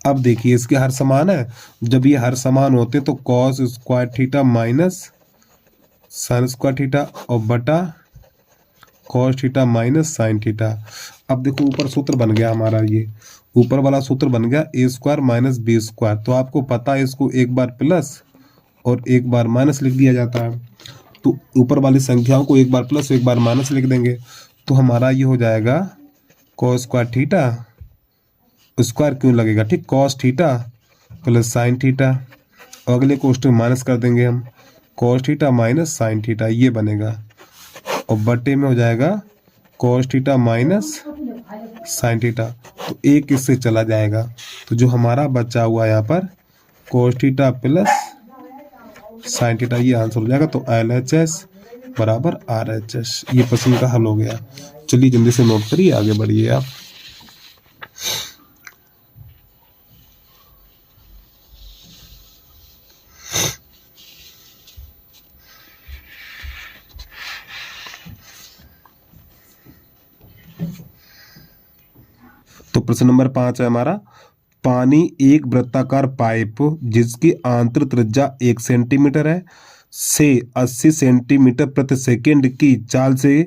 अब देखिए इसके हर समान है, जब ये हर समान होते तो cos square theta minus sine square theta और बटा cos theta minus sine theta. अब देखो ऊपर सूत्र बन गया हमारा, ये ऊपर वाला सूत्र बन गया ए स्क्वायर माइनस बी स्क्वायर, तो आपको पता है इसको एक बार प्लस और एक बार माइनस लिख दिया जाता है, तो ऊपर वाली संख्याओं को एक बार प्लस एक बार माइनस लिख देंगे, तो हमारा ये हो जाएगा कॉस स्क्वायर थीटा, स्क्वायर क्यों लगेगा, ठीक, cos theta plus sine theta, और अगले कोष्टक माइनस कर देंगे हम, cos theta minus sine theta, ये बनेगा, और बटे में हो जाएगा cos theta minus sine theta, तो एक इससे चला जाएगा, तो जो हमारा बचा हुआ यहाँ पर cos theta plus sine theta, ये आंसर हो जाएगा। तो LHS बराबर RHS, ये प्रश्न का हल हो गया। चलिए जल्दी से नोट करिए, आगे बढ़िए आप। तो प्रश्न नंबर 5 है हमारा, पानी एक वृत्ताकार पाइप जिसकी आंतरिक त्रिज्या 1 सेंटीमीटर है से 80 सेंटीमीटर प्रति सेकंड की चाल से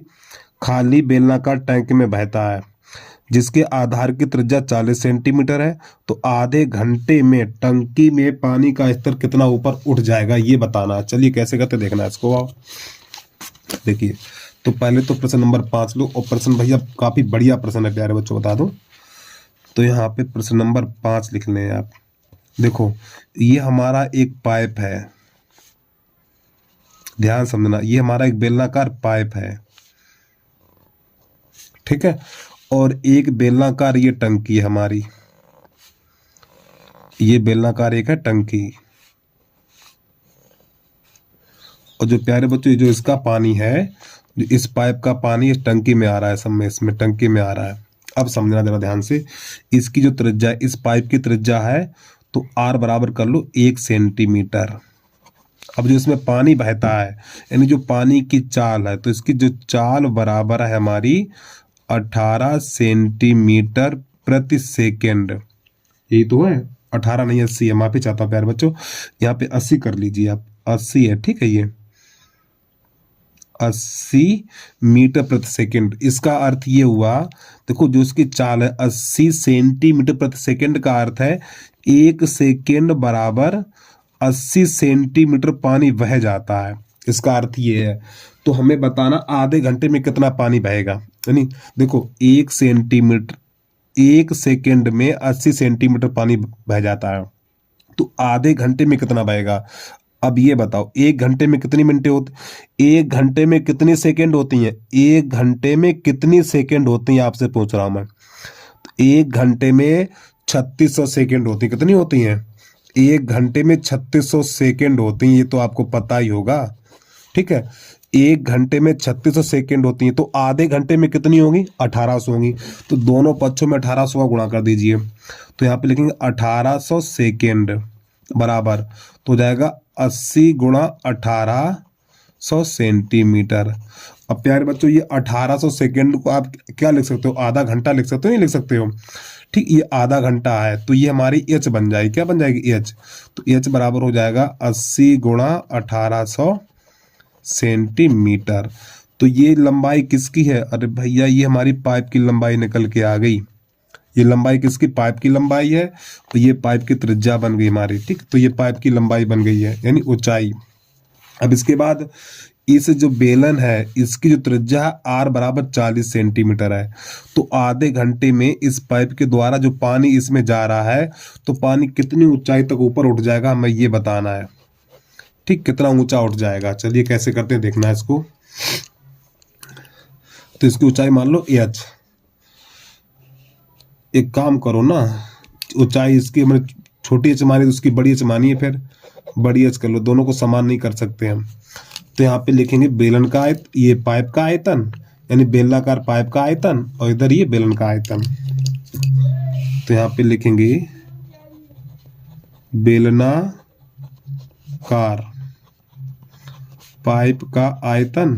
खाली बेलनाकार टैंक में बहता है, जिसके आधार की त्रिज्या 40 सेंटीमीटर है, तो आधे घंटे में टंकी में पानी का स्तर कितना ऊपर उठ जाएगा, ये बताना है। चलिए कैसे करते देखना है इसको। आओ देखिए, तो पहले तो प्रश्न नंबर 5 लो, और प्रश्न भैया काफी बढ़िया प्रश्न है प्यारे बच्चों, बता दूं तो यहाँ पे प्रश्न नंबर 5 लिख लें आप। देखो ये हमारा एक पाइप है, ध्यान समझना, ये हमारा एक बेलनाकार पाइप है, ठीक है, और एक बेलनाकार ये टंकी है हमारी, ये बेलनाकार एक है टंकी, और जो प्यारे बच्चों जो इसका पानी है, जो इस पाइप का पानी इस टंकी में आ रहा है, सब में इसमें टंकी में आ रहा है। अब समझना जरा ध्यान से, इसकी जो त्रिज्या है, इस पाइप की त्रिज्या है, तो R बराबर कर लो 1 सेंटीमीटर। अब जो इसमें पानी बहता है, यानी जो पानी की चाल है, तो इसकी जो चाल बराबर है हमारी 18 सेंटीमीटर प्रति सेकेंड, यही तो है, 18 नहीं 80 है, माफी चाहता हूँ प्यारे बच्चों, यहाँ पे 80 कर लीजिए आप, 80 है, ठीक है, ये 80 मीटर प्रति सेकंड। इसका अर्थ ये हुआ, देखो जो इसकी चाल है 80 सेंटीमीटर प्रति सेकंड का अर्थ है 1 सेकंड बराबर 80 सेंटीमीटर पानी बह जाता है, इसका अर्थ ये है। तो हमें बताना आधे घंटे में कितना पानी बहेगा, यानी देखो 1 सेंटीमीटर, 1 सेकंड में 80 सेंटीमीटर पानी बह जाता है, तो आधे घंटे में कितना बहेगा। अब ये बताओ 1 घंटे में कितनी मिनटें होती, 1 घंटे में कितनी सेकंड होती हैं, 1 घंटे में कितनी सेकंड होती हैं आपसे पूछ रहा हूं मैं। तो 1 घंटे में 3600 सेकंड होती, कितनी होती हैं, 1 घंटे में 3600 सेकंड होती हैं, ये तो आपको पता ही होगा, ठीक है। 1 घंटे में 3600 सेकंड होती हैं, तो आधे घंटे में कितनी होंगी, 1800 होंगी, तो दोनों पक्षों में 1800 का गुणा कर दीजिए, तो यहाँ पे लिखेंगे 1800 सेकेंड बराबर, तो हो जाएगा 80 गुणा 1800 सेंटीमीटर। अब प्यारे बच्चों ये 1800 सेकेंड को आप क्या लिख सकते हो, आधा घंटा लिख सकते हो, नहीं लिख सकते हो, ठीक, ये आधा घंटा है तो ये हमारी एच बन जाएगी, क्या बन जाएगी एच, तो एच बराबर हो जाएगा 80 गुणा 1800 सेंटीमीटर। तो ये लंबाई किसकी है, अरे भैया ये हमारी पाइप की लंबाई निकल के आ गई, ये लंबाई किसकी, पाइप की लंबाई है, तो ये पाइप की त्रिज्या बन गई हमारी, ठीक, तो ये पाइप की लंबाई बन गई है यानी ऊंचाई। अब इसके बाद इस जो बेलन है इसकी जो त्रिज्या आर बराबर 40 सेंटीमीटर है, तो आधे घंटे में इस पाइप के द्वारा जो पानी इसमें जा रहा है तो पानी कितनी ऊंचाई तक ऊपर उठ जाएगा हमें ये बताना है, ठीक, कितना ऊंचा उठ जाएगा। चलिए कैसे करते हैं देखना है इसको। तो इसकी ऊंचाई मान लो एच, एक काम करो ना, ऊंचाई इसकी हमने छोटी एच मानी तो उसकी बड़ी एच मानी है, फिर बड़ी एच कर लो, दोनों को समान नहीं कर सकते हम। तो यहाँ पे लिखेंगे बेलन का ये पाइप का आयतन यानी बेलनाकार पाइप का आयतन और इधर ये बेलन का आयतन। तो यहाँ पे लिखेंगे बेलनाकार पाइप का आयतन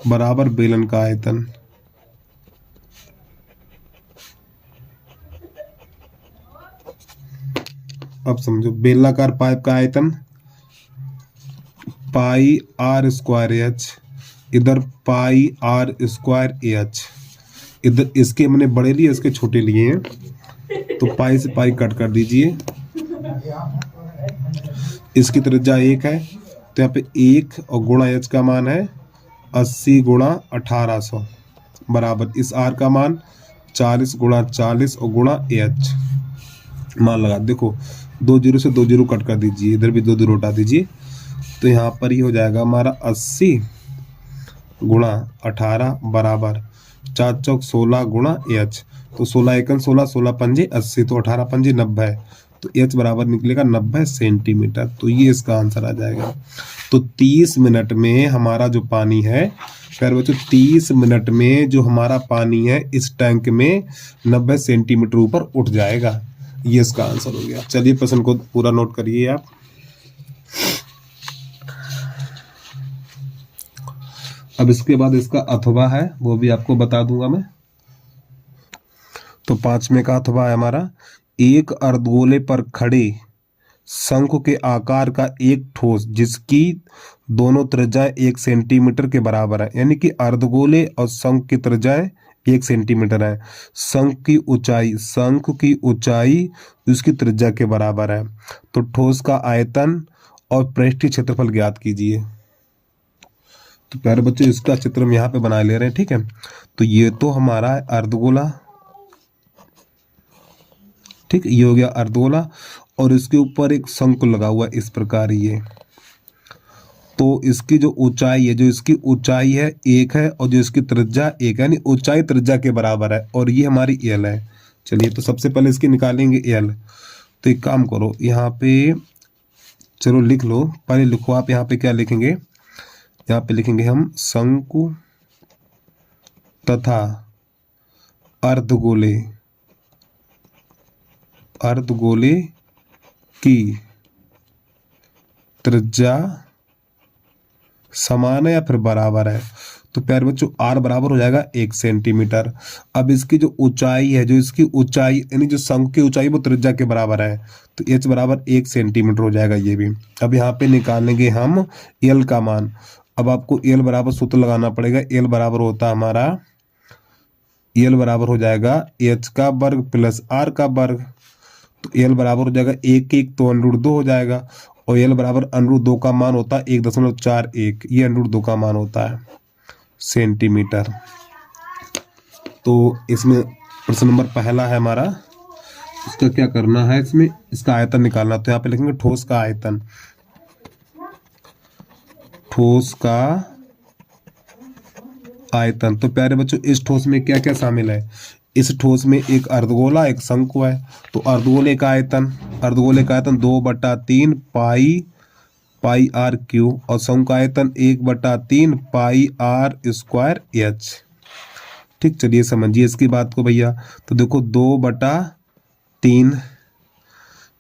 बराबर बेलन का आयतन। अब समझो, बेलनाकार पाइप का आयतन पाई आर स्क्वायर एच, इधर पाई आर स्क्वायर एच, इधर इसके हमने बड़े लिए इसके छोटे लिए हैं तो पाई से पाई कट कर दीजिए। इसकी त्रिज्या 1 है तो यहाँ पे 1 और गुणा एच का मान है 80 गुणा 1800 बराबर इस आर का मान 40 गुणा 40 और गुणा एच मान लगा। देखो 2 जीरो से 2 जीरो कट कर दीजिए, इधर भी 2 जीरो हटा दीजिए, तो यहाँ पर ही हो जाएगा हमारा 80 गुणा 18 बराबर 4 चौक 16 गुणा एच, तो 16 एकन 16, 16 पंजे 80, तो 18 पंजे 90, तो एच बराबर निकलेगा 90 सेंटीमीटर। तो ये इसका आंसर आ जाएगा। तो 30 मिनट में हमारा जो पानी है, खैर बच्चों 30 मिनट में जो हमारा पानी है इस टैंक में 90 सेंटीमीटर ऊपर उठ जाएगा, ये इसका आंसर हो गया। चलिए प्रश्न को पूरा नोट करिए आप। अब इसके बाद इसका अथवा है वो भी आपको बता दूंगा मैं। तो 5वें का अथवा है हमारा, एक अर्धगोले पर खड़े शंकु के आकार का एक ठोस जिसकी दोनों त्रिज्याएं 1 सेंटीमीटर के बराबर है, यानी कि अर्धगोले और शंकु की त्रिज्याएं 1 सेंटीमीटर है, शंकु की ऊंचाई उसकी त्रिज्या के बराबर है, तो ठोस का आयतन और पृष्ठीय क्षेत्रफल ज्ञात कीजिए। तो प्यारे बच्चों इसका चित्र हम यहाँ पे बना ले रहे हैं, ठीक है। तो ये तो हमारा है अर्धगोला, ठीक, ये हो गया अर्धगोला और इसके ऊपर एक शंकु लगा हुआ इस प्रकार ये, तो इसकी जो ऊंचाई है, जो इसकी ऊंचाई है 1 है और जो इसकी त्रिज्या 1 है, यानी ऊंचाई त्रिज्या के बराबर है और ये हमारी एल है। चलिए तो सबसे पहले इसकी निकालेंगे एल। तो एक काम करो यहाँ पे, चलो लिख लो, पहले लिखो आप यहाँ पे क्या लिखेंगे, यहाँ पे लिखेंगे हम शंकु तथा अर्धगोले की त्रिज्या समान है या फिर बराबर है। तो प्यारे बच्चों आर बराबर हो जाएगा 1 सेंटीमीटर। अब इसकी जो ऊंचाई है, जो इसकी ऊंचाई यानी जो शंकु की ऊंचाई वो त्रिज्या के बराबर है, तो एच बराबर 1 सेंटीमीटर हो जाएगा ये भी। अब यहाँ पे निकालेंगे हम एल का मान। अब आपको एल बराबर सूत्र लगाना पड़ेगा, एल बराबर होता है हमारा, एल बराबर हो जाएगा एच का वर्ग प्लस आर का वर्ग, तो एल बराबर हो जाएगा 1 तो √2 हो जाएगा और एल बराबर √2 का मान होता है 1.41, ये √2 का मान होता है सेंटीमीटर। तो इसमें प्रश्न नंबर पहला है हमारा, इसका क्या करना है, इसमें इसका आयतन निकालना। तो यहाँ पे लिखेंगे ठोस का आयतन, ठोस का आयतन। तो प्यारे बच्चों इस ठोस में क्या क्या शामिल है, इस ठोस में एक अर्धगोला एक शंकु है, तो अर्धगोले का आयतन 2/3 पाई आर क्यू और शंकु का आयतन 1/3 पाई आर स्क्वायर एच। ठीक, चलिए समझिए इसकी बात को भैया। तो देखो 2/3,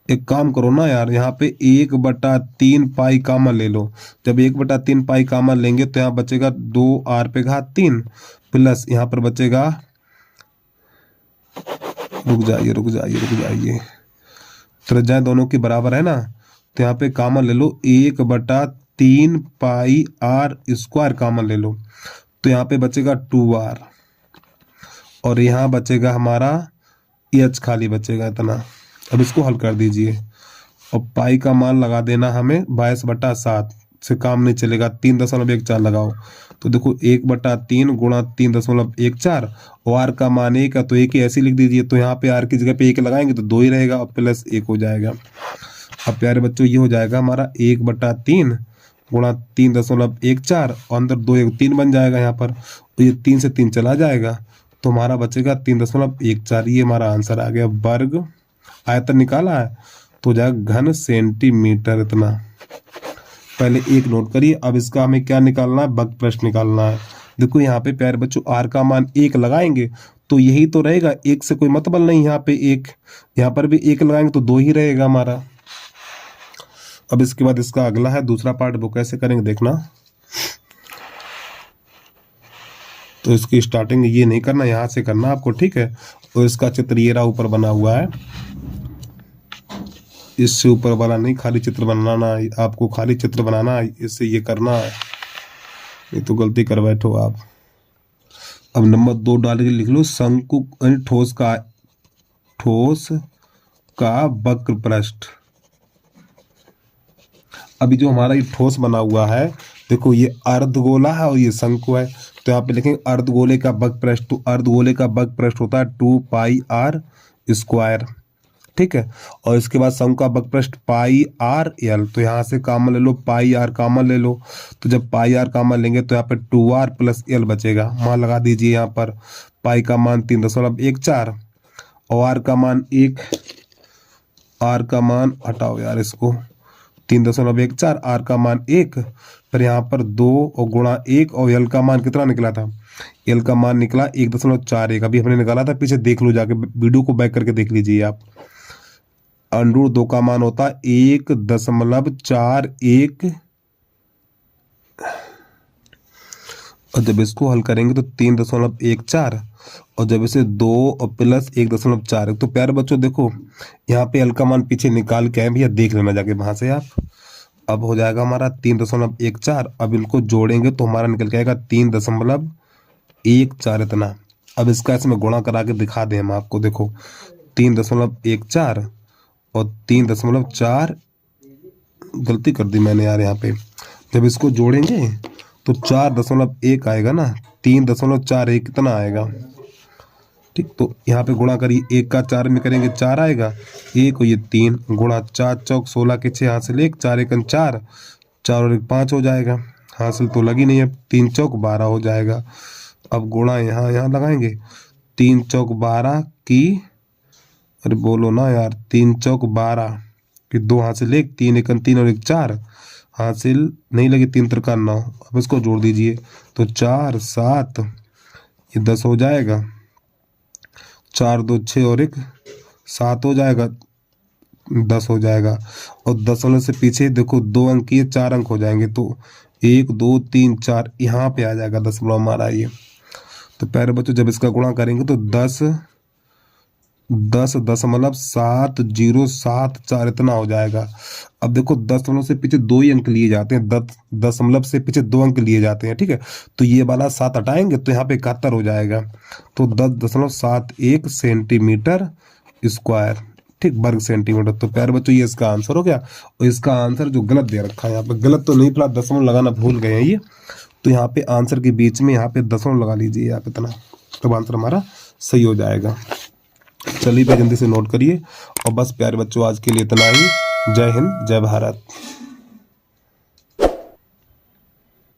एक काम करो ना यार, यहाँ पे 1/3 पाई कामन ले लो। जब 1/3 पाई कामन लेंगे तो यहाँ बचेगा 2r पे घात 3 प्लस यहाँ पर बचेगा रुक जाइए। त्रिज्याएं दोनों की बराबर है ना, तो यहाँ पे कॉमन ले लो 1/3 पाई आर स्क्वायर कॉमन ले लो, तो यहाँ पे बचेगा 2r और यहाँ बचेगा हमारा एच खाली बचेगा इतना। अब इसको हल कर दीजिए और पाई का मान लगा देना हमें 22/7 से काम नहीं चलेगा, 3.14 लगाओ तो देखो 1/3 गुणा 3.14 और आर का मान 1 है तो 1 ही ऐसे लिख दीजिए। तो यहाँ पे आर की जगह पे 1 लगाएंगे तो 2 ही रहेगा और प्लस 1 हो जाएगा। अब प्यारे बच्चों ये हो जाएगा हमारा 1/3 गुणा 3.14 और अंदर 2 1 3 बन जाएगा यहाँ पर, तो ये 3 से 3 चला जाएगा तो हमारा बचेगा 3.14। ये हमारा आंसर आ गया। वर्ग आयतन निकाला है तो जाएगा घन सेंटीमीटर इतना। पहले एक नोट करिए। अब इसका हमें क्या निकालना है, वक्र पृष्ठ निकालना है। देखो यहाँ पे प्यारे बच्चों आर का मान 1 लगाएंगे तो यही तो रहेगा, 1 से कोई मतलब नहीं, यहाँ पे 1, यहाँ पर भी 1 लगाएंगे तो 2 ही रहेगा हमारा। अब इसके बाद इसका अगला है दूसरा पार्ट, वो कैसे करेंगे देखना। तो इसकी स्टार्टिंग ये नहीं करना, यहाँ से करना आपको, ठीक है। तो इसका चित्र ये रहा ऊपर बना हुआ है, इससे ऊपर वाला नहीं, खाली चित्र बनाना आपको, खाली चित्र बनाना इससे ये करना है, ये तो गलती कर बैठो आप। अब नंबर 2 डाल के लिख लो शंकु ठोस का वक्र पृष्ठ। अभी जो हमारा ये ठोस बना हुआ है, देखो ये अर्धगोला है और ये शंकु है, तो यहाँ पे लिखेंगे अर्धगोले का वक्र पृष्ठ। तो अर्धगोले का वक्र पृष्ठ होता है 2 पाई आर स्क्वायर, ठीक है। और इसके बाद शंकु का वक्र पृष्ठ पाई आर एल, तो यहाँ से कॉमन ले लो, पाई आर कॉमन ले लो, तो जब पाई आर कॉमन लेंगे तो यहाँ पे 2r + l बचेगा। मान लगा दीजिए यहाँ पर, पाई का मान 3.14 और आर का मान 1, आर का मान हटाओ यार इसको, 3.14, आर का मान 1, फिर यहाँ पर 2 और गुणा 1 और एल का मान कितना निकला था, एल का मान निकला 1.41। अभी हमने निकाला था, पीछे देख लो जाके, वीडियो को बैक करके देख लीजिए आप। √2 का मान होता है 1.41 और जब इसको हल करेंगे तो 3.14 और जब इसे 2 और प्लस 1.4। तो प्यारे बच्चों देखो यहाँ पे एल का मान पीछे निकाल के आए भैया, देख लेना जाके वहां से आप। अब हो जाएगा हमारा 3.14। अब इनको जोड़ेंगे तो हमारा निकल के आएगा 3.14 इतना। अब इसका इसमें गुणा करा के दिखा दें हम आपको, देखो 3.14 और 3.4, गलती कर दी मैंने यार यहाँ पे। जब इसको जोड़ेंगे तो 4.1 आएगा ना, 3.41 कितना आएगा, ठीक। तो यहाँ पे गुणा करिए, 1 का 4 में करेंगे 4 आएगा, 1 और ये 3 गुणा 4 चौक 16 के 6 हासिल 1, 4 1 4, 4 और 1 5 हो जाएगा, हासिल तो लगी नहीं है, 3 चौक 12 हो जाएगा। अब गुणा यहाँ लगाएंगे, 3 चौक 12 की, अरे बोलो ना यार, 3 चौक 12 की 2 हासिल 1, 3 1 3 और 1 4, हासिल नहीं लगी, 3 3 9। अब इसको जोड़ दीजिए तो 4 7, ये 10 हो जाएगा, 4 2 6 और 1 7 हो जाएगा, 10 हो जाएगा। और दशमलव से पीछे देखो 2 अंक ये 4 अंक हो जाएंगे, तो 1 2 3 4 यहाँ पे आ जाएगा दशमलव हमारा ये। तो प्यारे बच्चों जब इसका गुणा करेंगे तो 10.704 इतना हो जाएगा। अब देखो दशमलव से पीछे 2 ही अंक लिए जाते हैं, दशमलव से पीछे 2 अंक लिए जाते हैं, ठीक है। तो ये वाला 7 हटाएंगे तो यहाँ पे 71 हो जाएगा, तो 10.71 सेंटीमीटर स्क्वायर, ठीक, वर्ग सेंटीमीटर। तो प्यारे बच्चों ये इसका आंसर हो गया। और इसका आंसर जो गलत दे रखा है यहाँ पे, गलत तो नहीं, फिलहाल दशमलव लगाना भूल गए हैं ये, तो यहाँ पे आंसर के बीच में यहाँ पे दशमलव लगा लीजिए आप इतना, तब आंसर हमारा सही हो जाएगा। चलिए जल्दी से नोट करिए। और बस प्यारे बच्चों आज के लिए इतना ही। जय हिंद, जय भारत।